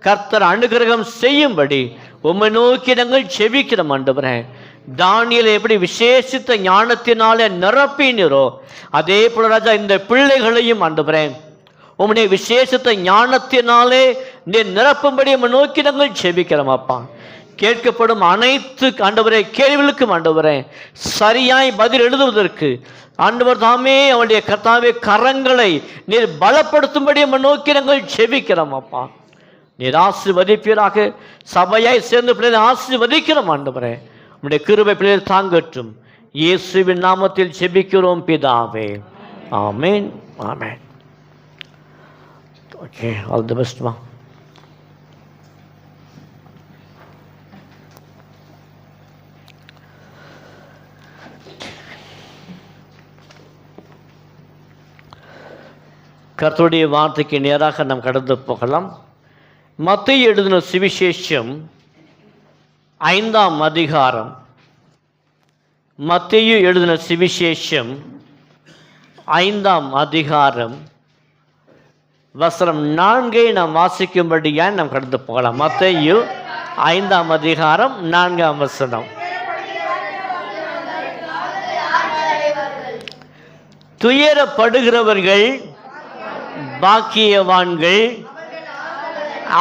கர்த்தர் அனுகிரகம் செய்யும்படி உம்மை நோக்கி நாங்கள் செபிக்கிறோம் ஆண்டவரே. தானியேலை எப்படி விசேஷித்த ஞானத்தினாலே நிரப்பினீரோ அதே போல ராஜா இந்த பிள்ளைகளையும் ஆண்டவரே உம்முடைய விசேஷித்த ஞானத்தினாலே நீ நிரப்பும்படி உம்மை நோக்கி நாங்கள் செபிக்கிறோம் அப்பா. கேட்கப்படும் அனைத்து ஆண்டவரே கேள்விகளுக்கும் ஆண்டவரே சரியாய் பதில் எழுதுவதற்கு ஆண்டவர் தாமே அவருடைய கர்த்தாவே கரங்களை நீர் பலப்படுத்தும்படி நம்ம நோக்கி நாங்கள் செபிக்கிறோம் அப்பா. நீர் ஆசீர்வதிப்பீராக. சபையாய் சேர்ந்து பிள்ளைகளை ஆசீர்வதிக்கிறோம் ஆண்டவரே. உம்முடைய கிருபை பிள்ளைகள் தாங்கட்டும். இயேசுவின் நாமத்தில் செபிக்கிறோம் பிதாவே. ஆமென், ஆமென். ஓகே, ஆல் தி பெஸ்ட் மா. கர்த்தருடைய வார்த்தைக்கு நேராக நாம் கடந்து போகலாம். மத்தேயு எழுதின சுவிசேஷம் 5ஆம் அதிகாரம். மத்தேயு எழுதின சுவிசேஷம் 5ஆம் அதிகாரம் வசனம் 4 நாம் வாசிக்கும்படியாக நாம் கடந்து போகலாம். மத்தேயு 5ஆம் அதிகாரம் 4ஆம் வசனம். துயரப்படுகிறவர்கள் பாக்கியவான்கள்,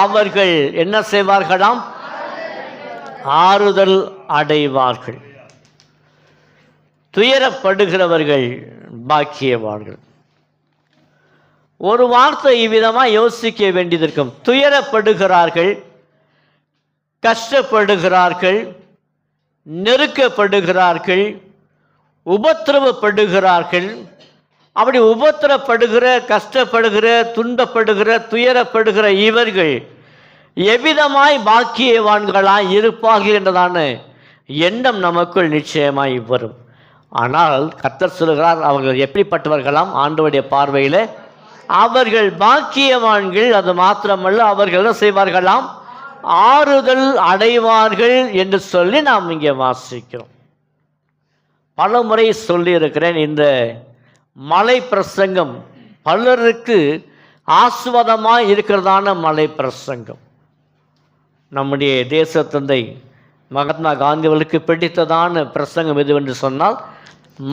அவர்கள் என்ன செய்வார்களாம்? ஆறுதல் அடைவார்கள். துயரப்படுகிறவர்கள் பாக்கியவான்கள். ஒரு வார்த்தை இவ்விதமாக யோசிக்க வேண்டியது இருக்கும். துயரப்படுகிறார்கள், கஷ்டப்படுகிறார்கள், நெருக்கப்படுகிறார்கள், உபத்திரவப்படுகிறார்கள். அப்படி உபத்திரப்படுகிற, கஷ்டப்படுகிற, துன்பப்படுகிற, துயரப்படுகிற இவர்கள் எவ்விதமாய் பாக்கியவான்களாய் இருப்பார்கள் என்றதான எண்ணம் நமக்குள் நிச்சயமாய் வரும். ஆனால் கர்த்தர் சொல்கிறார், அவர்கள் எப்படிப்பட்டவர்களாம்? ஆண்டவருடைய பார்வையில் அவர்கள் பாக்கியவான்கள். அது மாத்திரமல்ல, அவர்கள் என்ன செய்வார்களாம்? ஆறுதல் அடைவார்கள் என்று சொல்லி நாம் இங்கே வாசிக்கிறோம். பல முறை சொல்லியிருக்கிறேன், இந்த மலை பிரசங்கம் பலருக்கு ஆஸ்வாதமாக இருக்கிறதான மலை பிரசங்கம். நம்முடைய தேசத்தந்தை மகாத்மா காந்தி அவர்களுக்கு பிடித்ததான பிரசங்கம் எதுவென்று சொன்னால்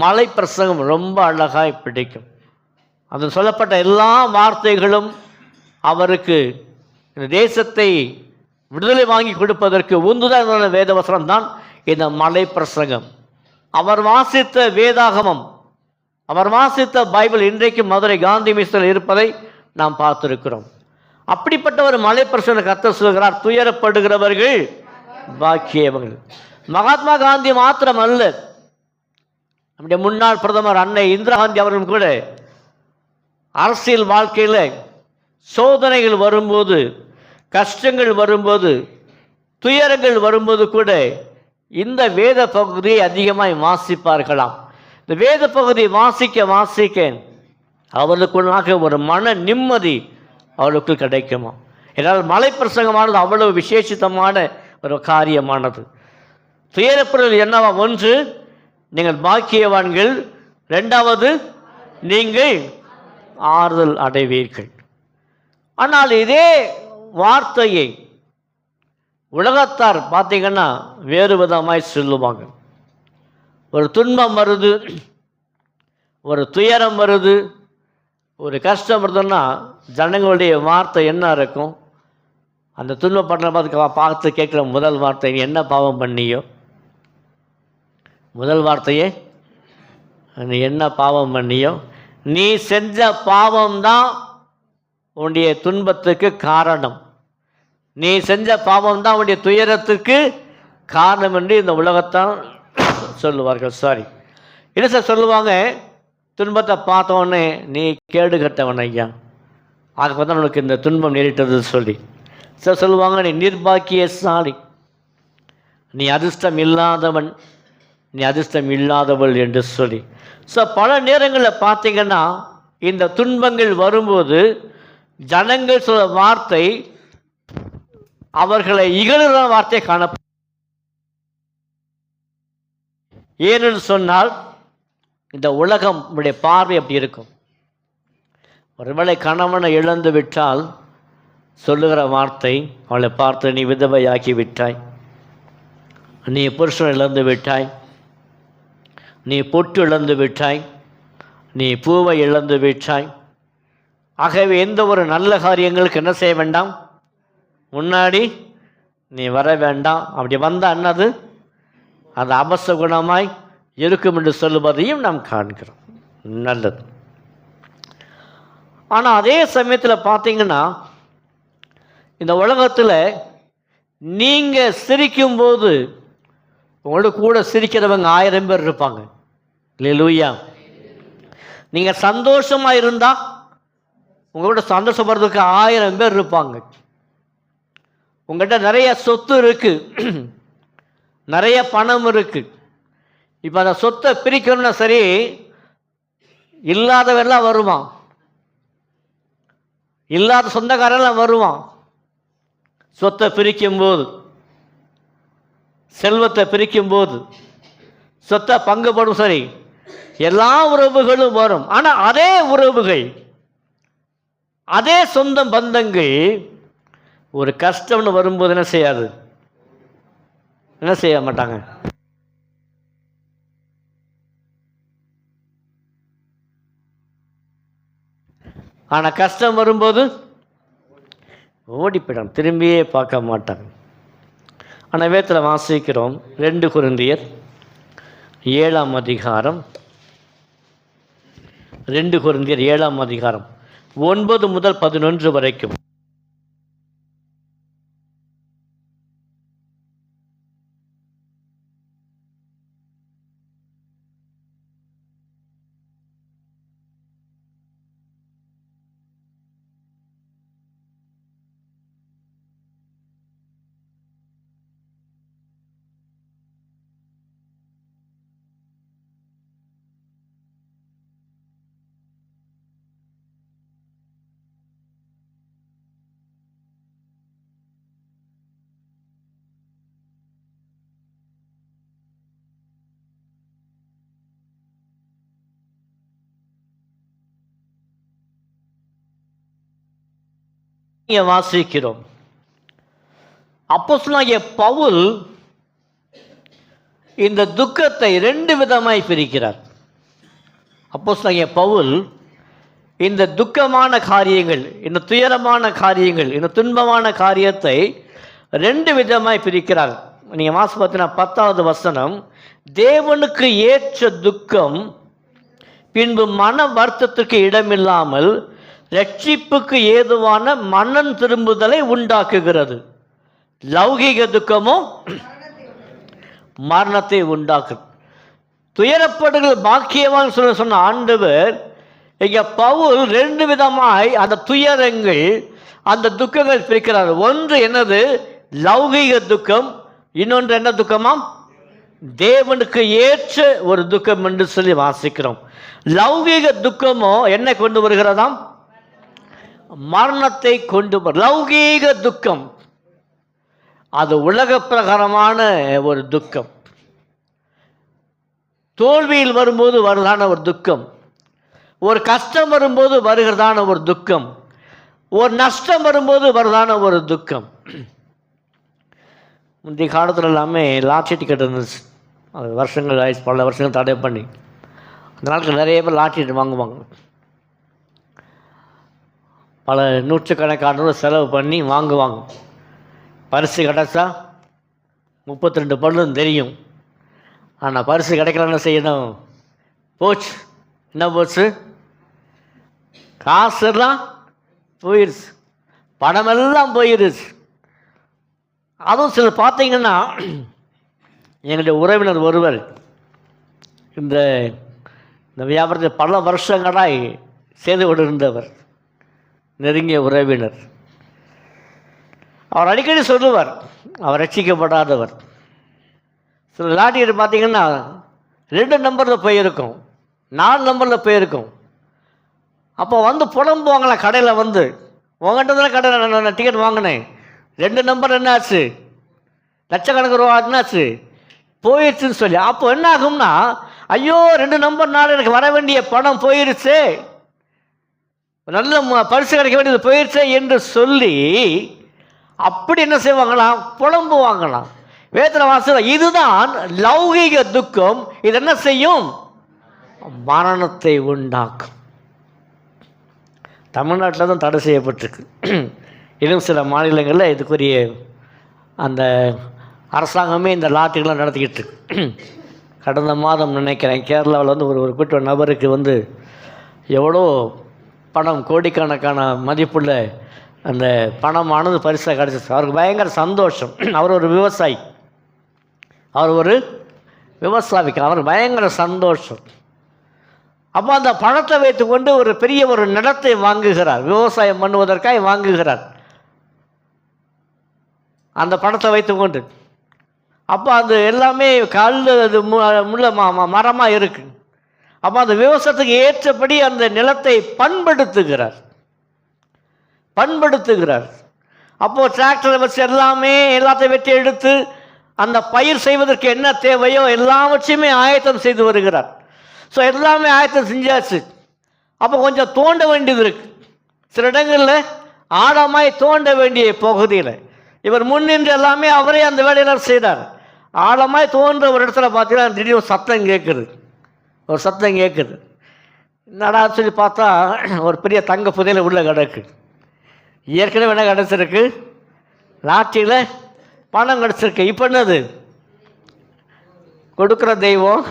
மலை பிரசங்கம் ரொம்ப அழகாய் பிடிக்கும். அது சொல்லப்பட்ட எல்லா வார்த்தைகளும் அவருக்கு இந்த தேசத்தை விடுதலை வாங்கி கொடுப்பதற்கு உந்துதலான வேதவசனம் தான் இந்த மலை பிரசங்கம். அவர் வாசித்த வேதாகமம், அவர் வாசித்த பைபிள் இன்றைக்கு மதுரை காந்தி மிஷனில் இருப்பதை நாம் பார்த்திருக்கிறோம். அப்படிப்பட்ட ஒரு மலை பிரசங்கம் கர்த்தர் சொல்கிறார், துயரப்படுகிறவர்கள் பாக்கியவர்கள். மகாத்மா காந்தி மாத்திரம் அல்ல, நம்முடைய முன்னாள் பிரதமர் அன்னை இந்திரா காந்தி அவர்களும் கூட அரசியல் வாழ்க்கையில் சோதனைகள் வரும்போது, கஷ்டங்கள் வரும்போது, துயரங்கள் வரும்போது கூட இந்த வேத பகுதியை அதிகமாக வாசிப்பார்களாம். இந்த வேத பகுதியை வாசிக்க வாசிக்க அவர்களுக்குள்ளாக ஒரு மன நிம்மதி அவளுக்கு கிடைக்குமா. ஏன்னால் மலை பிரசங்கமானது அவ்வளவு விசேஷித்தமான ஒரு காரியமானது. துயரப்படுதல் என்னவா? ஒன்று, நீங்கள் பாக்கியவான்கள். ரெண்டாவது, நீங்கள் ஆறுதல் அடைவீர்கள். ஆனால் இதே வார்த்தையை உலகத்தார் பார்த்தீங்கன்னா வேறு விதமாய் சொல்லுவாங்க. ஒரு துன்பம் வருது, ஒரு துயரம் வருது, ஒரு கஷ்டம் வருதுன்னா ஜனங்களுடைய வார்த்தை என்ன இருக்கும்? அந்த துன்பப்படுற பார்த்து கேட்குற முதல் வார்த்தை, நீ என்ன பாவம் பண்ணியோ? முதல் வார்த்தையே, நீ என்ன பாவம் பண்ணியோ? நீ செஞ்ச பாவம்தான் உன்னுடைய துன்பத்துக்கு காரணம். நீ செஞ்ச பாவம்தான் உன்னுடைய துயரத்துக்கு காரணம் என்று இந்த உலகத்தான் சொல்லுவார்கள். சாரி, என்ன சார் சொல்லுவாங்க? துன்பத்தை பார்த்தவொடனே நீ கேடு கட்டவன் ஐயா, அதுக்கு பார்த்தா உனக்கு இந்த துன்பம் நேரிட்டது சொல்லி சார் சொல்லுவாங்க, நீ நிர்பாக்கியசாலி, நீ அதிர்ஷ்டம் இல்லாதவன், நீ அதிர்ஷ்டம் இல்லாதவள் என்று சொல்லி. ஸோ பல நேரங்களில் பார்த்தீங்கன்னா இந்த துன்பங்கள் வரும்போது ஜனங்கள் சொல்ல வார்த்தை அவர்களை இகழுற வார்த்தை காண. ஏனென்று சொன்னால் இந்த உலகம் உடைய பார்வை அப்படி இருக்கும். ஒருவேளை கணவனை இழந்து விட்டால் சொல்லுகிற வார்த்தை, அவளை பார்த்து நீ விதவையாக்கி விட்டாய், நீ புருஷன் இழந்து விட்டாய், நீ பொட்டு இழந்து விட்டாய், நீ பூவை இழந்து விட்டாய். ஆகவே எந்த ஒரு நல்ல காரியங்களுக்கு என்ன செய்ய வேண்டாம், முன்னாடி நீ வர வேண்டாம். அப்படி வந்தால் என்னது, அது அபசகுணமாய் இருக்கும் என்று சொல்லுவதையும் நாம் காண்கிறோம். நல்லது. ஆனால் அதே சமயத்தில் பார்த்தீங்கன்னா இந்த உலகத்தில் நீங்கள் சிரிக்கும்போது உங்களோட கூட சிரிக்கிறவங்க 1000 பேர் இருப்பாங்க. அல்லேலூயா. நீங்கள் சந்தோஷமாக இருந்தால் உங்களோட சந்தோஷப்படுறதுக்கு 1000 பேர் இருப்பாங்க. உங்கள்கிட்ட நிறைய சொத்து இருக்குது, நிறைய பணம் இருக்குது. இப்போ அந்த சொத்தை பிரிக்கணும்னா சரி, இல்லாதவெல்லாம் வருவான், இல்லாத சொந்தக்காரெல்லாம் வருவான். சொத்தை பிரிக்கும்போது, செல்வத்தை பிரிக்கும்போது, சொத்தை பங்குபடும் சரி, எல்லா உறவுகளும் வரும். ஆனால் அதே உறவுகள், அதே சொந்த பந்தங்கள் ஒரு கஷ்டம்னு வரும்போது என்ன செய்யாது, என்ன செய்ய மாட்டாங்க. ஆனால் கஷ்டம் வரும்போது ஓடிப்பிடும், திரும்பியே பார்க்க மாட்டாங்க. ஆனால் வேதத்தில் வாசிக்கிறோம் 2 கொரிந்தியர் 7ஆம் அதிகாரம், 2 கொரிந்தியர் 7ஆம் அதிகாரம் 9 முதல் 11 வரைக்கும். வாசிக்கிறோம். அப்போஸ்தலனாகிய பவுல் இந்த துக்கத்தை 2 விதமாய் பிரிக்கிறார். அப்போஸ்தலனாகிய பவுல் இந்த துக்கமான காரியங்கள், இந்த துயரமான காரியங்கள், இந்த துன்பமான காரியத்தை 2 விதமாய் பிரிக்கிறார். நீங்கள் வாசி பார்த்தீங்கன்னா 10வது வசனம், தேவனுக்கு ஏற்ற துக்கம் பின்பு மன வருத்தத்துக்கு இடமில்லாமல் ரட்சிப்புக்கு ஏதுவான மனம் திரும்புதலை உண்டாக்குகிறது. லௌகீக துக்கமோ மரணத்தை உண்டாக்குது. துயரப்படுகிற பாக்கியவான் சொன்ன ஆண்டவர் இங்கே பவுல் 2 விதமாய் அந்த துயரங்கள், அந்த துக்கங்கள் பிரிக்கிறார். ஒன்று என்னது, லௌகீக துக்கம். இன்னொன்று என்ன துக்கமாம், தேவனுக்கு ஏற்ற ஒரு துக்கம் என்று சொல்லி வாசிக்கிறோம். லௌகீக துக்கமோ என்ன கொண்டு வருகிறதாம், மரணத்தை கொண்டு வரும். லௌகீக துக்கம் அது உலக பிரகாரமான ஒரு துக்கம். தோல்வியில் வரும்போது வருதான ஒரு துக்கம், ஒரு கஷ்டம் வரும்போது வருகிறதான ஒரு துக்கம், ஒரு நஷ்டம் வரும்போது வருதான ஒரு துக்கம். முந்தைய காலத்தில் எல்லாமே லாட்ரி டிக்கெட் இருந்துச்சு. அது வருஷங்கள் ஆயிடுச்சு, பல வருஷங்கள் தடை பண்ணி. அந்த நாளுக்கு நிறைய பேர் லாட்ரி டிக்கெட் வாங்குவாங்க. பல நூற்றுக்கணக்கான செலவு பண்ணி வாங்குவாங்க. பரிசு கிடச்சா 32 பல்லும் தெரியும். ஆனால் பரிசு கிடைக்கலன்னு செய்யணும், போச்சு. என்ன போச்சு, காசெல்லாம் போயிடுச்சு, பணமெல்லாம் போயிடுச்சு. அதுவும் சில பார்த்தீங்கன்னா, எங்களுடைய உறவினர் ஒருவர் இந்த வியாபாரத்தை பல வருஷங்களாய் செய்து கொண்டிருந்தவர், நெருங்கிய உறவினர். அவர் அடிக்கடி சொல்லுவார், அவர் ரட்சிக்கப்படாதவர். சில லாட்டியர் பார்த்தீங்கன்னா 2 நம்பரில் போயிருக்கும், 4 நம்பரில் போயிருக்கும். அப்போ வந்து புலம்புவாங்களா கடையில் வந்து, உங்கள்கிட்ட தானே கடையில் நான் டிக்கெட் வாங்கினேன், 2 நம்பர் என்னாச்சு, லட்சக்கணக்கு ரூபா என்னாச்சு, போயிடுச்சுன்னு சொல்லி. அப்போ என்ன ஆகும்னா, ஐயோ 2 நம்பர் நாள் எனக்கு வர வேண்டிய பணம் போயிருச்சு, நல்ல பரிசு கிடைக்க வேண்டியது போயிருச்சு என்று சொல்லி அப்படி என்ன செய்வாங்களாம், புலம்புவாங்களாம். வேதனை வாசல இதுதான் லௌகீக துக்கம். இது என்ன செய்யும், மரணத்தை உண்டாக்கும். தமிழ்நாட்டில் தான் தடை செய்யப்பட்டிருக்கு. இன்னும் சில மாநிலங்களில் இதுக்குரிய அந்த அரசாங்கமே இந்த லாட்டரிலாம் நடத்திக்கிட்டு இருக்கு. கடந்த மாதம் நினைக்கிறேன் கேரளாவில் வந்து ஒரு குறிப்பிட்ட நபருக்கு வந்து எவ்வளோ பணம், கோடிக்கணக்கான மதிப்புள்ள அந்த பணமானது பரிசாக கிடச்சிச்சு. அவருக்கு பயங்கர சந்தோஷம். அவர் ஒரு விவசாயி, அவருக்கு பயங்கர சந்தோஷம். அப்போ அந்த பணத்தை வைத்துக்கொண்டு ஒரு பெரிய ஒரு நிலத்தை வாங்குகிறார், விவசாயம் பண்ணுவதற்காக வாங்குகிறார் அந்த பணத்தை வைத்துக்கொண்டு. அப்போ அது எல்லாமே கல், அது முள்ள மரமாக இருக்குது. அப்போ அந்த விவசாயத்துக்கு ஏற்றபடி அந்த நிலத்தை பண்படுத்துகிறார். அப்போது டிராக்டரை வச்சு எல்லாத்தையும் வெட்டி எடுத்து அந்த பயிர் செய்வதற்கு என்ன தேவையோ எல்லாவற்றையுமே ஆயத்தம் செய்து வருகிறார். ஸோ எல்லாமே ஆயத்தம் செஞ்சாச்சு. அப்போ கொஞ்சம் தோண்ட வேண்டியது இருக்குது. சில இடங்களில் ஆழமாய் தோண்ட வேண்டிய பகுதியில் இவர் முன்னின்று எல்லாமே அவரே அந்த வேலையெல்லாம் செய்தார். ஆழமாய் தோன்ற ஒரு இடத்துல பார்த்தீங்கன்னா திடீர்னு சத்தம் கேட்குது. என்னடா சொல்லி பார்த்தா ஒரு பெரிய தங்க புதையல உள்ள கிடக்கு. ஏற்கனவே என்ன கிடச்சிருக்கு, லாட்டரியில் பணம் கிடச்சிருக்கு. இப்போ என்னது, கொடுக்குற தெய்வம்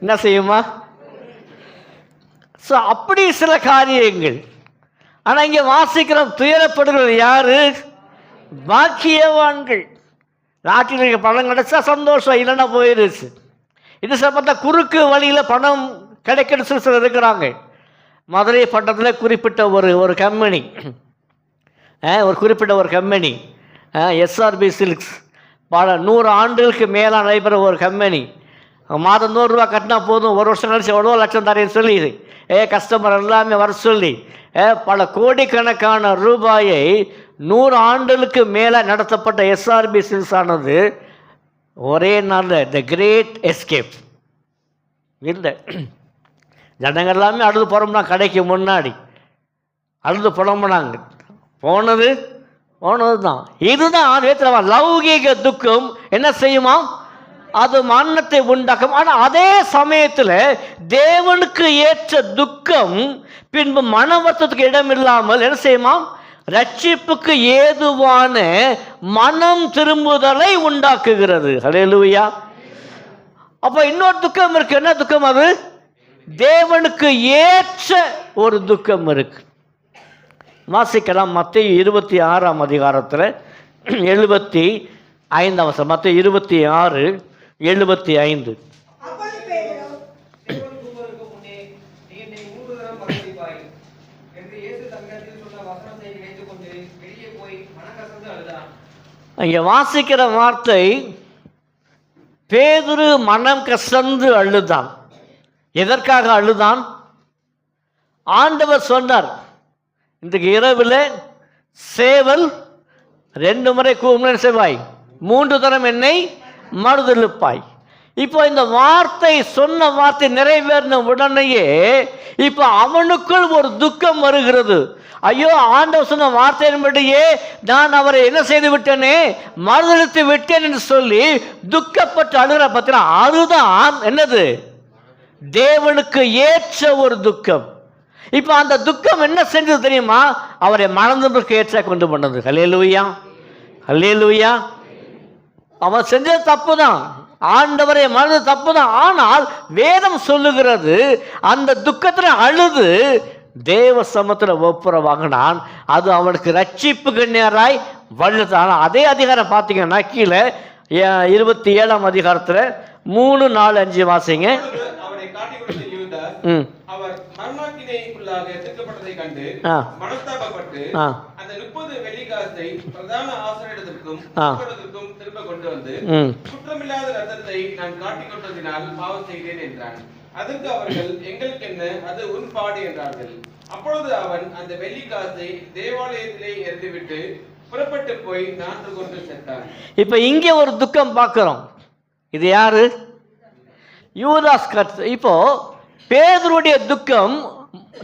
என்ன செய்யுமா? ஸோ அப்படி சில காரியங்கள். ஆனால் இங்கே வாசிக்கிறோம், துயரப்படுகிறது யாரு? பாக்கியவான்கள். லாட்டரியில் பணம் கிடச்சா சந்தோஷம், இல்லைன்னா போயிடுச்சு. இது சில பார்த்தா குறுக்கு வழியில் பணம் கிடைக்கிற சில இருக்கிறாங்க. மதுரை பட்டத்தில் குறிப்பிட்ட ஒரு கம்பெனி, எஸ்ஆர்பி சில்க்ஸ், பல 100 ஆண்டுகளுக்கு மேலே நடைபெற ஒரு கம்பெனி. மாதம் 100 ரூபா கட்டினா போதும், ஒரு வருஷம் கழிச்சு எவ்வளோ லட்சம் தரேன்னு சொல்லி கஸ்டமர் எல்லாமே வர சொல்லி பல கோடிக்கணக்கான ரூபாயை 100 ஆண்டுகளுக்கு மேலே நடத்தப்பட்ட எஸ்ஆர்பி சில்க்ஸ் ஆனது ஒரே நாளில் த கிரேட் எஸ்கேப். இல்லை, ஜனங்கள் எல்லாமே அழுது புறம்புனா, கடைக்கு முன்னாடி அழுது புலம்புனாங்க. போனது தான். இதுதான் வேத்திரவா லௌகீக துக்கம் என்ன செய்யுமா, அது மரணத்தை உண்டாக்கும். ஆனால் அதே சமயத்தில் தேவனுக்கு ஏற்ற துக்கம் பின்பு மன வருத்தத்துக்கு இடம் இல்லாமல் என்ன செய்யுமா, ரட்சிப்புக்கு ஏதுவான மனம் திரும்புதலை உண்டாக்குகிறது. ஹல்லேலூயா. அப்போ இன்னொரு துக்கம் இருக்கு. என்ன துக்கம் அது? தேவனுக்கு ஏற்ற ஒரு துக்கம் இருக்கு. வாசிக்கலாம் மத்தேயு 26ஆம் அதிகாரத்தில் 75ஆம் வசனம். மத்தேயு 26:75. இங்கே வாசிக்கிற வார்த்தை, பேதுரு மனம் கசந்து அழுதான். எதற்காக அழுதான்? ஆண்டவர் சொன்னார், இன்றைக்கு இரவில் சேவல் 2 முறை கூவும்னு செய்வாய், 3 தரம் என்னை மறுதலிப்பாய். இப்போ இந்த வார்த்தை சொன்ன வார்த்தை நிறைவேறின உடனேயே இப்போ அவனுக்குள் ஒரு துக்கம் வருகிறது. ஐயோ, ஆண்டவர் சொன்ன வார்த்தையின்படியே நான் அவரை என்ன செய்து விட்டேனே, மறுதலித்து விட்டேன் என்று சொல்லி துக்கப்பட்டு அழுகிற பார்த்தீங்கன்னா, அதுதான் என்னது, தேவனுக்கு ஏற்ற ஒரு துக்கம். இப்போ அந்த துக்கம் என்ன செஞ்சது தெரியுமா? அவரை மறந்ததற்கு ஏற்ற கொண்டு பண்ணது. ஹல்லேலூயா, ஹல்லேலூயா. அவன் செஞ்சது தப்பு தான், ஆண்டவரை மறந்தது தப்பு தான். ஆனால் வேதம் சொல்லுகிறது, அந்த துக்கத்தில் அழுது தேவ சமத்தில் ஒப்புரவாங்கினான். அது அவனுக்கு ரட்சிப்புக்கு நேராய் வழுதான். அதே அதிகாரம் பார்த்தீங்கன்னா கீழே 27ஆம் அதிகாரத்தில் 3, 4, 5 வாசிங்க. அவர் மரணாக்கினைக்குள்ளாக எதிர்க்கப்பட்டதை கண்டு மனஸ்தாபப்பட்டு அந்த 30 வெள்ளிக்காசை பிரதான ஆசாரியரிடத்திற்கும் திரும்ப கொண்டு வந்து, குற்றமில்லாத ரத்தத்தை நான் காட்டிக் கொண்டதினால் பாவம் செய்தேன் என்றான். அதற்கு அவர்கள், எங்களுக்கு என்ன, அது உன் பாடு என்றார்கள். அப்பொழுது அவன் அந்த வெள்ளிக்காசை தேவாலயத்திலே எறிந்துவிட்டு புறப்பட்டு போய் 4 கொண்டு சென்றான். இப்ப இங்கே ஒரு துக்கம் பார்க்கிறோம். இது யாரு? யூதாஸ் கர்த்தர். இப்போ பேதுருடைய துக்கம்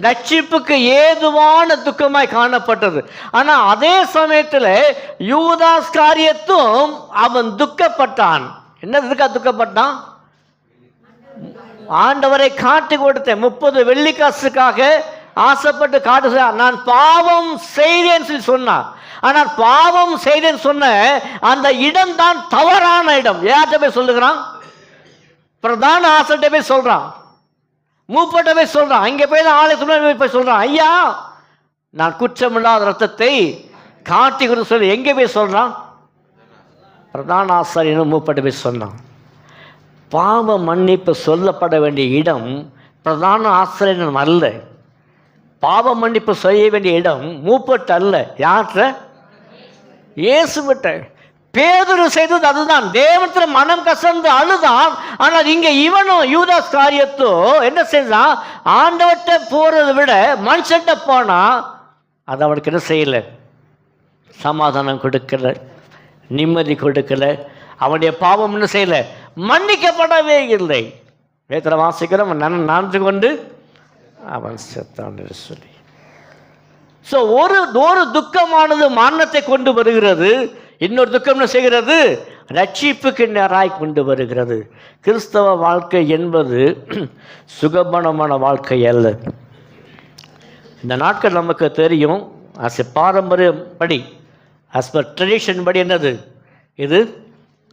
ரட்சிப்புக்கு ஏதுவான துக்கமாய் காணப்பட்டது. ஆனால் அதே சமயத்தில் யூதாஸ் காரியத்தும் அவன் துக்கப்பட்டான். என்னதுக்கா துக்கப்பட்டான்? ஆண்டவரை காட்டி கொடுத்தேன் 30 வெள்ளிக்காசுக்காக ஆசைப்பட்டு காட்டு, நான் பாவம் செய்தேன்னு சொல்லி சொன்னான். ஆனால் பாவம் செய்தேன்னு சொன்ன அந்த இடம் தான் தவறான இடம். யார்கிட்ட போய் சொல்லுகிறான்? பிரதான ஆசிரியர்கிட்ட போய் சொல்றான், மூப்பட்ட போய் சொல்றான். அங்கே போய் தான் ஆலயத்துல போய் சொல்றான், ஐயா நான் குற்றமில்லாத ரத்தத்தை காட்டி கொடுத்து சொல்லி எங்கே போய் சொல்றான்? பிரதான ஆசிரியர் மூப்பட்ட போய் சொன்னான். பாவ மன்னிப்பு சொல்லப்பட வேண்டிய இடம் பிரதான ஆசிரியர் அல்ல. பாவ மன்னிப்பு செய்ய வேண்டிய இடம் மூப்பட்டு அல்ல. யார்கிட்ட? இயேசுவிட்ட. பேதுரு செய்தது அதுதான். தேவத்தில் மனம் கசந்து அழுதான். ஆனால் இங்கே இவனும் யூதாஸ் காரியத்தோ என்ன செய்தான்? ஆண்டவர்கிட்ட போறதை விட மனுஷன்கிட்ட போனா அது அவனுக்கு என்ன செய்யலை? சமாதானம் கொடுக்கல, நிம்மதி கொடுக்கல. அவனுடைய பாவம் என்ன செய்யலை? மன்னிக்கப்படவே இல்லை. வேதத்தில் வாசிக்கிறோம், நன்று கொண்டு அவன் செத்தான் சொல்லி. ஸோ ஒரு துக்கமானது மரணத்தை கொண்டு வருகிறது, இன்னொரு துக்கம் என்ன செய்கிறது? ரட்சிப்புக்கு நேராய் கொண்டு வருகிறது. கிறிஸ்தவ வாழ்க்கை என்பது சுகபனமான வாழ்க்கை அல்ல. இந்த நாட்கள் நமக்கு தெரியும், ஆஸ் எ பாரம்பரியம் படி, ஆஸ் பர் ட்ரெடிஷன் படி என்னது இது?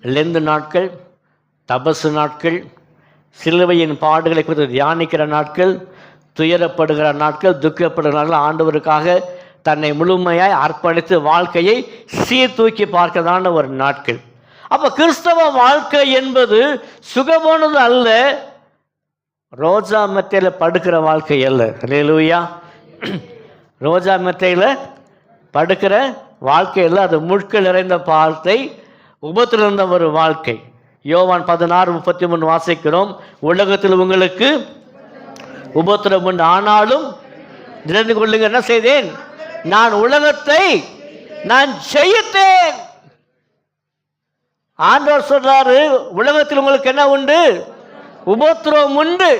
லெந்து நாட்கள், தபசு நாட்கள், சிலுவையின் பாடுகளை குறித்து தியானிக்கிற நாட்கள், துயரப்படுகிற நாட்கள், துக்கப்படுகிற நாட்கள், ஆண்டவருக்காக தன்னை முழுமையாய் அர்ப்பணித்து வாழ்க்கையை சீர்தூக்கி பார்க்கதான ஒரு நாட்கள். அப்போ கிறிஸ்தவ வாழ்க்கை என்பது சுகமானது அல்ல, ரோஜா மெத்தையில் படுக்கிற வாழ்க்கை அல்ல. அல்லேலூயா. ரோஜா மெத்தையில் படுக்கிற வாழ்க்கை அல்ல, அது முட்கள் நிறைந்த வாழ்க்கை, உபத்திருந்த ஒரு வாழ்க்கை. யோவான் 16:33 வாசிக்கிறோம், உலகத்தில் உங்களுக்கு உபத்திரம் உண்டு, ஆனாலும் திறந்து கொள்ளுங்க. என்ன செய்தேன்? நான் உலகத்தை நான் ஜெயித்தேன். ஆண்டவர் சொல்றாரு, உலகத்தில் உங்களுக்கு என்ன உண்டு? உபத்திரம் உண்டு.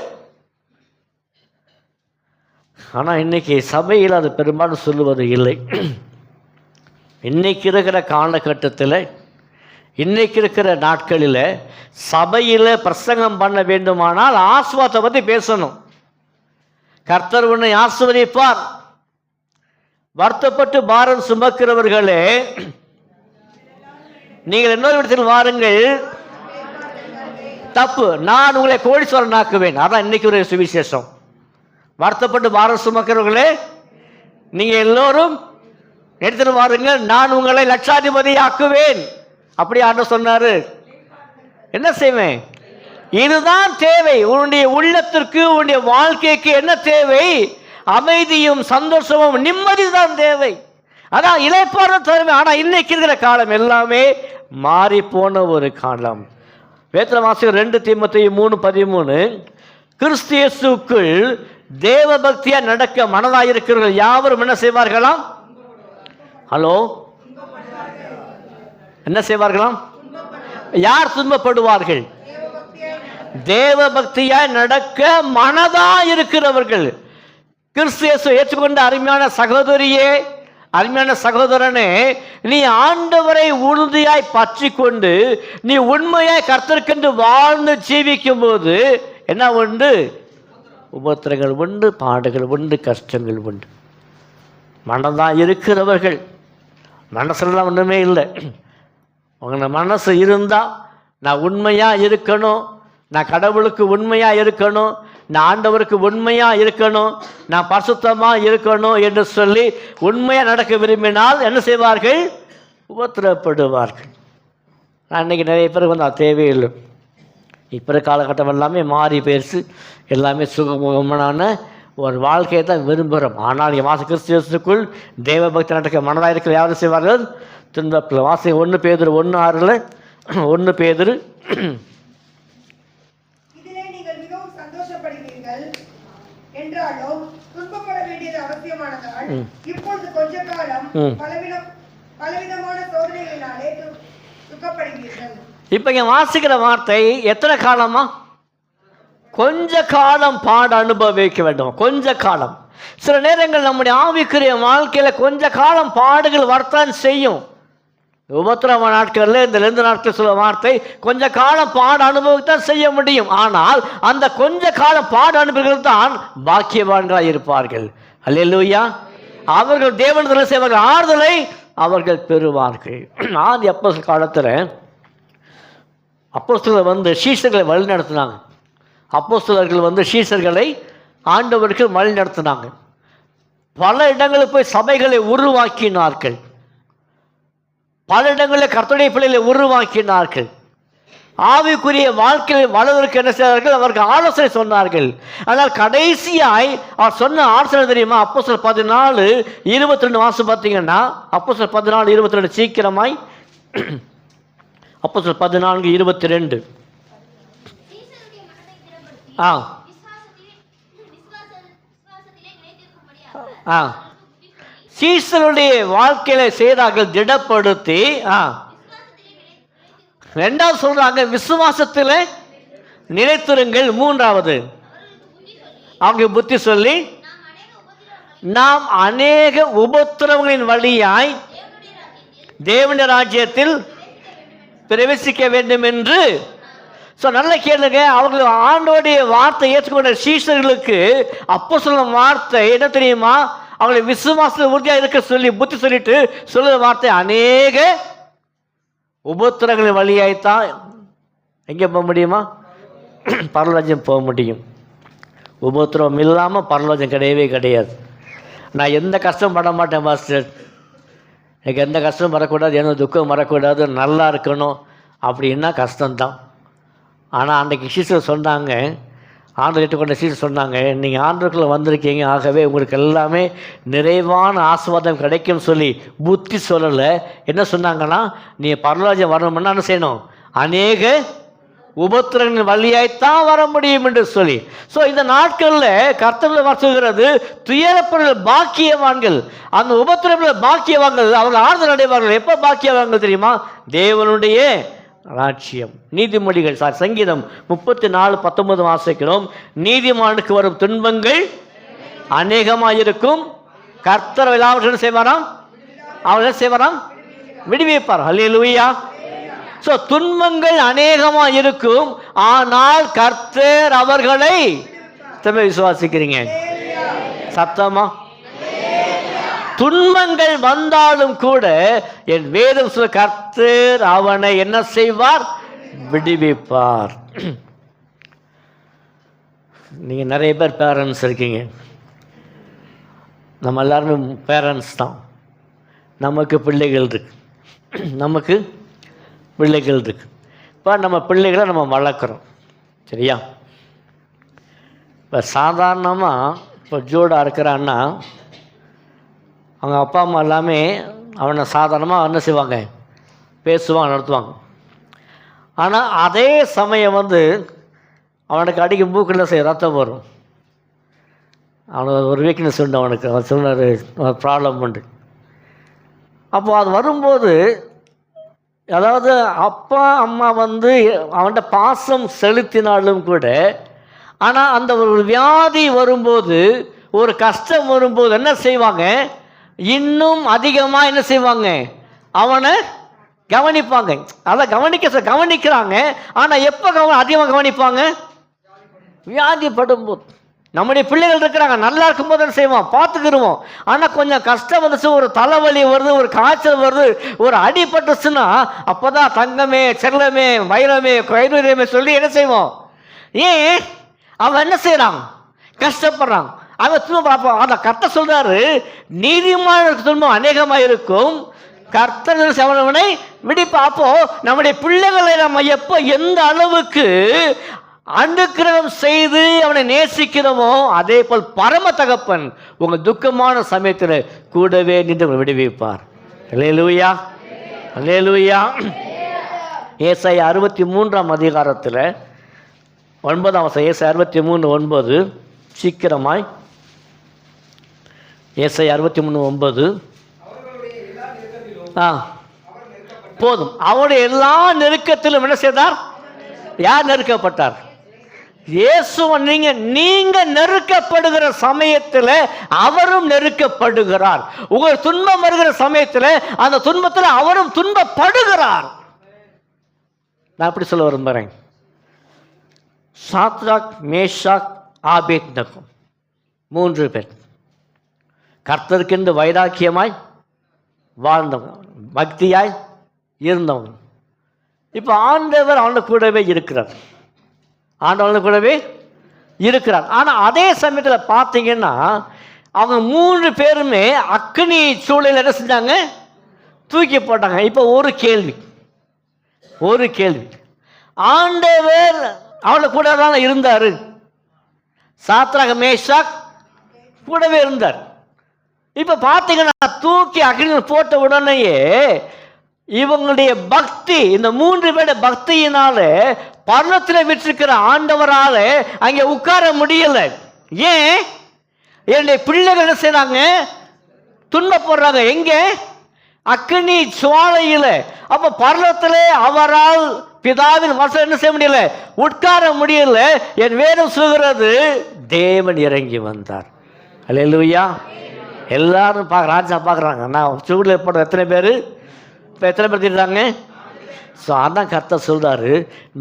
ஆனால் இன்னைக்கு சபையில் அது பெரும்பாலும் சொல்லுவது இல்லை. இன்னைக்கு இருக்கிற காலகட்டத்தில், இன்னைக்கு இருக்கிற நாட்களில் சபையில் பிரசங்கம் பண்ண வேண்டுமானால் ஆசீர்வாதத்தை பற்றி பேசணும். கர்த்தர் உன்னை ஆசீர்வதிப்பார். வருத்தப்பட்டு பாரம் சுமக்கிறவர்களே, நீங்கள் இன்னொரு இடத்தில் வாருங்கள். தப்பு, நான் உங்களை கோடீஸ்வரனாக்குவேன். அதான் இன்னைக்கு ஒரு சுவிசேஷம். வருத்தப்பட்டு பாரம் சுமக்கிறவர்களே, நீங்கள் எல்லோரும் எடுத்துட்டு வாருங்கள், நான் உங்களை லட்சாதிபதி ஆக்குவேன். அப்படி ஆண்டவர் சொன்னாரு. என்ன செய்வேன்? இதுதான் தேவை. உன்னுடைய உள்ளத்திற்கு, உன்னுடைய வாழ்க்கைக்கு என்ன தேவை? அமைதியும் சந்தோஷமும் நிம்மதி தான் தேவை. அதான் இளைப்பாறுதல் தேவை. ஆனால் இன்னைக்கு இருக்கிற காலம் எல்லாமே மாறி போன ஒரு காலம். வேதத்தில் வாசிக்கிற 2 தீமோத்தேயு 3:13, கிறிஸ்து இயேசுவுக்குள் தேவ பக்தியா நடக்க மனதாயிருக்கிறவர்கள் யாவரும் என்ன செய்வார்களாம்? ஹலோ, என்ன செய்வார்களாம்? யார் துன்பப்படுவார்கள்? தேவ பக்தியாய் நடக்க மனதாயிருக்கிறவர்கள். கிறிஸ்து இயேசுவை ஏற்றுக்கொண்ட அருமையான சகோதரியே, அருமையான சகோதரனே, நீ ஆண்டவரை உறுதியாய் பற்றி கொண்டு நீ உண்மையாய் கர்த்தருக்கென்று வாழ்ந்து ஜீவிக்கும் போது என்ன உண்டு? உபத்திரங்கள் உண்டு, பாடுகள் உண்டு, கஷ்டங்கள் உண்டு. மனதான் இருக்கிறவர்கள், மனசுலாம் ஒன்றுமே இல்லை. உங்களை மனசு இருந்தால் நான் உண்மையாக இருக்கணும், நான் கடவுளுக்கு உண்மையாக இருக்கணும், நான் ஆண்டவருக்கு உண்மையாக இருக்கணும், நான் பரிசுத்தமாக இருக்கணும் என்று சொல்லி உண்மையாக நடக்க விரும்பினால் என்ன செய்வார்கள்? உபத்திரப்படுவார்கள். நான் இன்றைக்கி நிறைய பேருக்கு வந்து அது தேவையில்லை. இப்போ காலகட்டம் எல்லாமே மாறி போயிடுச்சு. எல்லாமே சுகமுகமான ஒரு வாழ்க்கையை தான் விரும்புகிறோம். ஆனால் என் வாசி கிறிஸ்துவுக்குள் தேவ பக்தி நடக்க மனதாக இருக்கிற யாரும் செய்வார்கள்? துன்பத்தில். வாசி 1 பேதுரு 1:6, 1 பேதுரு இதிலே நீங்கள் மிகவும் சந்தோஷப்படுவீர்கள் என்றாலும் துன்பப்பட வேண்டியது அவசியமானதால் இப்பொழுது கொஞ்ச காலம் பலவிதமான சோதனைகளினாலே துக்கப்படுவீர்கள். இப்போ இங்கே வாசிக்கிற வார்த்தை எத்தனை காலமா? கொஞ்ச காலம் பாடு அனுபவிக்க வேண்டும். கொஞ்ச காலம். சில நேரங்கள் நம்முடைய ஆவிக்குரிய வாழ்க்கையில் கொஞ்ச காலம் பாடுகள் வரத்தான் செய்யும். உபத்திரவ நாட்களில் இந்த 2 நாட்கள் சொல்ல வார்த்தை கொஞ்ச காலம் பாடு அனுபவித்தான் செய்ய முடியும். ஆனால் அந்த கொஞ்ச காலம் பாடு அனுபவிகள் தான் பாக்கியவான்களாக இருப்பார்கள். அல்லேலூயா. அவர்கள் தேவனிடத்தில் செய்வார்கள், ஆறுதலை அவர்கள் பெறுவார்கள். ஆதி அப்போஸ்தலர் காலத்தில் அப்போஸ்தலர் சீஷர்களை வழி நடத்தினாங்க. அப்போஸ்தலர்கள் சீஷர்களை ஆண்டவருக்கு வழி நடத்தினாங்க. பல இடங்களில் போய் சபைகளை உருவாக்கினார்கள். பல இடங்களில் கர்த்தருடைய பிள்ளைகளை உருவாக்கினார்கள். ஆவிக்குரிய வாழ்க்கையில் வளர்வதற்கு என்ன செய்தார்கள்? அவருக்கு ஆலோசனை சொன்னார்கள். ஆனால் கடைசியாய் அவர் சொன்ன ஆலோசனை தெரியுமா? அப்போஸ்தலர் 14:22 வாசம் பார்த்தீங்கன்னா, அப்போஸ்தலர் 14:22 சீக்கிரமாய். அப்போஸ்தலர் 14:22. சீசருடைய வாழ்க்கையில செய்தார்கள் திடப்படுத்தி. ரெண்டாவது சொல்றாங்க விசுவாசத்தில் நிலைத்திருங்கள். மூன்றாவது அவங்க புத்தி சொல்லி நாம் அநேக உபத்திரவங்களின் வழியாய் தேவனுடைய ராஜ்யத்தில் பிரவேசிக்க வேண்டும் என்று. நல்ல கேளுங்க. அவர்கள் ஆண்டோடைய வார்த்தை ஏற்றுக்கொண்ட சீஷர்களுக்கு அப்போஸ்தலர் வார்த்தை என்ன தெரியுமா? அவங்களை விசுவாசத்தில் உறுதியாக இருக்க சொல்லி புத்தி சொல்லிட்டு சொல்லுற வார்த்தை அநேக உபத்திரங்களின் வழியாய்த்தான் எங்கே போக முடியுமா? பரலோகம் போக முடியும். உபத்திரவம் இல்லாமல் பரலோகம் கிடையவே கிடையாது. நான் எந்த கஷ்டம் பட மாட்டேன் மாஸ்டர், எனக்கு எந்த கஷ்டம் வரக்கூடாது, எந்த துக்கம் வரக்கூடாது, நல்லா இருக்கணும் அப்படின்னா கஷ்டம்தான். ஆனால் அன்றைக்கு சீசர் சொன்னாங்க, ஆண்டவர் ஏற்றுக்கொண்ட சீசர் சொன்னாங்க, நீங்கள் ஆண்டவருக்குள்ளே வந்திருக்கீங்க, ஆகவே உங்களுக்கு எல்லாமே நிறைவான ஆசீர்வாதம் கிடைக்கும் சொல்லி புத்தி சொல்லலை. என்ன சொன்னாங்கன்னா, நீ பரலோகம் வரணும்னா என்ன செய்யணும்? அநேக உபத்திரங்களின் வழியாய்த்தான் வர முடியும் என்று சொல்லி. இந்த நாட்களில் கர்த்தர்கள் சொல்கிறது துயரப்படுகிற பாக்கியவான்கள், அந்த உபத்திரப்படுகிற பாக்கியவான்கள் அவர்கள் ஆறுதல் அடைவார்கள். எப்போ பாக்கியவான்கள் தெரியுமா? தேவனுடைய ராஜ்யம். நீதிமொழிகள் சங்கீதம் 34:19 வாசிக்கிறோம். நீதிமானுக்கு வரும் துன்பங்கள் அநேகமாயிருக்கும், கர்த்தர் எல்லாவற்றையும் செய்வாராம், அவர்கள் செய்வாராம், விடுவிப்பார். அல்லேலூயா. துன்பங்கள் அநேகமாக இருக்கும், ஆனால் கர்த்தர் அவர்களை விசுவாசிக்கிறீங்க சத்தமா? துன்பங்கள் வந்தாலும் கூட என் வேதம் சொல்ல கர்த்தர் அவனை என்ன செய்வார்? விடுவிப்பார். நீங்கள் நிறைய பேர் பேரண்ட்ஸ் இருக்கீங்க. நம்ம எல்லாருமே பேரண்ட்ஸ் தான். நமக்கு பிள்ளைகள் இருக்கு, நமக்கு பிள்ளைகள் இருக்கு. இப்போ நம்ம பிள்ளைகளை நம்ம வளர்க்குறோம், சரியா? இப்போ சாதாரணமாக இப்போ ஜோடா இருக்கிறான்னா அவங்க அப்பா அம்மா எல்லாமே அவனை சாதாரணமாக என்ன செய்வாங்க? பேசுவாங்க, நடத்துவாங்க. ஆனால் அதே சமயம் அவனுக்கு அடிக்க மூக்கில் ரத்தம் வரும். அவனுக்கு ஒரு வீக்னஸ் உண்டு, அவனுக்கு அவன் சொன்னார் ப்ராப்ளம் உண்டு. அப்போது அது வரும்போது, அதாவது அப்பா அம்மா அவன்கிட்ட பாசம் செலுத்தினாலும் கூட, ஆனால் அந்த ஒரு வியாதி வரும்போது, ஒரு கஷ்டம் வரும்போது என்ன செய்வாங்க? இன்னும் அதிகமாக என்ன செய்வாங்க? அவனை கவனிப்பாங்க. அதை கவனிக்கிறாங்க. ஆனால் எப்போ அதிகமாக கவனிப்பாங்க? வியாதிப்படும் போது. நம்முடைய பிள்ளைகள் இருக்கிறாங்க, நல்லா இருக்கும்போது என்ன செய்வோம்? பார்த்துக்கிடுவோம். ஆனால் கொஞ்சம் கஷ்டம் வந்துச்சு, ஒரு தலைவலி வருது, ஒரு காய்ச்சல் வருது, ஒரு அடிபட்டுச்சுன்னா அப்போ தான் தங்கமே, செல்லமே, வைரமே, கைதுரமே சொல்லி என்ன செய்வோம்? ஏன் அவன் என்ன செய்கிறான்? கஷ்டப்படுறான். அவன் துன்பம். அந்த கர்த்தர் சொல்றாரு, நீதிமானுக்கு துன்பம் அநேகமாக இருக்கும், கர்த்தர் அவனை விடுப்பா. அப்போ நம்முடைய பிள்ளைகளை நம்ம எப்போ எந்த அளவுக்கு அனுக்கிரகம் செய்து அவனை நேசிக்கிறோமோ, அதே போல் பரம தகப்பன் உங்கள் துக்கமான சமயத்தில் கூடவே நின்று விடுவிப்பார். அல்லேலூயா, அல்லேலூயா. ஏசாயா 63 9 ஏசாயா 63:9 சீக்கிரமாய். ஏசாயா 63:9 போதும். அவருடைய எல்லா நெருக்கத்திலும் என்ன செய்தார்? யார் நெருக்கப்பட்டார்? இயேசு. நீங்க நெருக்கப்படுகிற சமயத்தில் அவரும் நெருக்கப்படுகிறார். உங்கள் துன்பம் வருகிற சமயத்தில் அந்த துன்பத்தில் அவரும் துன்பப்படுகிறார். நான் அப்படி சொல்ல விரும்புகிறேன். சாத்ராக், மேஷாக், ஆபேத்நேகோ 3 பேர் கர்த்தருக்கென்று வைராக்கியமாய் வாழ்ந்தவங்க, பக்தியாய் இருந்தவங்க. இப்போ ஆண்டவர் அவனை கூடவே இருக்கிறார். ஆண்டவன் கூடவே இருக்கிறார். ஆனால் அதே சமயத்தில் பார்த்தீங்கன்னா அவங்க 3 பேருமே அக்னி சூழலில் என்ன செஞ்சாங்க? தூக்கி போட்டாங்க. இப்போ ஒரு கேள்வி, ஆண்டவர் அவனை கூட தான் இருந்தார். சாத்ராக், மேஷாக் கூடவே இருந்தார். இப்போ பார்த்தீங்கன்னா தூக்கி அக்னியில் போட்ட உடனேயே இவங்களுடைய பக்தி, இந்த 3 பேருடைய பக்தியினால பர்வத்தில் விட்டிருக்கிற ஆண்டவரால் அங்கே உட்கார முடியல. ஏன்? என்னுடைய பிள்ளைகள் என்ன செய்றாங்க? துன்பப்படுறாங்க. எங்கே? அக்னி சுவாலையில். அப்போ பர்வத்தில் அவரால் பிதாவின் வசம் என்ன செய்ய முடியல? உட்கார முடியல. என் வேதம் சொல்கிறது தேவன் இறங்கி வந்தார். அல்லேலூயா. எல்லாரும் ராஜா பார்க்குறாங்க. நான் சூழல் போடுற எத்தனை பேர்? இப்போ எத்தனை பேர் திட்டாங்க? ஸோ அதான் கர்த்தர் சொல்றாரு,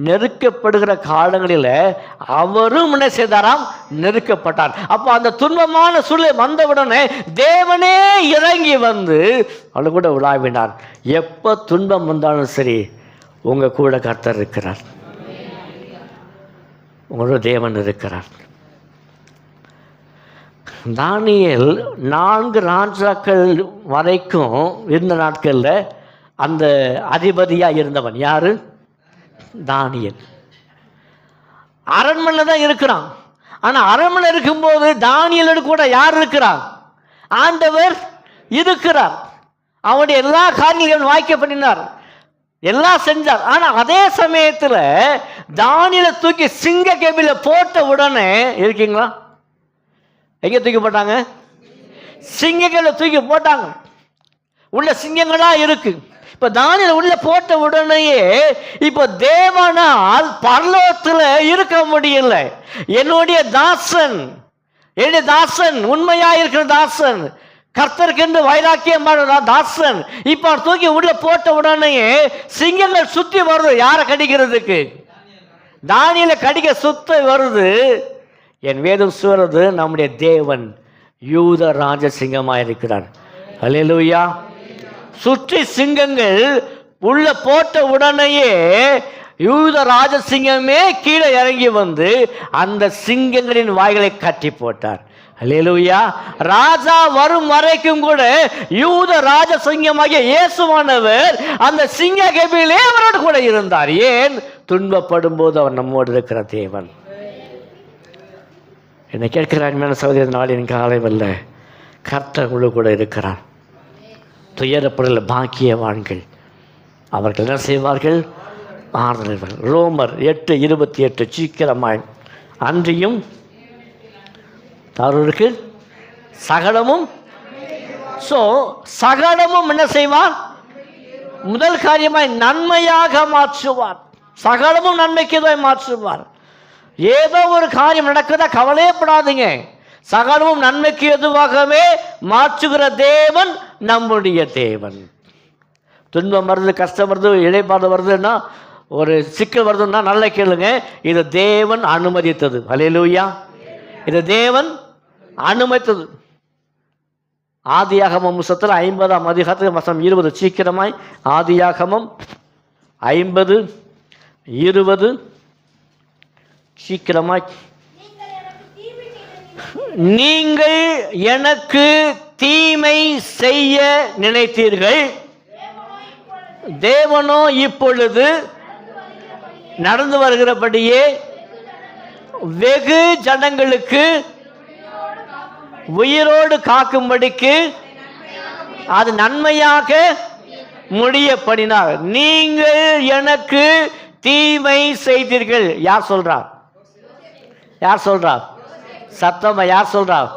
நெருக்கப்படுகிற காலங்களில் அவரும் என்ன செய்தாராம்? நெருக்கப்பட்டார். அப்போ அந்த துன்பமான சூழ்நிலை வந்தவுடனே தேவனே இறங்கி வந்து அவளை கூட உலாவினார். எப்போ துன்பம் வந்தாலும் சரி உங்கள் கூட கர்த்தர் இருக்கிறார், உங்களோட தேவன் இருக்கிறார். தானியேல் 4 ராஜாக்கள் வரைக்கும் இருந்த நாட்களில் அந்த அதிபதியாக இருந்தவன் யாரு? தானியேல். அரண்மனையில் தான் இருக்கிறான். ஆனால் அரண்மனை இருக்கும்போது தானியேலோடு கூட யார் இருக்கிறார்? ஆண்டவர் இருக்கிறார். அவனுடைய எல்லா காரியங்களையும் வாய்க்க பண்ணினார், எல்லாம் செஞ்சார். ஆனால் அதே சமயத்தில் தானியேலை தூக்கி சிங்க கேபில போட்ட உடனே இருக்கீங்களா? எங்கே தூக்கி போட்டாங்க? சிங்கங்களை தூக்கி போட்டாங்க. உள்ள சிங்கங்களா இருக்கு. இப்ப தானியேல் உள்ள போட்ட உடனேயே இப்ப தேவனால் பரலோகத்தில் இருக்க முடியல. என்னுடைய தாசன் உண்மையா இருக்கிற தாசன், கர்த்தருக்கு வைராக்கியமான தாசன் இப்ப தூக்கி உள்ள போட்ட உடனேயே சிங்கங்கள் சுத்தி வருது. யாரை கடிக்கிறதுக்கு? தானியேலை கடிக்க சுத்தி வருது. என் வேதம் சொல்றது நம்முடைய தேவன் யூத ராஜசிங்கமாக இருக்கிறார். அல்லேலூயா. சுற்றி சிங்கங்கள் உள்ள போட்ட உடனேயே யூத ராஜசிங்கமே கீழே இறங்கி வந்து அந்த சிங்கங்களின் வாய்களை கட்டி போட்டார். அல்லேலூயா. ராஜா வரும் வரைக்கும் கூட யூத ராஜசிங்கமாகிய இயேசுவானவர் அந்த சிங்க கபிலே அவரோடு கூட இருந்தார். ஏன்? துன்பப்படும் போது அவர் நம்மோடு இருக்கிற தேவன். என்னை கேட்கிற அன்பான சகோதரி, நாள் எனக்கு ஆலயமல்ல, கர்த்தர் உள்ள கூட இருக்கிறார். துயரப்படல பாக்கியவான்கள் அவர்கள் என்ன செய்வார்கள்? ஆறுதல். ரோமர் 8:28 சீக்கிரமாய். அன்றியும் அவர்களுக்கு சகலமும். ஸோ சகலமும் என்ன செய்வார்? முதல் காரியமாய் நன்மையாக மாற்றுவார். சகலமும் நன்மைக்கு தான் மாற்றுவார். ஏதோ ஒரு காரியம் நடக்குதா கவலையப்படாதீங்க. சகலமும் நன்மைக்கு எதுவாகவே மாற்றுகிற தேவன் நம்முடைய தேவன். துன்பம் வருது, கஷ்டம் வருது, இழைப்பாடு வருதுன்னா, ஒரு சிக்கல் வருதுன்னா நல்லா கேளுங்க, இது தேவன் அனுமதித்தது. அல்லேலூயா. இது தேவன் அனுமதித்தது. ஆதியாகமம் புத்தகத்தில் 50ஆம் அதிகாரத்தில் வசனம் 20 சீக்கிரமாய். ஆதியாகமம் 50:20 சீக்கிரமாய். நீங்கள் எனக்கு தீமை செய்ய நினைத்தீர்கள், தேவனோ இப்பொழுது நடந்து வருகிறபடியே வெகு ஜனங்களுக்கு உயிரோடு காக்கும்படிக்கு அது நன்மையாக முடிய பண்ணினார். நீங்கள் எனக்கு தீமை செய்தீர்கள். யார் சொல்றார்? யார் சொல்றார்? சத்தமா யார் சொல்றார்?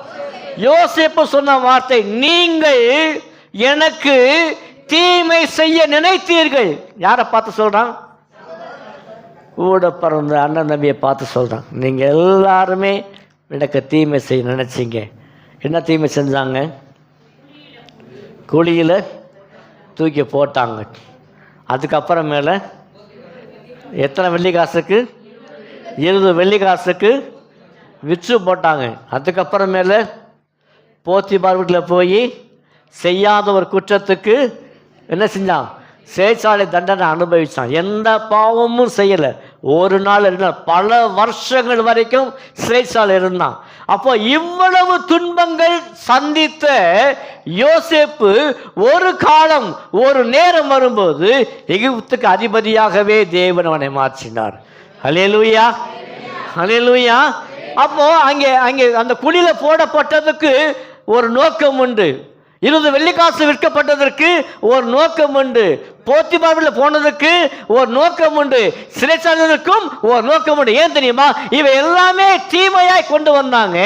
யோசேப்பு சொன்ன வார்த்தை, நீங்கள் எனக்கு தீமை செய்ய நினைத்தீர்கள். யாரை பார்த்து சொல்கிறான்? கூட பிறந்த அண்ணன் தம்பியை பார்த்து சொல்கிறான். நீங்கள் எல்லாருமே எனக்கு தீமை செய்ய நினச்சிங்க. என்ன தீமை செஞ்சாங்க? குழியில் தூக்கி போட்டாங்க. அதுக்கப்புறமேல எத்தனை வெள்ளிக்காசுக்கு? 20 வெள்ளிக்காசுக்கு விற்று போட்டாங்க. அதுக்கப்புறமேல போத்திபார் வீட்டில் போய் செய்யாத ஒரு குற்றத்துக்கு என்ன செஞ்சான்? சிறைச்சாலை தண்டனை அனுபவித்தான். எந்த பாவமும் செய்யலை. ஒரு நாள் இருந்தால் பல வருஷங்கள் வரைக்கும் சிறைச்சாலை இருந்தான். அப்போ இவ்வளவு துன்பங்கள் சந்தித்த யோசேப்பு ஒரு காலம், ஒரு நேரம் வரும்போது எகிப்துக்கு அதிபதியாகவே தேவன் அவனை மாற்றினார். ஹல்லேலூயா, ஹல்லேலூயா. அப்போ அங்கே அந்த குழியில போடப்பட்டதுக்கு ஒரு நோக்கம் உண்டு. 20 வெள்ளிக்காசு விற்கப்பட்டதற்கு ஒரு நோக்கம் உண்டு. போத்திபாரில் போனதுக்கு ஒரு நோக்கம் உண்டு. சிறைச்சாலைக்கும் ஒரு நோக்கம் உண்டு. ஏன் தெரியுமா? இவை எல்லாமே தீமையாய் கொண்டு வந்தாங்க.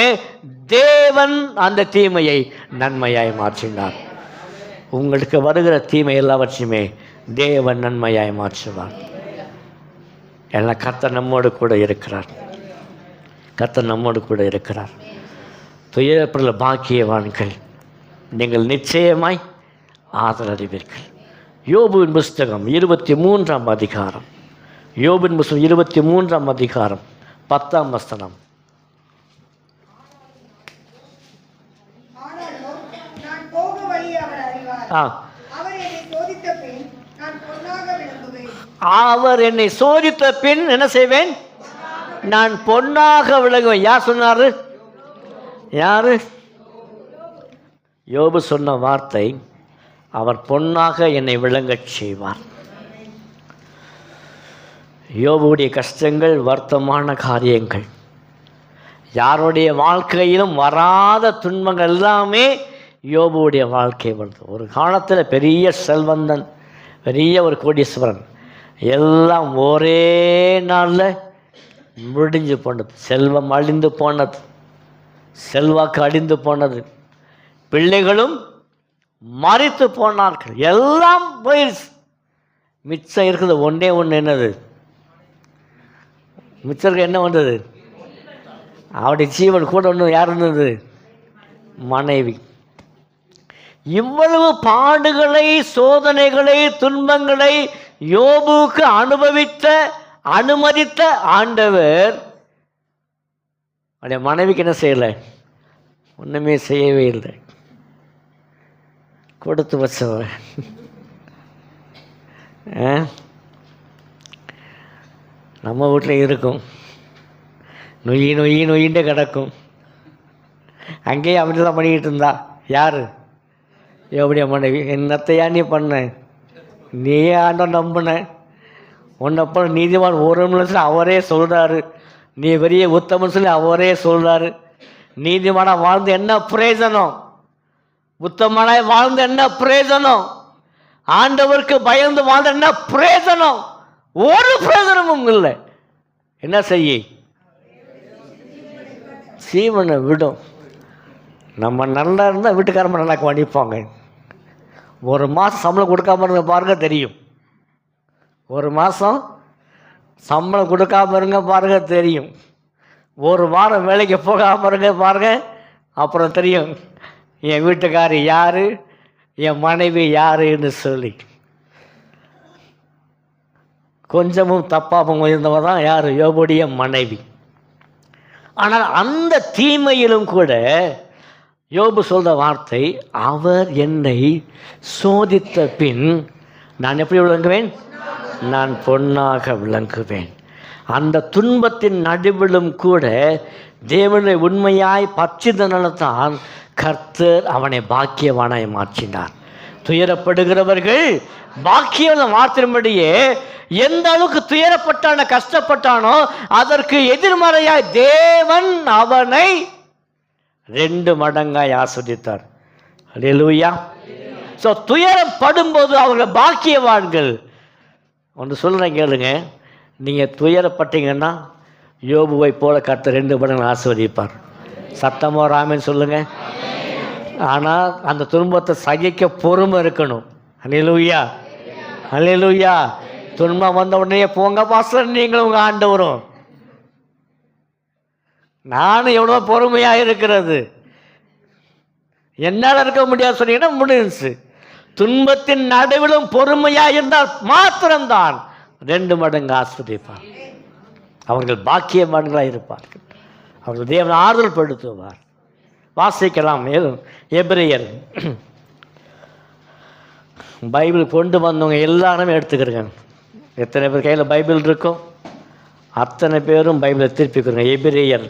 தேவன் அந்த தீமையை நன்மையாய் மாற்றினார். உங்களுக்கு வருகிற தீமை எல்லாவற்றையுமே தேவன் நன்மையாய் மாற்றுவார். எல்லாம் கர்த்தர் நம்மோடு கூட இருக்கிறார். கர்த்தர் நம்மோடு கூட இருக்கிறார். துயரப்பட பாக்கியவான்கள் நீங்கள் நிச்சயமாய் ஆதரவீர்கள். யோபுவின் புஸ்தகம் 23ஆம் அதிகாரம். யோபுவின் புஸ்தகம் 23ஆம் அதிகாரம் 10ஆம் வசனம். அவர் என்னை சோதித்த பின் என்ன செய்வேன்? நான் பொன்னாக விளங்குவேன். யார் சொன்னாரு? யாரு? யோபு சொன்ன வார்த்தை, அவர் பொன்னாக என்னை விளங்கச் செய்வார். யோபுடைய கஷ்டங்கள் வர்த்தமான காரியங்கள். யாருடைய வாழ்க்கையிலும் வராத துன்பங்கள் எல்லாமே யோபுடைய வாழ்க்கை வருது. ஒரு காலத்தில் பெரிய செல்வந்தன், பெரிய ஒரு கோடீஸ்வரன், எல்லாம் ஒரே நாளில் முடிஞ்சு போனது. செல்வம் அழிந்து போனது, செல்வாக்கு அழிந்து போனது, பிள்ளைகளும் மறித்து போனார்கள், எல்லாம் போயிடுச்சு. மிச்சம் இருக்குது ஒன்றே ஒன்று. என்னது மிச்சம்? என்ன வந்தது? அவருடைய ஜீவன் கூட ஒன்று யார் இருந்தது? மனைவி. இவ்வளவு பாடுகளை, சோதனைகளை, துன்பங்களை யோபுவுக்கு அனுமதித்த ஆண்டவர் அவருடைய மனைவிக்கு என்ன செய்யலை? ஒன்றுமே செய்யவே இல்லை. கொடுத்து வச்சவர். நம்ம வீட்டில் இருக்கும், நொய்யின்ட்டு கிடக்கும். அங்கேயே அப்படி தான் பண்ணிக்கிட்டு இருந்தா. யார்? எப்படியா மனைவி? என்னத்தையா நீ பண்ண? நீயே ஆண்டவன் நம்பின. உன்னப்பறம் நீதிமான் ஒரு நிமிஷம் அவரே சொல்கிறாரு, நீ பெரிய உத்தமன் சொல்லி அவரே சொல்கிறாரு. நீதிமானாக வாழ்ந்து என்ன பிரயோஜனம்? உத்தமனாய் வாழ்ந்து என்ன பிரயோஜனம்? ஆண்டவருக்கு பயந்து வாழ்ந்து என்ன பிரயோஜனம்? ஒரு பிரயோஜனமும் இல்லை. என்ன செய்ய? சீவனை விடும். நம்ம நல்லா இருந்தால் வீட்டுக்காரம்ப நல்லா கவனிப்பாங்க. ஒரு மாதம் சம்பளம் கொடுக்காம இருங்க பாருங்க, தெரியும். ஒரு மாதம் சம்பளம் கொடுக்காம இருங்க பாருங்க, தெரியும். ஒரு வாரம் வேலைக்கு போகாமல் இருங்க பாருங்க, அப்புறம் தெரியும் என் வீட்டுக்காரி யார், என் மனைவி யாருன்னு சொல்லி. கொஞ்சமும் தப்பாகவும் இருந்தவ தான் யார்? யோபுடைய மனைவி. ஆனால் அந்த தீமையிலும் கூட யோபு சொல்கிற வார்த்தை, அவர் என்னை சோதித்த பின் நான் எப்படி விளங்குவேன்? நான் பொன்னாக விளங்குவேன். அந்த துன்பத்தின் நடுவிலும் கூட தேவனை உண்மையாய் பற்றிதனால்தான் கர்த்தர் அவனை பாக்கியவானாய் மாற்றினார். துயரப்படுகிறவர்கள் பாக்கியம் மாற்றினபடியே எந்த அளவுக்கு துயரப்பட்டானோ, கஷ்டப்பட்டானோ, அதற்கு எதிர்மறையாய் தேவன் அவனை 2 மடங்காய் ஆஸ்வதித்தார். அல்லேலூயா. ஸோ துயரம் படும்போது அவர்கள் பாக்கியவான்கள். ஒன்று சொல்கிறேன் கேளுங்க, நீங்கள் துயரப்பட்டீங்கன்னா யோபுவை போல கர்த்தர் 2 மடங்கு ஆஸ்வதிப்பார். சத்தமோ ராமன் சொல்லுங்கள். ஆனால் அந்த துன்பத்தை சகிக்க பொறுமை இருக்கணும். அல்லேலூயா, அல்லேலூயா. துன்பம் வந்த உடனே போங்க பாஸ்டர் நீங்களும் உங்கள் ஆண்டவரும். நானும் எவ்வளோ பொறுமையாக இருக்கிறது, என்னால் இருக்க முடியாது சொன்னீங்கன்னா முடிஞ்சு. துன்பத்தின் நடுவிலும் பொறுமையாக இருந்தால் மாத்திரம்தான் 2 மடங்கு ஆஸ்வதிப்பார். அவர்கள் பாக்கியவான்களாக இருப்பார்கள். அவர்கள் தேவன் ஆறுதல் படுத்துவார். வாசிக்கலாம் எபிரேயர். பைபிள் கொண்டு வந்தவங்க எல்லாருமே எடுத்துக்கிறங்க. எத்தனை பேர் கையில் பைபிள் இருக்கோ அத்தனை பேரும் பைபிளை திருப்பிக்கிறங்க. எபிரேயர்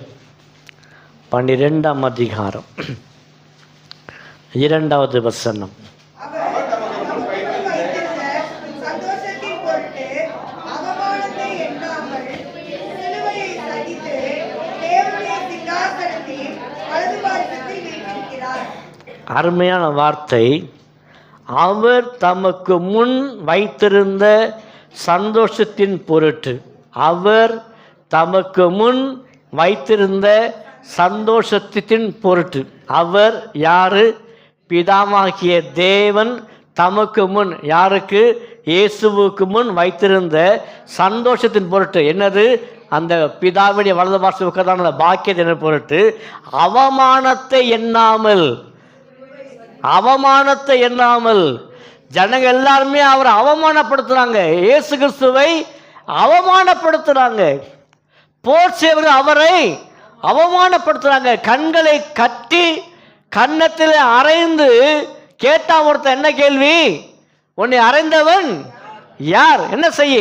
12ஆம் அதிகாரம் 2வது வசனம். அருமையான வார்த்தை. அவர் தமக்கு முன் வைத்திருந்த சந்தோஷத்தின் பொருட்டு, அவர் தமக்கு முன் வைத்திருந்த சந்தோஷத்தின் பொருட்டு. அவர் யாரு? பிதாவாகிய தேவன் தமக்கு முன், யாருக்கு? இயேசுவுக்கு முன் வைத்திருந்த சந்தோஷத்தின் பொருட்டு. என்னது? அந்த பிதாவுடைய வலது பார்த்து உட்கார்ந்த பாக்கியத்தின் பொருட்டு அவமானத்தை எண்ணாமல், அவமானத்தை எண்ணாமல். ஜனங்க எல்லாருமே அவரை அவமானப்படுத்துறாங்க, இயேசு கிறிஸ்துவை அவமானப்படுத்துறாங்க. போர் செய்வர்கள் அவரை அவமானப்படுத்துறாங்க. கண்களை கட்டி கன்னத்தில் அரைந்து கேட்டான் ஒருத்தன். என்ன கேள்வி? உன்னை அரைந்தவன் யார்? என்ன செய்ய?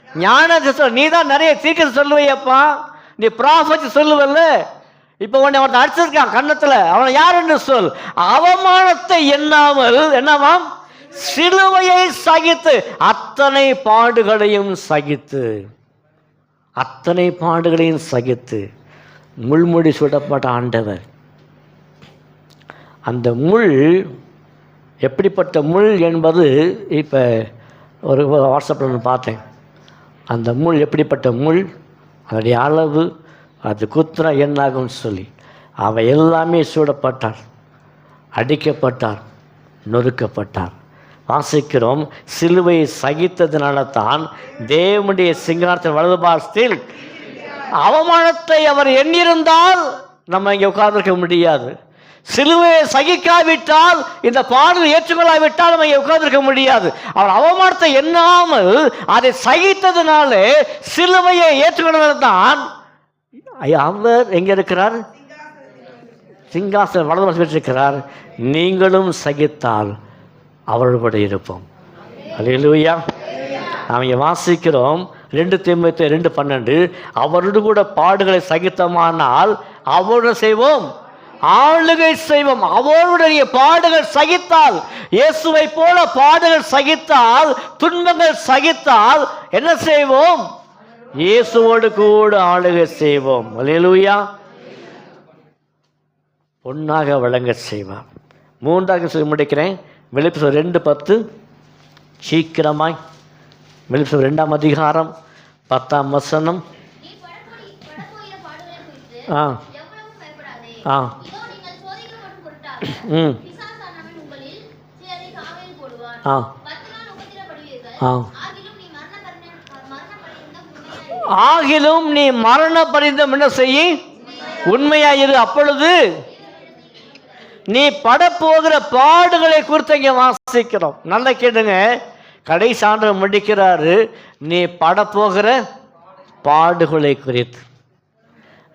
ஞானத்தை சொல். நீ தான் நிறைய தீர்க்கதரிசி சொல்லுவையப்பா, நீ ப்ராஃபஸி சொல்லுவல்ல. இப்போ உன்னை ஒருத்தன் அடிச்சிருக்கான் கன்னத்தில், அவனை யார் என்று சொல். அவமானத்தை எண்ணாமல் என்னவாம்? சிலுவையை சகித்து, அத்தனை பாடுகளையும் சகித்து, அத்தனை பாடுகளையும் சகித்து முள்முடி சுடப்பட்ட ஆண்டவர். அந்த முள் எப்படிப்பட்ட முள் என்பது இப்போ ஒரு வாட்ஸ்அப்பில் நான் பார்த்தேன். அந்த முள் எப்படிப்பட்ட முள், அதனுடைய அளவு, அது குத்துனா என்னாகும்னு சொல்லி அவன் எல்லாமே சூடப்பட்டார், அடிக்கப்பட்டார், நொறுக்கப்பட்டார். வாசிக்கிறோம், சிலுவையை சகித்ததுனால தான் தேவனுடைய சிங்காசனத்தின் வலது பாரத்தில் அவமானத்தை அவர் எண்ணிருந்தால் நம்ம இங்கே உட்கார்ந்திருக்க முடியாது. சிலுவையை சகிக்காவிட்டால், இந்த பாடல் ஏற்றுக்கொள்ளாவிட்டால் நம்ம இங்கே உட்கார்ந்திருக்க முடியாது. அவர் அவமானத்தை எண்ணாமல் அதை சகித்ததுனாலே சிலுவையை ஏற்றுக்கொண்டவர் தான் அவர் எங்கே இருக்கிறார்? சிங்காசனம் வலது பக்கம் இருக்கிறார். நீங்களும் சகித்தால் அவர்களோடு இருப்போம். அல்லேலூயா. நாம் இங்கே வாசிக்கிறோம் 2 தீமோத்தேயு 2:12, அவரோடு கூட பாடுகளை சகித்தமானால் அவரோடு செய்வோம், ஆளுகை செய்வோம். அவருடைய பாடுகள் சகித்தால், இயேசுவை போல பாடுகள் சகித்தால், துன்பங்கள் சகித்தால் என்ன செய்வோம்? இயேசுவோடு கூட ஆளுகை செய்வோம். அல்லேலூயா. பொன்னாக வழங்க செய்வார். 3ஆக சொல்லி முடிக்கிறேன். வெளிப்படுத்தல் 2:10. சீக்கிரமாய் வெளிப்படுத்தல் 2ஆம் அதிகாரம் 10ஆம் வசனம். ஆ ஆ ம் ஆ ஆ ஆகிலும் நீ மரண பரிந்தம் என்ன செய்ய? உண்மையாயிரு. அப்பொழுது நீ படப்போகிற பாடுகளை குறித்து இங்கே வாசிக்கிறோம். நல்லா கேட்டுங்க. கடைசி ஆண்டு முடிக்கிறாரு, நீ படப்போகிற பாடுகளை குறித்து.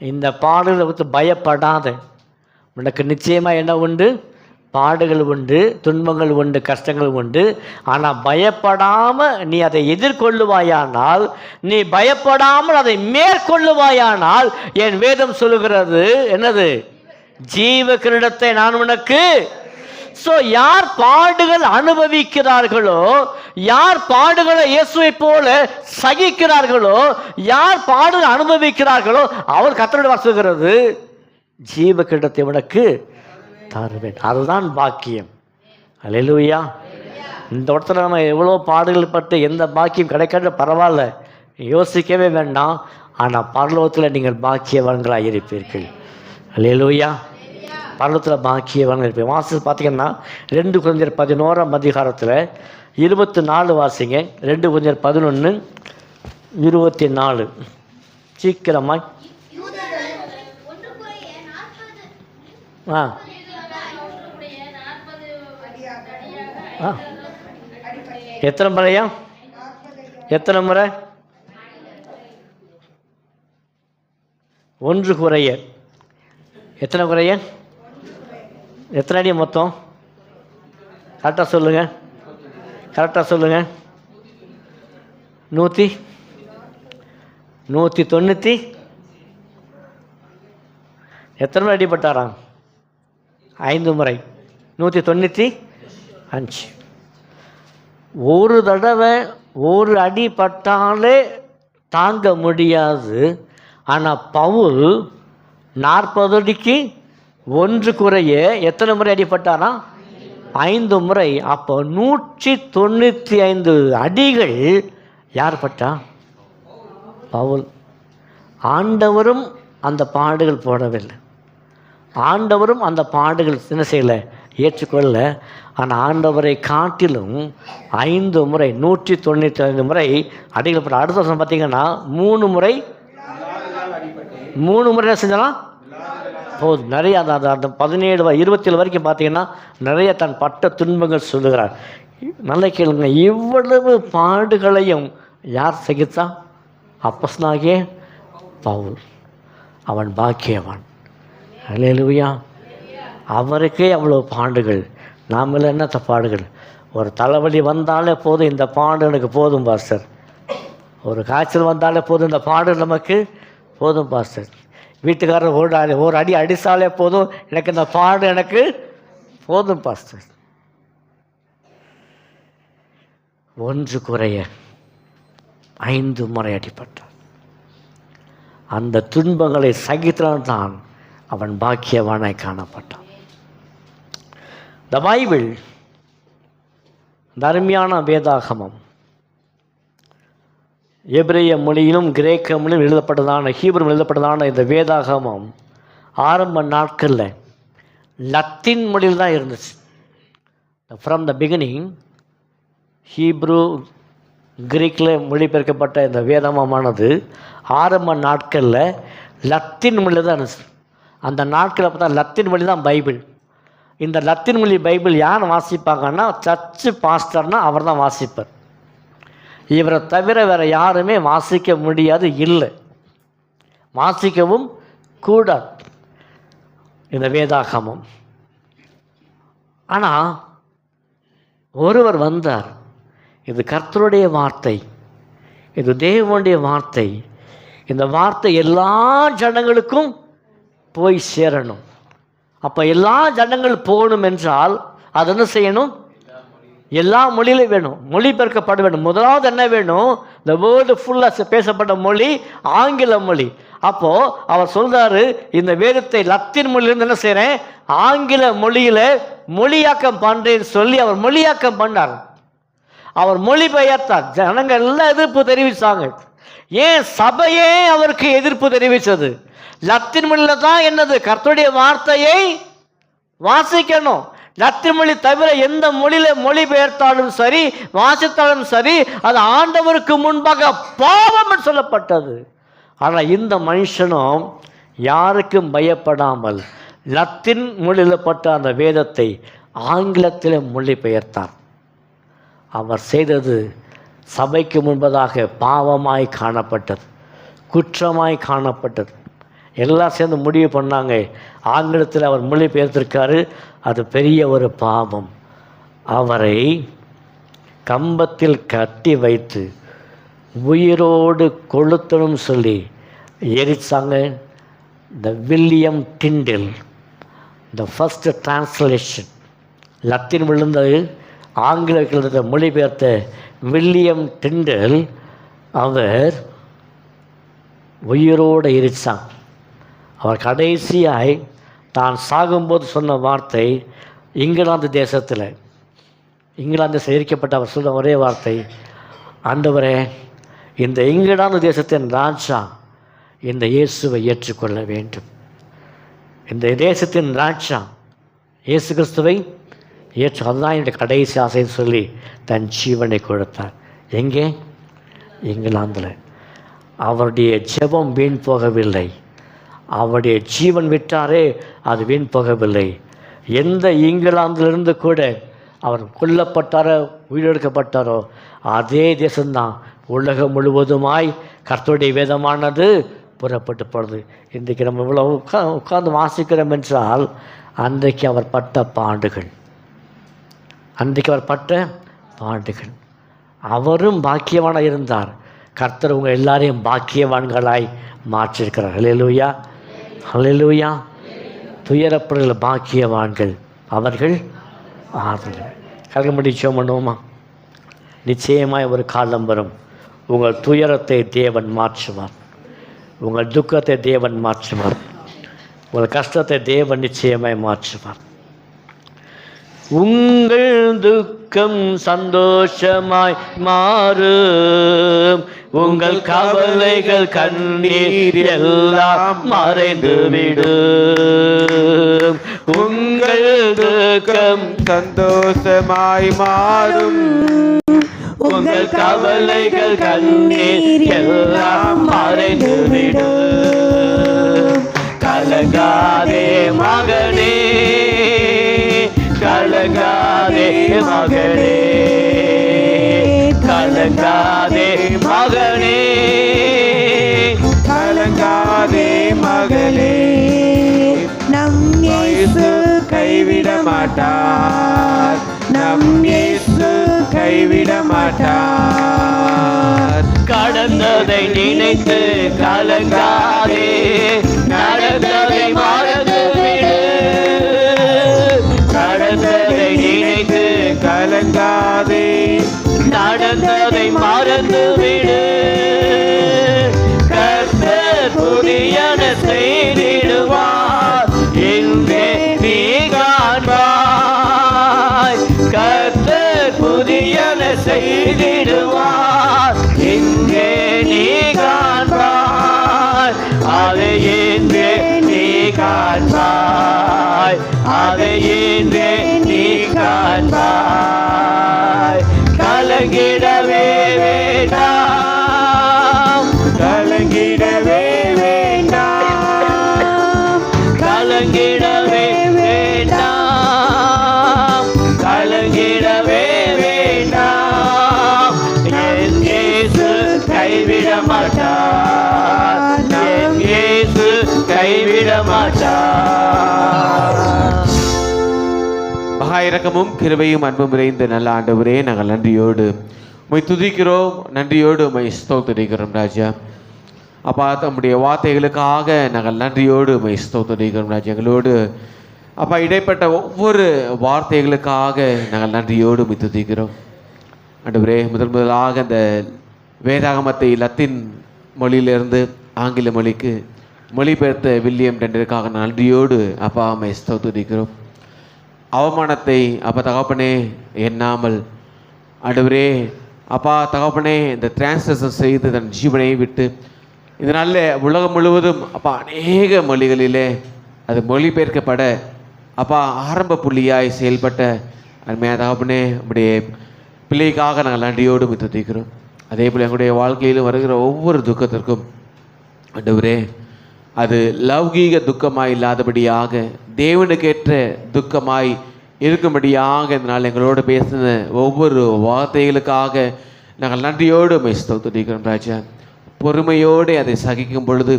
இந்த பாடுகளை குறித்து பயப்படாத. உனக்கு நிச்சயமாக என்ன உண்டு? பாடுகள் உண்டு, துன்பங்கள் உண்டு, கஷ்டங்கள் உண்டு. ஆனால் பயப்படாமல் நீ அதை எதிர்கொள்ளுவாயானால், நீ பயப்படாமல் அதை மேற்கொள்ளுவாயானால், என் வேதம் சொல்லுகிறது என்னது? ஜீவ கிரீடத்தை நான் உனக்கு. ஸோ யார் பாடுகள் அனுபவிக்கிறார்களோ, யார் பாடுகளை இயேசுவை போல சகிக்கிறார்களோ, யார் பாடுகள் அனுபவிக்கிறார்களோ, அவர் கர்த்தருடைய வார்த்தை ஜீவ கிரீடத்தை உனக்கு தருவேன். அதுதான் பாக்கியம். அல்லேலூயா. இந்த இடத்துல நம்ம எவ்வளோ பாடுகள் பட்டு எந்த பாக்கியம் கிடைக்காத பரவாயில்ல, யோசிக்கவே வேண்டாம். ஆனால் பரலோகத்தில் நீங்கள் பாக்கியவான்களாக இருப்பீர்கள். அல்லேலூயா. பரலத்தில் பாக்கியவான் இருப்பேன். வாசி பார்த்தீங்கன்னா 2 Corinthians 11ஆம் அதிகாரத்தில் 24 வாசிங்க. 2 Corinthians 11:24 சீக்கிரமாய். எத்தனை முறையா? எத்தனை முறை? 1 குறைய. எத்தனை குறைய? எத்தனை அடி மொத்தம்? கரெக்டாக சொல்லுங்கள், கரெக்டாக சொல்லுங்கள். 190 எத்தனை முறை அடிபட்டாராம்? 5 முறை. 195. ஒரு தடவை ஒரு அடி பட்டாலே தாங்க முடியாது. ஆனால் பவுல் 40 அடிக்கு 1 குறைய எத்தனை முறை அடிபட்டாராம்? 5 முறை. அப்போ 195 அடிகள் யார் பட்டா? பவுல். ஆண்டவரும் அந்த பாடுகள் போடவில்லை, ஆண்டவரும் அந்த பாடுகள் என்ன செய்யலை, ஏற்றுக்கொள்ள. ஆனால் ஆண்டவரை காட்டிலும் 5 முறை 195 முறை அடிகள் போட்ட. அடுத்த வருஷம் பார்த்தீங்கன்னா 3 முறை என்ன செஞ்சலாம் போதும். நிறைய அந்த 17 27 வரைக்கும் பார்த்தீங்கன்னா நிறைய தன் பட்ட துன்பங்கள் சொல்லுகிறார். நல்ல கேளுங்க, இவ்வளவு பாடுகளையும் யார் சகித்தா? அப்போஸ்தலனாகிய பவுல். அவன் பாக்கியவான். அல்லேலூயா. அவருக்கே அவ்வளோ பாடுகள். நாமள என்னத்த பாடுகள்? ஒரு தலைவலி வந்தாலே போதும், இந்த பாடு எனக்கு போதும் பாஸ்டர். ஒரு காய்ச்சல் வந்தாலே போதும், இந்த பாடு நமக்கு போதும் பாஸ்டர். வீட்டுக்காரர் ஒரு அடி அடித்தாலே போதும், எனக்கு இந்த பாடு எனக்கு போதும் பாஸ்டர். 1 குறைய 5 முறை அடிபட்டார். அந்த துன்பங்களை சகித்தான் அவன் பாக்கியவானாய் காணப்பட்டான். த பைபிள், தர்மியான வேதாகமம், எபிரேய மொழியிலும் கிரேக்க மொழியிலும் எழுதப்பட்டதான, ஹீப்ரு எழுதப்பட்டதான இந்த வேதாகமம் ஆரம்ப நாட்களில் லத்தீன் மொழியில் தான் இருந்துச்சு. ஃப்ரம் த பிகினிங் ஹீப்ரு கிரீக்கில் மொழிபெயர்க்கப்பட்ட இந்த வேதமானது ஆரம்ப நாட்களில் லத்தீன் மொழியில் தான் இருந்துச்சு. அந்த நாட்களில் பார்த்தா லத்தீன் மொழி தான் பைபிள். இந்த லத்தீன் மொழி பைபிள் யார் வாசிப்பாங்கன்னா சர்ச்சு பாஸ்டர்னா அவர் தான் வாசிப்பார். இவரை தவிர வேறு யாருமே வாசிக்க முடியாது, இல்லை, வாசிக்கவும் கூடாது இந்த வேதாகமம். ஆனால் ஒருவர் வந்தார், இது கர்த்தருடைய வார்த்தை, இது தேவனுடைய வார்த்தை, இந்த வார்த்தை எல்லா ஜனங்களுக்கும் போய் சேரணும். அப்போ எல்லா ஜனங்கள் போகணும் என்றால் அது என்ன செய்யணும்? எல்லா மொழியிலும் வேணும், மொழிபெயர்க்கப்பட வேண்டும். முதலாவது என்ன வேணும்? இந்த வேர்ல்டு ஃபுல்லாக பேசப்பட்ட மொழி ஆங்கில மொழி. அப்போது அவர் சொல்கிறாரு, இந்த வேதத்தை லத்தீன் மொழியிலிருந்து என்ன செய்கிறேன், ஆங்கில மொழியில் மொழியாக்கம் பண்ணுறேன்னு சொல்லி அவர் மொழியாக்கம் பண்ணார். அவர் மொழிபெயர்த்தார். ஜனங்கள் எல்லாம் எதிர்ப்பு தெரிவித்தாங்க. ஏன்? சபையே அவருக்கு எதிர்ப்பு தெரிவித்தது. லத்தீன் மொழியில் தான் என்னது, கர்த்தருடைய வார்த்தையை வாசிக்கணும். லத்தீன் மொழி தவிர எந்த மொழியில் மொழிபெயர்த்தாலும் சரி, வாசித்தாலும் சரி, அது ஆண்டவருக்கு முன்பாக பாவம் என்று சொல்லப்பட்டது. ஆனால் இந்த மனுஷனும் யாருக்கும் பயப்படாமல் லத்தீன் மொழியில் பட்ட அந்த வேதத்தை ஆங்கிலத்தில் மொழிபெயர்த்தார். அவர் செய்தது சபைக்கு முன்பதாக பாவமாய் காணப்பட்டது, குற்றமாய் காணப்பட்டது. எல்லாம் சேர்ந்து முடிவு பண்ணாங்க, ஆங்கிலத்தில் அவர் மொழிபெயர்த்திருக்காரு, அது பெரிய ஒரு பாவம். அவரை கம்பத்தில் கட்டி வைத்து உயிரோடு கொளுத்தணும் சொல்லி எரிச்சாங்க. The William Tyndale, the first translation, Latin விழுந்தது ஆங்கிலத்தில் மொழிபெயர்த்த வில்லியம் டிண்டில், அவர் உயிரோடு எரிச்சான். அவர் கடைசியாய் தான் சாகும்போது சொன்ன வார்த்தை, இங்கிலாந்து தேசத்தில் எரிக்கப்பட்ட அவர் சொன்ன ஒரே வார்த்தை, ஆண்டவரே, இந்த இங்கிலாந்து தேசத்தின் ராஜா இந்த இயேசுவை ஏற்றுக்கொள்ள வேண்டும். இந்த தேசத்தின் ராஜா இயேசு கிறிஸ்துவை ஏற்று அதுதான் என்னுடைய கடைசி ஆசைன்னு சொல்லி தன் ஜீவனை கொடுத்தார். எங்கே? இங்கிலாந்தில். அவருடைய ஜெபம் வீண் போகவில்லை. அவருடைய ஜீவன் விட்டாரே அது வீண் போகவில்லை. எந்த இங்கிலாந்திலிருந்து கூட அவர் கொல்லப்பட்டாரோ உயிரெடுக்கப்பட்டாரோ அதே தேசம்தான் உலகம் முழுவதுமாய் கர்த்தருடைய வேதமானது புறப்பட்டு போடுது. இன்றைக்கு நம்ம இவ்வளோ உட்கார்ந்து வாசிக்கிறோம் என்றால் அன்றைக்கு அவர் பட்ட பாடுகள், அவரும் பாக்கியவானாக இருந்தார். கர்த்தர் உங்கள் எல்லாரையும் பாக்கியவான்களாய் மாற்றிருக்கிறார். ஹல்லேலூயா, ஹல்லேலூயா. துயரப்படுகிற பாக்கியவான்கள் அவர்கள் ஆறுதல். கல்கமடி ஜெபம் பண்ணுவோமா? நிச்சயமாய் ஒரு காலம் வரும், உங்கள் துயரத்தை தேவன் மாற்றுவார், உங்கள் துக்கத்தை தேவன் மாற்றுவார், உங்கள் கஷ்டத்தை தேவன் நிச்சயமாய் மாற்றுவார். உங்கள் துக்கம் சந்தோஷமாய் மாறும், உங்கள் கவலைகள் கண்ணீர் எல்லாம் மறைந்துவிடும். உங்கள் துக்கம் சந்தோஷமாய் மாறும், உங்கள் கவலைகள் கண்ணீர் எல்லாம் மறைந்துவிடும். கலங்காதே மகனே, கலங்காதே மகளே, கலங்காதே மகனே, கலங்காதே மகளே. நம் இயேசு கைவிட மாட்டார், நம் இயேசு கைவிட மாட்டார். கடந்ததை நினைத்து கலங்காதே, நடந்ததை மறந்துவிடு. கடந்ததை நினைத்து கலங்காதே, நடந்ததை மறந்துவிடு. கர்த்தர் புதியன செய்திடுவார், இன்றே நீ காண்பாய். கர்த்தர் புதியன செய்திடுவார், இன்றே நீ காண்பாய். அதை இன்றே நீ காண்பாய், அதை இன்றே நீ காண்பாய். கலங்கிடவே வேண்டாம், கலங்கிடவே வேண்டாம், கலங்கிடவே வேண்டாம், கலங்கிடவே வேண்டாம். என் இயேசு கைவிட மாட்டார், என் இயேசு கைவிட மாட்டார். மகா இரக்கமும் கிருபையும் அன்பும் நிறைந்த நல்ல ஆண்டவரே, நாங்கள் நன்றியோடு உம்மை துதிக்கிறோம், நன்றியோடு உம்மை ஸ்தோத்திரிக்கிறோம் ராஜா. அப்பா, தம்முடைய வார்த்தைகளுக்காக நாங்கள் நன்றியோடு உம்மை ஸ்தோத்திரிக்கிறோம் ராஜா. எங்களோடு அப்பா இடைப்பட்ட ஒவ்வொரு வார்த்தைகளுக்காக நாங்கள் நன்றியோடு உம்மை துதிக்கிறோம் ஆண்டவரே. முதலாக இந்த வேதாகமத்தை லத்தீன் மொழியிலிருந்து ஆங்கில மொழிக்கு மொழிபெயர்த்த வில்லியம் டெண்டருக்காக நன்றியோடு அப்பா உம்மை ஸ்தோத்திரிக்கிறோம். அவமானத்தை அப்பா தகப்பனே எண்ணாமல் ஆண்டவரே அப்பா தகப்பனே இந்த டிரான்ஸ்லேஷன் செய்து தன் ஜீவனை விட்டு இதனால் உலகம் முழுவதும் அப்பா அநேக மொழிகளிலே அது மொழிபெயர்க்கப்பட அப்பா ஆரம்ப புள்ளியாய் செயல்பட்ட அருமையாக தகப்பனே உடைய பிள்ளைக்காக நாங்கள் நன்றியோடு துதிக்கிறோம். அதே போல் எங்களுடைய வாழ்க்கையிலும் வருகிற ஒவ்வொரு துக்கத்திற்கும் ஆண்டவரே அது லௌகீக துக்கமாய் இல்லாதபடியாக தேவனுக்கேற்ற துக்கமாய் இருக்கும்படியாக இதனால் எங்களோடு பேசின ஒவ்வொரு வார்த்தைகளுக்காக நாங்கள் நன்றியோடு ஸ்தோத்திரிக்கிறோம் ராஜா. பொறுமையோடு அதை சகிக்கும் பொழுது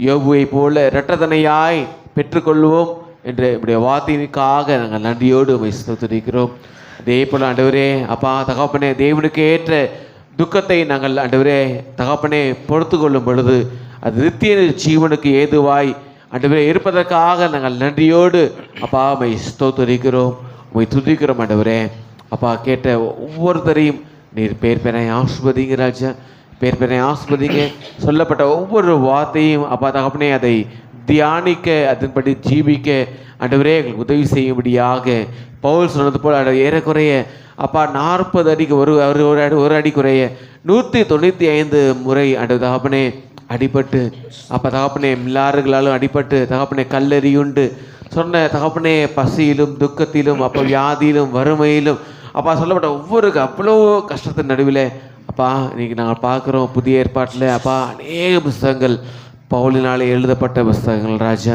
யோபுவை போல இரட்டத்தனையாய் பெற்றுக்கொள்வோம் என்ற இப்படிய வார்த்தைக்காக நாங்கள் நன்றியோடு ஸ்தோத்திரிக்கிறோம். அதே போல் ஆண்டவரே அப்பா தகப்பனே தேவனுக்கு ஏற்ற துக்கத்தை நாங்கள் ஆண்டவரே தகப்பனே பொறுத்து கொள்ளும் பொழுது அது நித்திய ஜீவனுக்கு ஏதுவாய் ஆண்டவரே இருப்பதற்காக நாங்கள் நன்றியோடு அப்பா உம்மை ஸ்தோத்திரிக்கிறோம், உம்மை துதிக்கிறோம் ஆண்டவரே. அப்பா கேட்ட ஒவ்வொருத்தரையும் நீர் பேர் பேரை ஆஸ்வதிங்க ராஜா, பேர் பேரை ஆஸ்வதிங்க. சொல்லப்பட்ட ஒவ்வொரு வார்த்தையும் அப்பா தகப்பனே அதை தியானிக்க அதன்படி ஜீவிக்க ஆண்டவரே எங்களுக்கு உதவி செய்யும்படியாக பவுல் சொன்னது போல் ஏறக்குறைய அப்பா 40 அடிக்கு ஒரு அடி குறைய 195 முறை ஆண்டவர் தகப்பனே அடிபட்டு அப்போ தகப்பனே எல்லாருகளாலும் அடிபட்டு தகப்பனே கல்லெறியுண்டு சொன்ன தகப்பனே பசியிலும் துக்கத்திலும் அப்போ வியாதியிலும் வறுமையிலும் அப்பா சொல்லப்பட்ட ஒவ்வொரு அவ்வளோ கஷ்டத்தின் நடுவில் அப்பா இன்றைக்கி நாங்கள் பார்க்குறோம் புதிய ஏற்பாட்டில் அப்பா அநேக புஸ்தகங்கள் பவுலினாலே எழுதப்பட்ட புஸ்தகங்கள் ராஜா.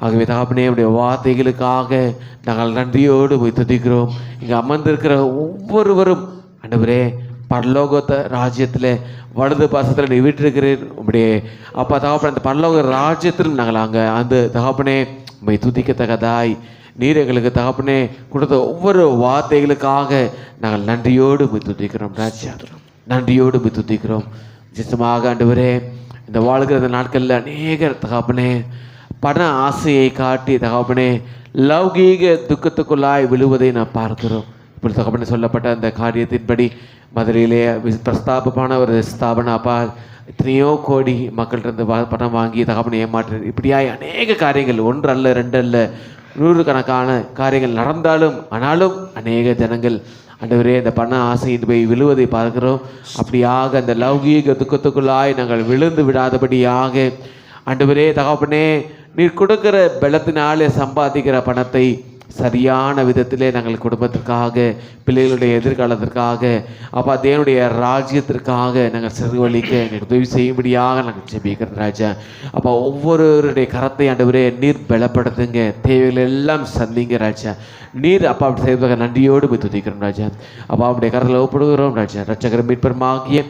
ஆகவே தகப்பனே உடைய வார்த்தைகளுக்காக நாங்கள் நன்றியோடு போய் துதிக்கிறோம். இங்கே அமர்ந்திருக்கிற ஒவ்வொருவரும் ஆண்டவரே பரலோகத்தை ராஜ்யத்தில் வலது பாசத்தில் நீ வீட்டிருக்கிறேன் உடைய அப்பா தகப்பனே அந்த பரலோக ராஜ்யத்தில் நாங்கள் அங்கே அந்த தகப்பனே உண்மை துதிக்கத்தக்கதாய் நீர் எங்களுக்கு தகப்பனே கொடுத்த ஒவ்வொரு வார்த்தைகளுக்காக நாங்கள் நன்றியோடு போய் துதிக்கிறோம் ராஜா. நன்றியோடு போய் துதிக்கிறோம். நிச்சயமாக ஆண்டவரே இந்த வாழ்கிற நாட்களில் அநேகர் தகப்பனே பண ஆசையை காட்டி தகப்பனே லௌகீக துக்கத்துக்குள்ளாய் விழுவதை நான் பார்க்கிறோம். இப்படி தகப்பனே சொல்லப்பட்ட அந்த காரியத்தின்படி மதுரையிலே பிரஸ்தாபமான ஒரு ஸ்தாபனம் அப்பா எத்தனையோ கோடி மக்கள்கிட்ட பணம் வாங்கி தகப்பனை ஏமாற்று இப்படியாய் அநேக காரியங்கள் ஒன்று அல்ல ரெண்டு அல்ல 100கணக்கான காரியங்கள் நடந்தாலும் ஆனாலும் அநேக ஜனங்கள் ஆண்டவரே இந்த பண ஆசையின் போய் விழுவதை பார்க்கிறோம். அப்படியாக அந்த லௌகீக துக்கத்துக்குள்ளாய் நாங்கள் விழுந்து விடாதபடியாக ஆண்டவரே தகப்பனே நீர் கொடுக்கிற பலத்தினாலே சம்பாதிக்கிற பணத்தை சரியான விதத்திலே நாங்கள் குடும்பத்திற்காக பிள்ளைகளுடைய எதிர்காலத்திற்காக அப்பா தேவனுடைய ராஜ்யத்திற்காக நாங்கள் செலவழிக்க எங்களுக்கு உதவி செய்யும்படியாக நாங்கள் ஜெபிக்கிறோம் ராஜா. அப்பா ஒவ்வொருவருடைய கரத்தை ஆண்டவரே நீர் பலப்படுத்துங்க, தேவைகள் எல்லாம் சந்திங்க ராஜா. நீர் அப்பா அப்படி செய்வதாக நன்றியோடு போய் துதிக்கிறோம் ராஜா. அப்பா அவருடைய கரத்தில் ஒப்படுகிறோம் ராஜா. ரட்சகர் மீட்பருமாகிய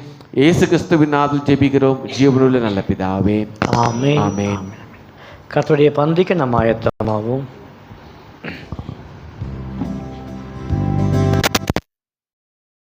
இயேசு கிறிஸ்துவின் நாமத்தில் ஜெபிக்கிறோம் ஜீவனுள்ள நல்ல பிதாவே, ஆமென். ஆமென். கர்த்தருடைய பந்திக்கு நம்ம ஆயத்தமாகும்.